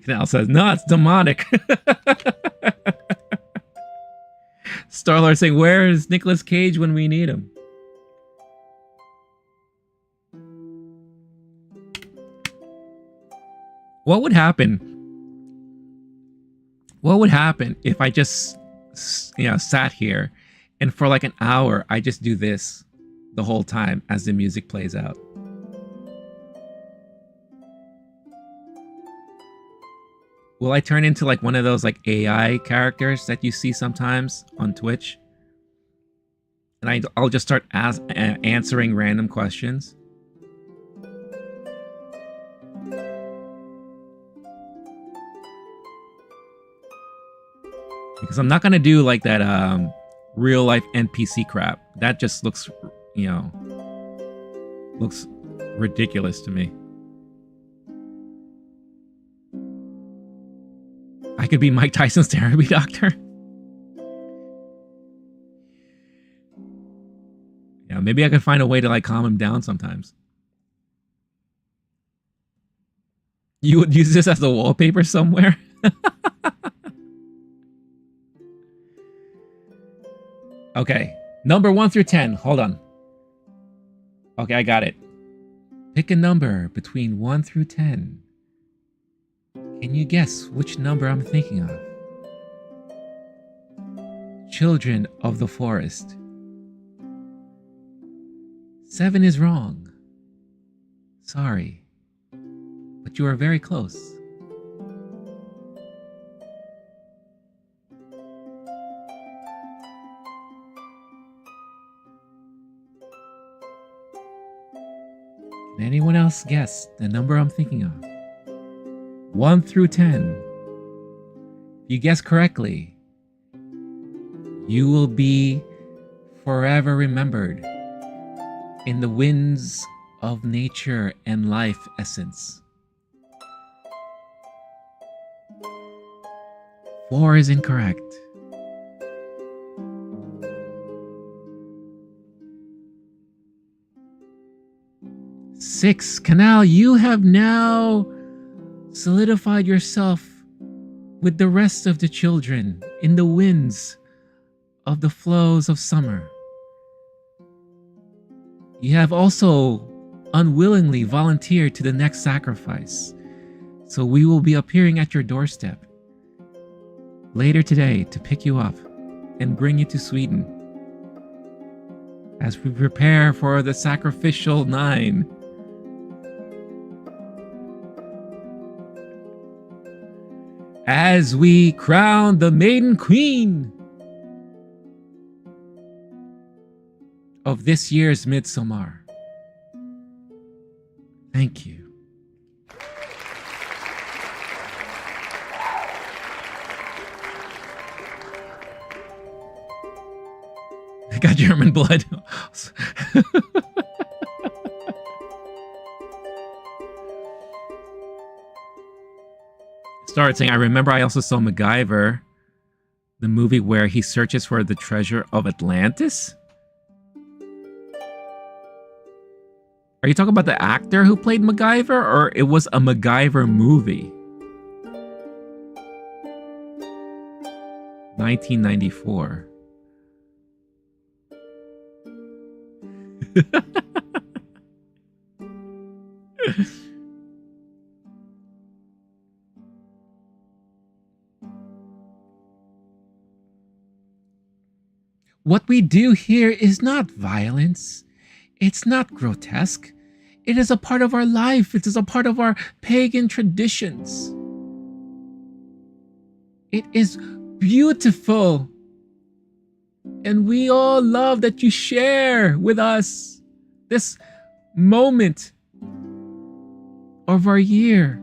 Canal says, no, it's demonic. Star-Lord saying, where is Nicolas Cage when we need him? What would happen? What would happen if I just, sat here and for like an hour, I just do this the whole time as the music plays out? Will I turn into like one of those like AI characters that you see sometimes on Twitch? And I'll just start answering random questions? Because I'm not going to do like that real life NPC crap. That just looks, looks ridiculous to me. I could be Mike Tyson's therapy doctor. Yeah, maybe I could find a way to like calm him down sometimes. You would use this as a wallpaper somewhere? Okay, number 1 through 10. Hold on. Okay, I got it. Pick a number between 1 through 10. Can you guess which number I'm thinking of? Children of the Forest. 7 is wrong. Sorry. But you are very close. Can anyone else guess the number I'm thinking of? 1 through 10. If you guess correctly, you will be forever remembered in the winds of nature and life essence. 4 is incorrect. 6, Canal, you have now solidified yourself with the rest of the children in the winds of the flows of summer. You have also unwillingly volunteered to the next sacrifice, so we will be appearing at your doorstep later today to pick you up and bring you to Sweden as we prepare for the sacrificial 9. As we crown the maiden queen of this year's Midsommar. Thank you. I got German blood. Started saying, I remember I also saw MacGyver, the movie where he searches for the treasure of Atlantis. Are you talking about the actor who played MacGyver, or it was a MacGyver movie? 1994. What we do here is not violence. It's not grotesque. It is a part of our life. It is a part of our pagan traditions. It is beautiful. And we all love that you share with us this moment of our year.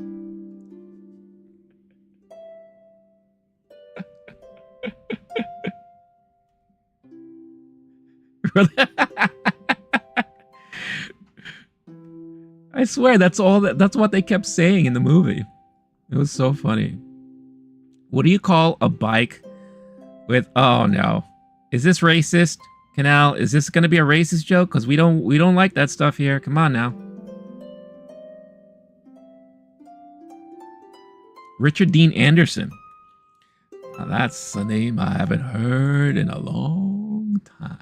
I swear that's what they kept saying in the movie. It was so funny. What do you call a bike with, oh no. Is this racist? Canal, is this going to be a racist joke? Because we don't like that stuff here. Come on now. Richard Dean Anderson. Now that's a name I haven't heard in a long time.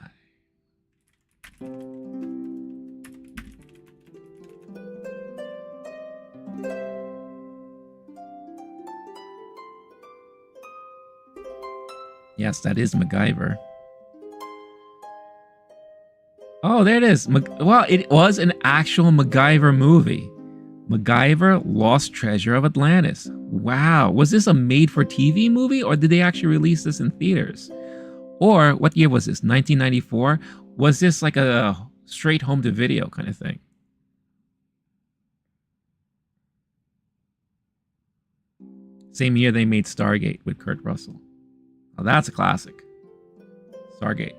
Yes, that is MacGyver. Oh, there it is. Well, it was an actual MacGyver movie. MacGyver, Lost Treasure of Atlantis. Wow. Was this a made-for-TV movie, or did they actually release this in theaters? Or, what year was this? 1994? Was this like a straight home-to-video kind of thing? Same year they made Stargate with Kurt Russell. Oh, that's a classic. Stargate.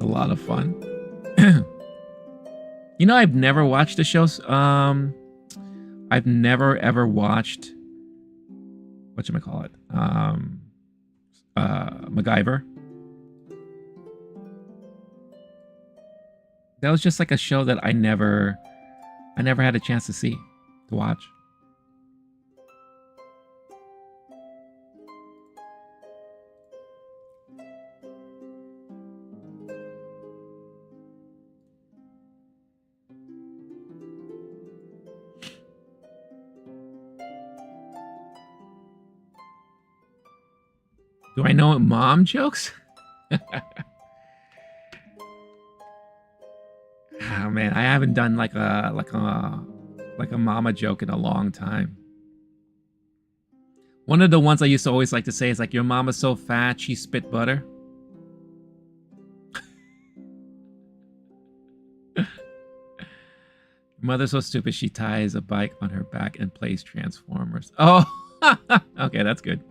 A lot of fun. You know, I've never watched the shows. I've never ever watched, whatchamacallit, MacGyver. That was just like a show that I never had a chance to watch. Do I know mom jokes? Oh man, I haven't done like a mama joke in a long time. One of the ones I used to always like to say is like, your mama's so fat she spit butter. Mother's so stupid she ties a bike on her back and plays Transformers. Oh, okay, that's good.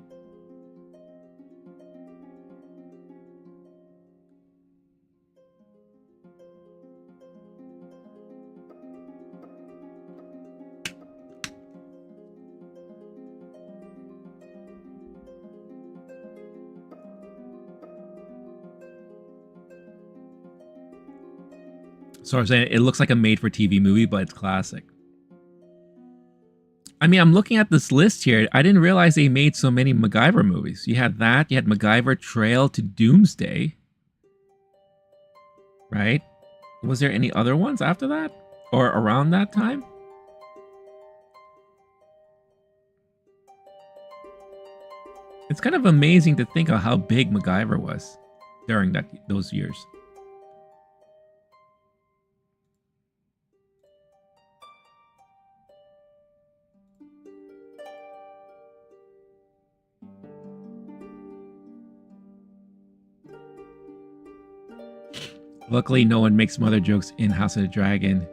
So I'm saying it looks like a made-for-TV movie, but it's classic. I mean, I'm looking at this list here. I didn't realize they made so many MacGyver movies. You had that. You had MacGyver Trail to Doomsday. Right? Was there any other ones after that? Or around that time? It's kind of amazing to think of how big MacGyver was during those years. Luckily, no one makes mother jokes in House of the Dragon.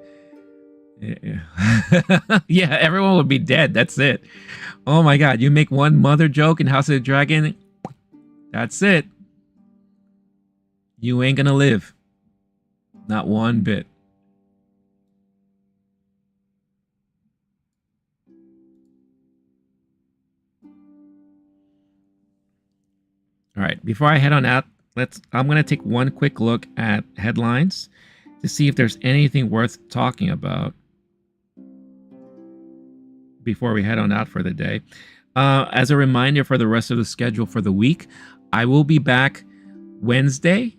Yeah, everyone would be dead. That's it. Oh my god, you make one mother joke in House of the Dragon, that's it. You ain't gonna live. Not one bit. All right, before I head on out, I'm going to take one quick look at headlines to see if there's anything worth talking about before we head on out for the day. As a reminder for the rest of the schedule for the week, I will be back Wednesday,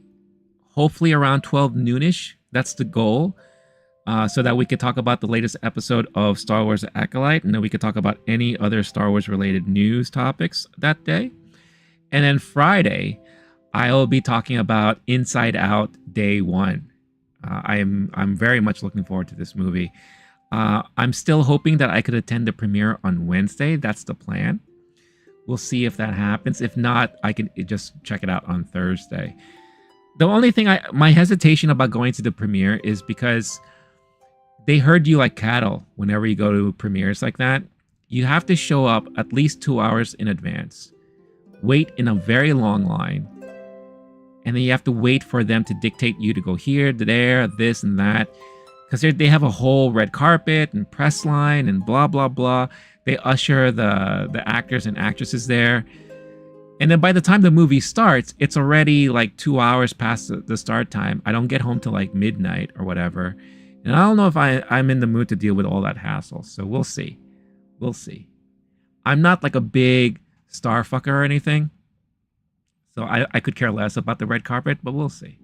hopefully around 12 noonish. That's the goal. so that we could talk about the latest episode of Star Wars Acolyte, and then we could talk about any other Star Wars related news topics that day. And then Friday, I'll be talking about Inside Out Day 1. I'm very much looking forward to this movie. I'm still hoping that I could attend the premiere on Wednesday. That's the plan. We'll see if that happens. If not, I can just check it out on Thursday. The only thing my hesitation about going to the premiere is because they herd you like cattle whenever you go to premieres like that. You have to show up at least 2 hours in advance, wait in a very long line, and then you have to wait for them to dictate you to go here, there, this, and that. Because they have a whole red carpet and press line and blah, blah, blah. They usher the actors and actresses there. And then by the time the movie starts, it's already like 2 hours past the start time. I don't get home till like midnight or whatever. And I don't know if I'm in the mood to deal with all that hassle. So we'll see. We'll see. I'm not like a big star fucker or anything. So I could care less about the red carpet, but we'll see.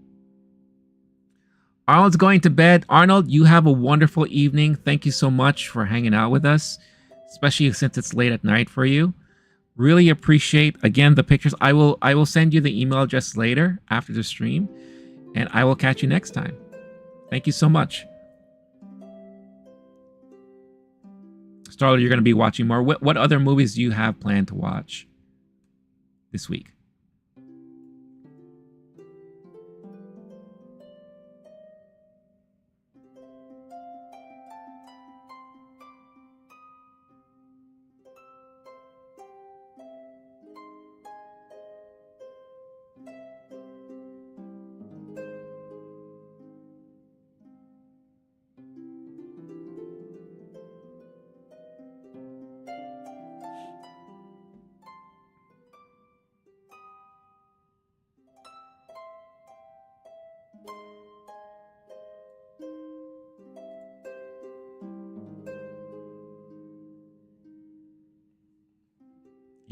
Arnold's going to bed. Arnold, you have a wonderful evening. Thank you so much for hanging out with us, especially since it's late at night for you. Really appreciate, again, the pictures. I will send you the email address later after the stream, and I will catch you next time. Thank you so much. Starler, you're going to be watching more. What other movies do you have planned to watch this week?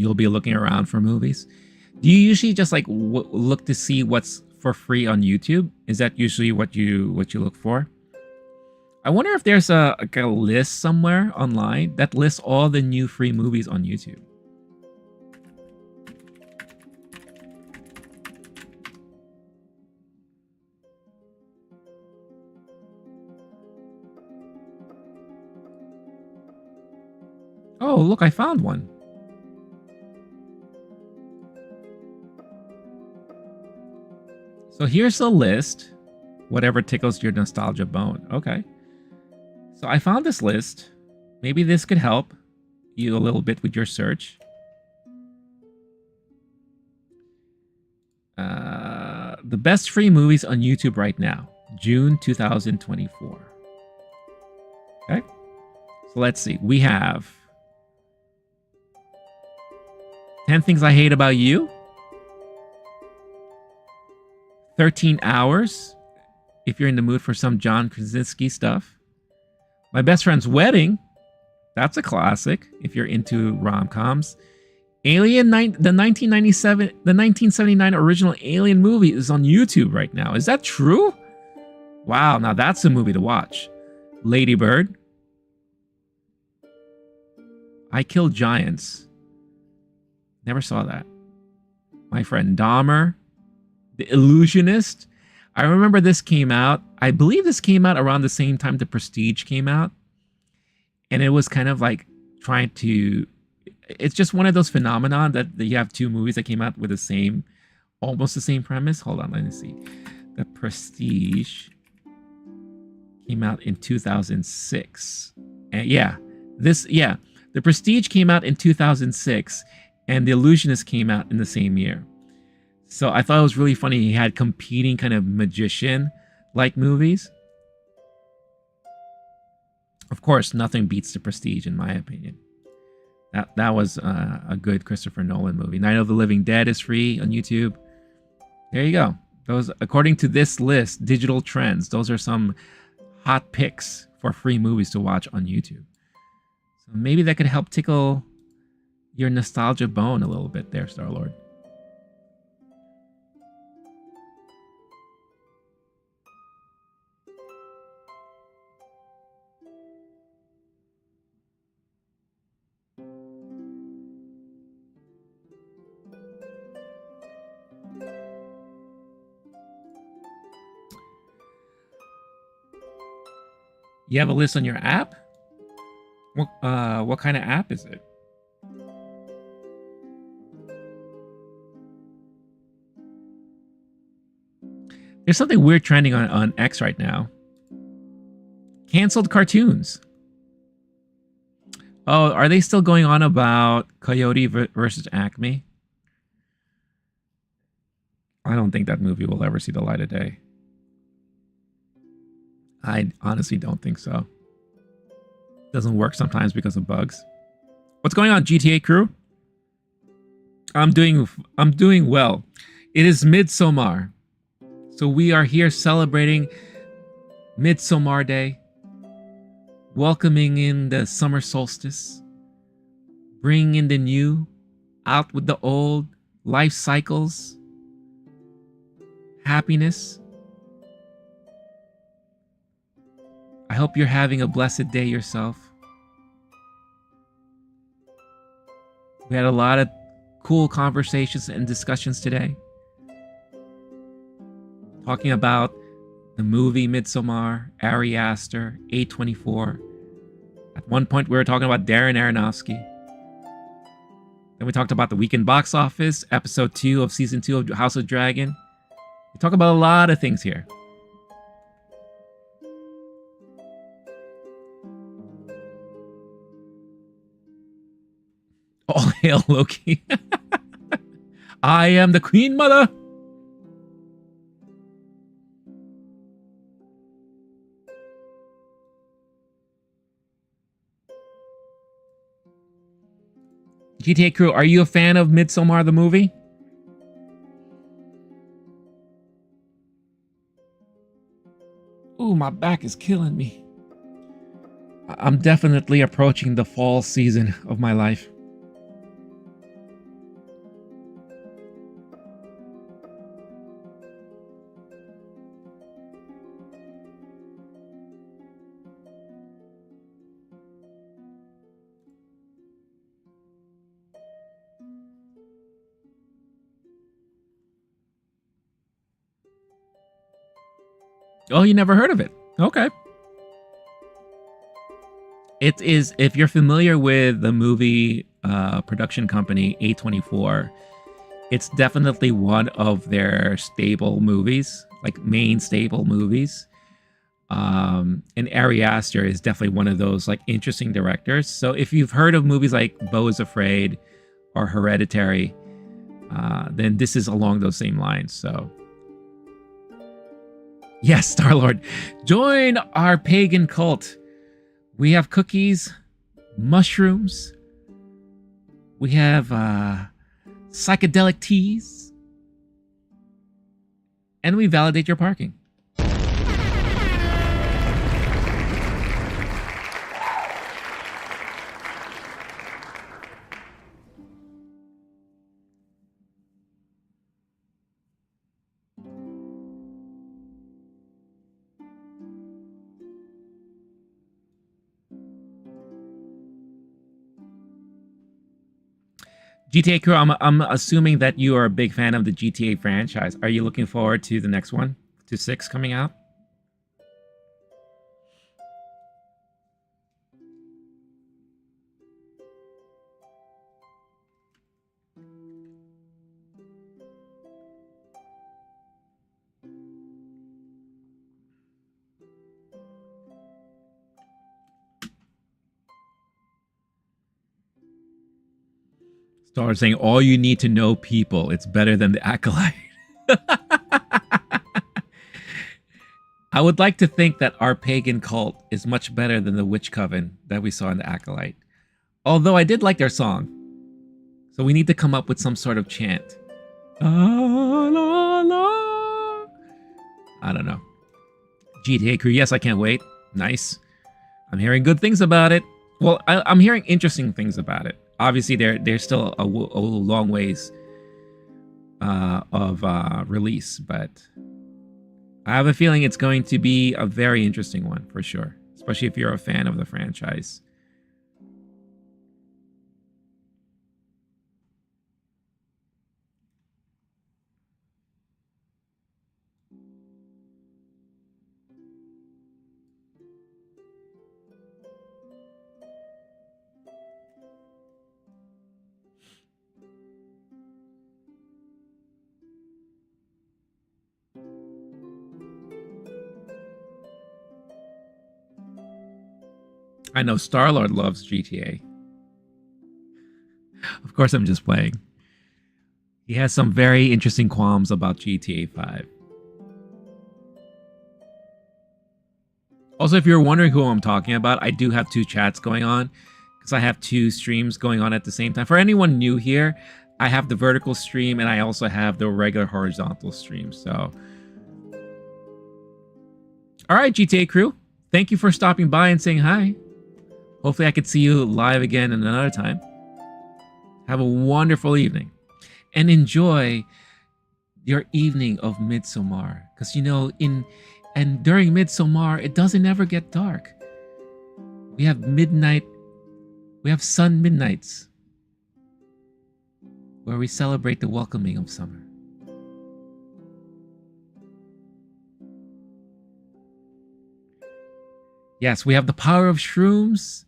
You'll be looking around for movies. Do you usually just like look to see what's for free on YouTube? Is that usually what you look for? I wonder if there's a list somewhere online that lists all the new free movies on YouTube. Oh, look, I found one. So here's a list, whatever tickles your nostalgia bone. Okay. So I found this list. Maybe this could help you a little bit with your search. The best free movies on YouTube right now, June 2024. Okay. So let's see. We have 10 Things I Hate About You. 13 Hours, if you're in the mood for some John Krasinski stuff. My Best Friend's Wedding, that's a classic if you're into rom-coms. Alien, the 1979 original Alien movie is on YouTube right now. Is that true? Wow, now that's a movie to watch. Lady Bird. I Killed Giants. Never saw that. My Friend Dahmer. The Illusionist. I remember this came out. I believe this came out around the same time The Prestige came out. And it was kind of like trying to... It's just one of those phenomenon that you have two movies that came out with the same, almost the same premise. Hold on, let me see. The Prestige came out in 2006. And The Prestige came out in 2006, and The Illusionist came out in the same year. So I thought it was really funny. He had competing kind of magician-like movies. Of course, nothing beats The Prestige, in my opinion. That was a good Christopher Nolan movie. Night of the Living Dead is free on YouTube. There you go. Those, according to this list, digital trends. Those are some hot picks for free movies to watch on YouTube. So maybe that could help tickle your nostalgia bone a little bit there, Star-Lord. You have a list on your app? What kind of app is it? There's something weird trending on X right now. Canceled cartoons. Oh, are they still going on about Coyote versus Acme? I don't think that movie will ever see the light of day. I honestly don't think so. Doesn't work sometimes because of bugs. What's going on, GTA crew? I'm doing well. It is Midsommar. So we are here celebrating Midsommar Day, welcoming in the summer solstice, bringing in the new, out with the old, life cycles, happiness. I hope you're having a blessed day yourself. We had a lot of cool conversations and discussions today, talking about the movie Midsommar, Ari Aster, A24. At one point, we were talking about Darren Aronofsky. Then we talked about the weekend box office, episode 2 of season 2 of House of Dragon. We talk about a lot of things here. All hail Loki. I am the Queen Mother. GTA crew, are you a fan of Midsommar the movie? Ooh, my back is killing me. I'm definitely approaching the fall season of my life. Oh, you never heard of it? Okay. It is, if you're familiar with the movie production company A24, it's definitely one of their stable movies, like main stable movies. And Ari Aster is definitely one of those like interesting directors. So if you've heard of movies like Beau is Afraid or Hereditary, then this is along those same lines. So yes, Star-Lord, join our pagan cult. We have cookies, mushrooms, we have psychedelic teas, and we validate your parking. GTA crew, I'm assuming that you are a big fan of the GTA franchise. Are you looking forward to the next one, to 6 coming out? Star saying, all you need to know people. It's better than the Acolyte. I would like to think that our pagan cult is much better than the witch coven that we saw in the Acolyte. Although I did like their song. So we need to come up with some sort of chant. La, la, la. I don't know. GTA crew, yes, I can't wait. Nice. I'm hearing good things about it. Well, I'm hearing interesting things about it. Obviously, there's still a long ways of release, but I have a feeling it's going to be a very interesting one for sure, especially if you're a fan of the franchise. I know Star-Lord loves GTA. Of course, I'm just playing. He has some very interesting qualms about GTA 5. Also, if you're wondering who I'm talking about, I do have two chats going on because I have two streams going on at the same time. For anyone new here, I have the vertical stream and I also have the regular horizontal stream. So, all right, GTA crew, thank you for stopping by and saying hi. Hopefully I could see you live again in another time. Have a wonderful evening and enjoy your evening of Midsommar. Because, you know, during Midsommar, it doesn't ever get dark. We have sun midnights where we celebrate the welcoming of summer. Yes, we have the power of shrooms,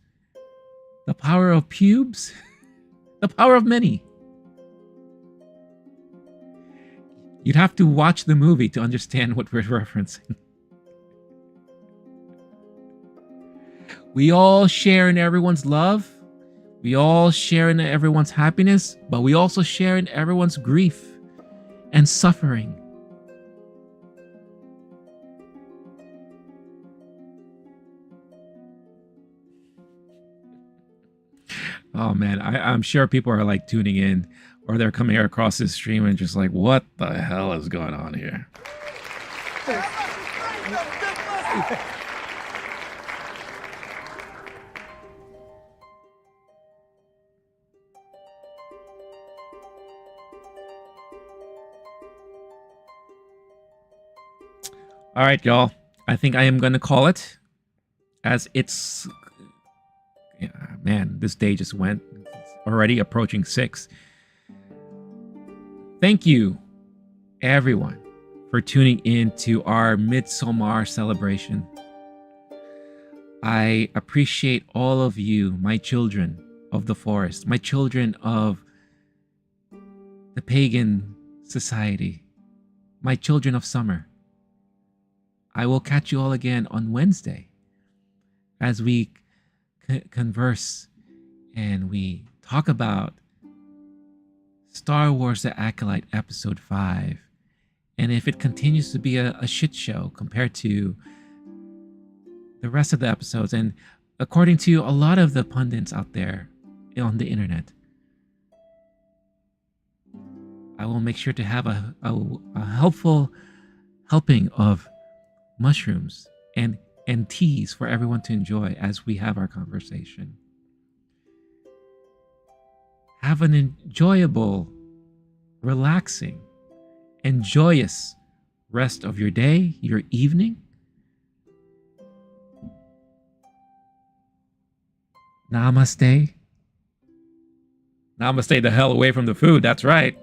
the power of pubes, the power of many. You'd have to watch the movie to understand what we're referencing. We all share in everyone's love. We all share in everyone's happiness, but we also share in everyone's grief and suffering. Oh man, I'm sure people are like tuning in or they're coming across this stream and just like, what the hell is going on here? All right, y'all. I think I am going to call it as it's... Yeah, man, this day just went. It's already approaching 6. Thank you, everyone, for tuning in to our Midsommar celebration. I appreciate all of you, my children of the forest, my children of the pagan society, my children of summer. I will catch you all again on Wednesday as we converse and we talk about Star Wars The Acolyte Episode 5. And if it continues to be a shit show compared to the rest of the episodes, and according to a lot of the pundits out there on the internet, I will make sure to have a helpful helping of mushrooms and teas for everyone to enjoy as we have our conversation. Have an enjoyable, relaxing, and joyous rest of your day, your evening. Namaste. Namaste the hell away from the food, that's right.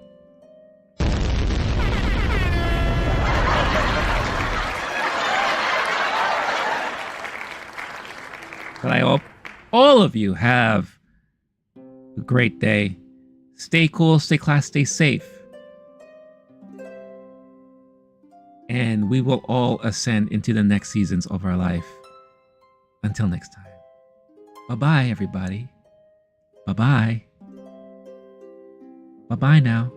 But I hope all of you have a great day. Stay cool, stay class, stay safe. And we will all ascend into the next seasons of our life. Until next time. Bye-bye, everybody. Bye-bye. Bye-bye now.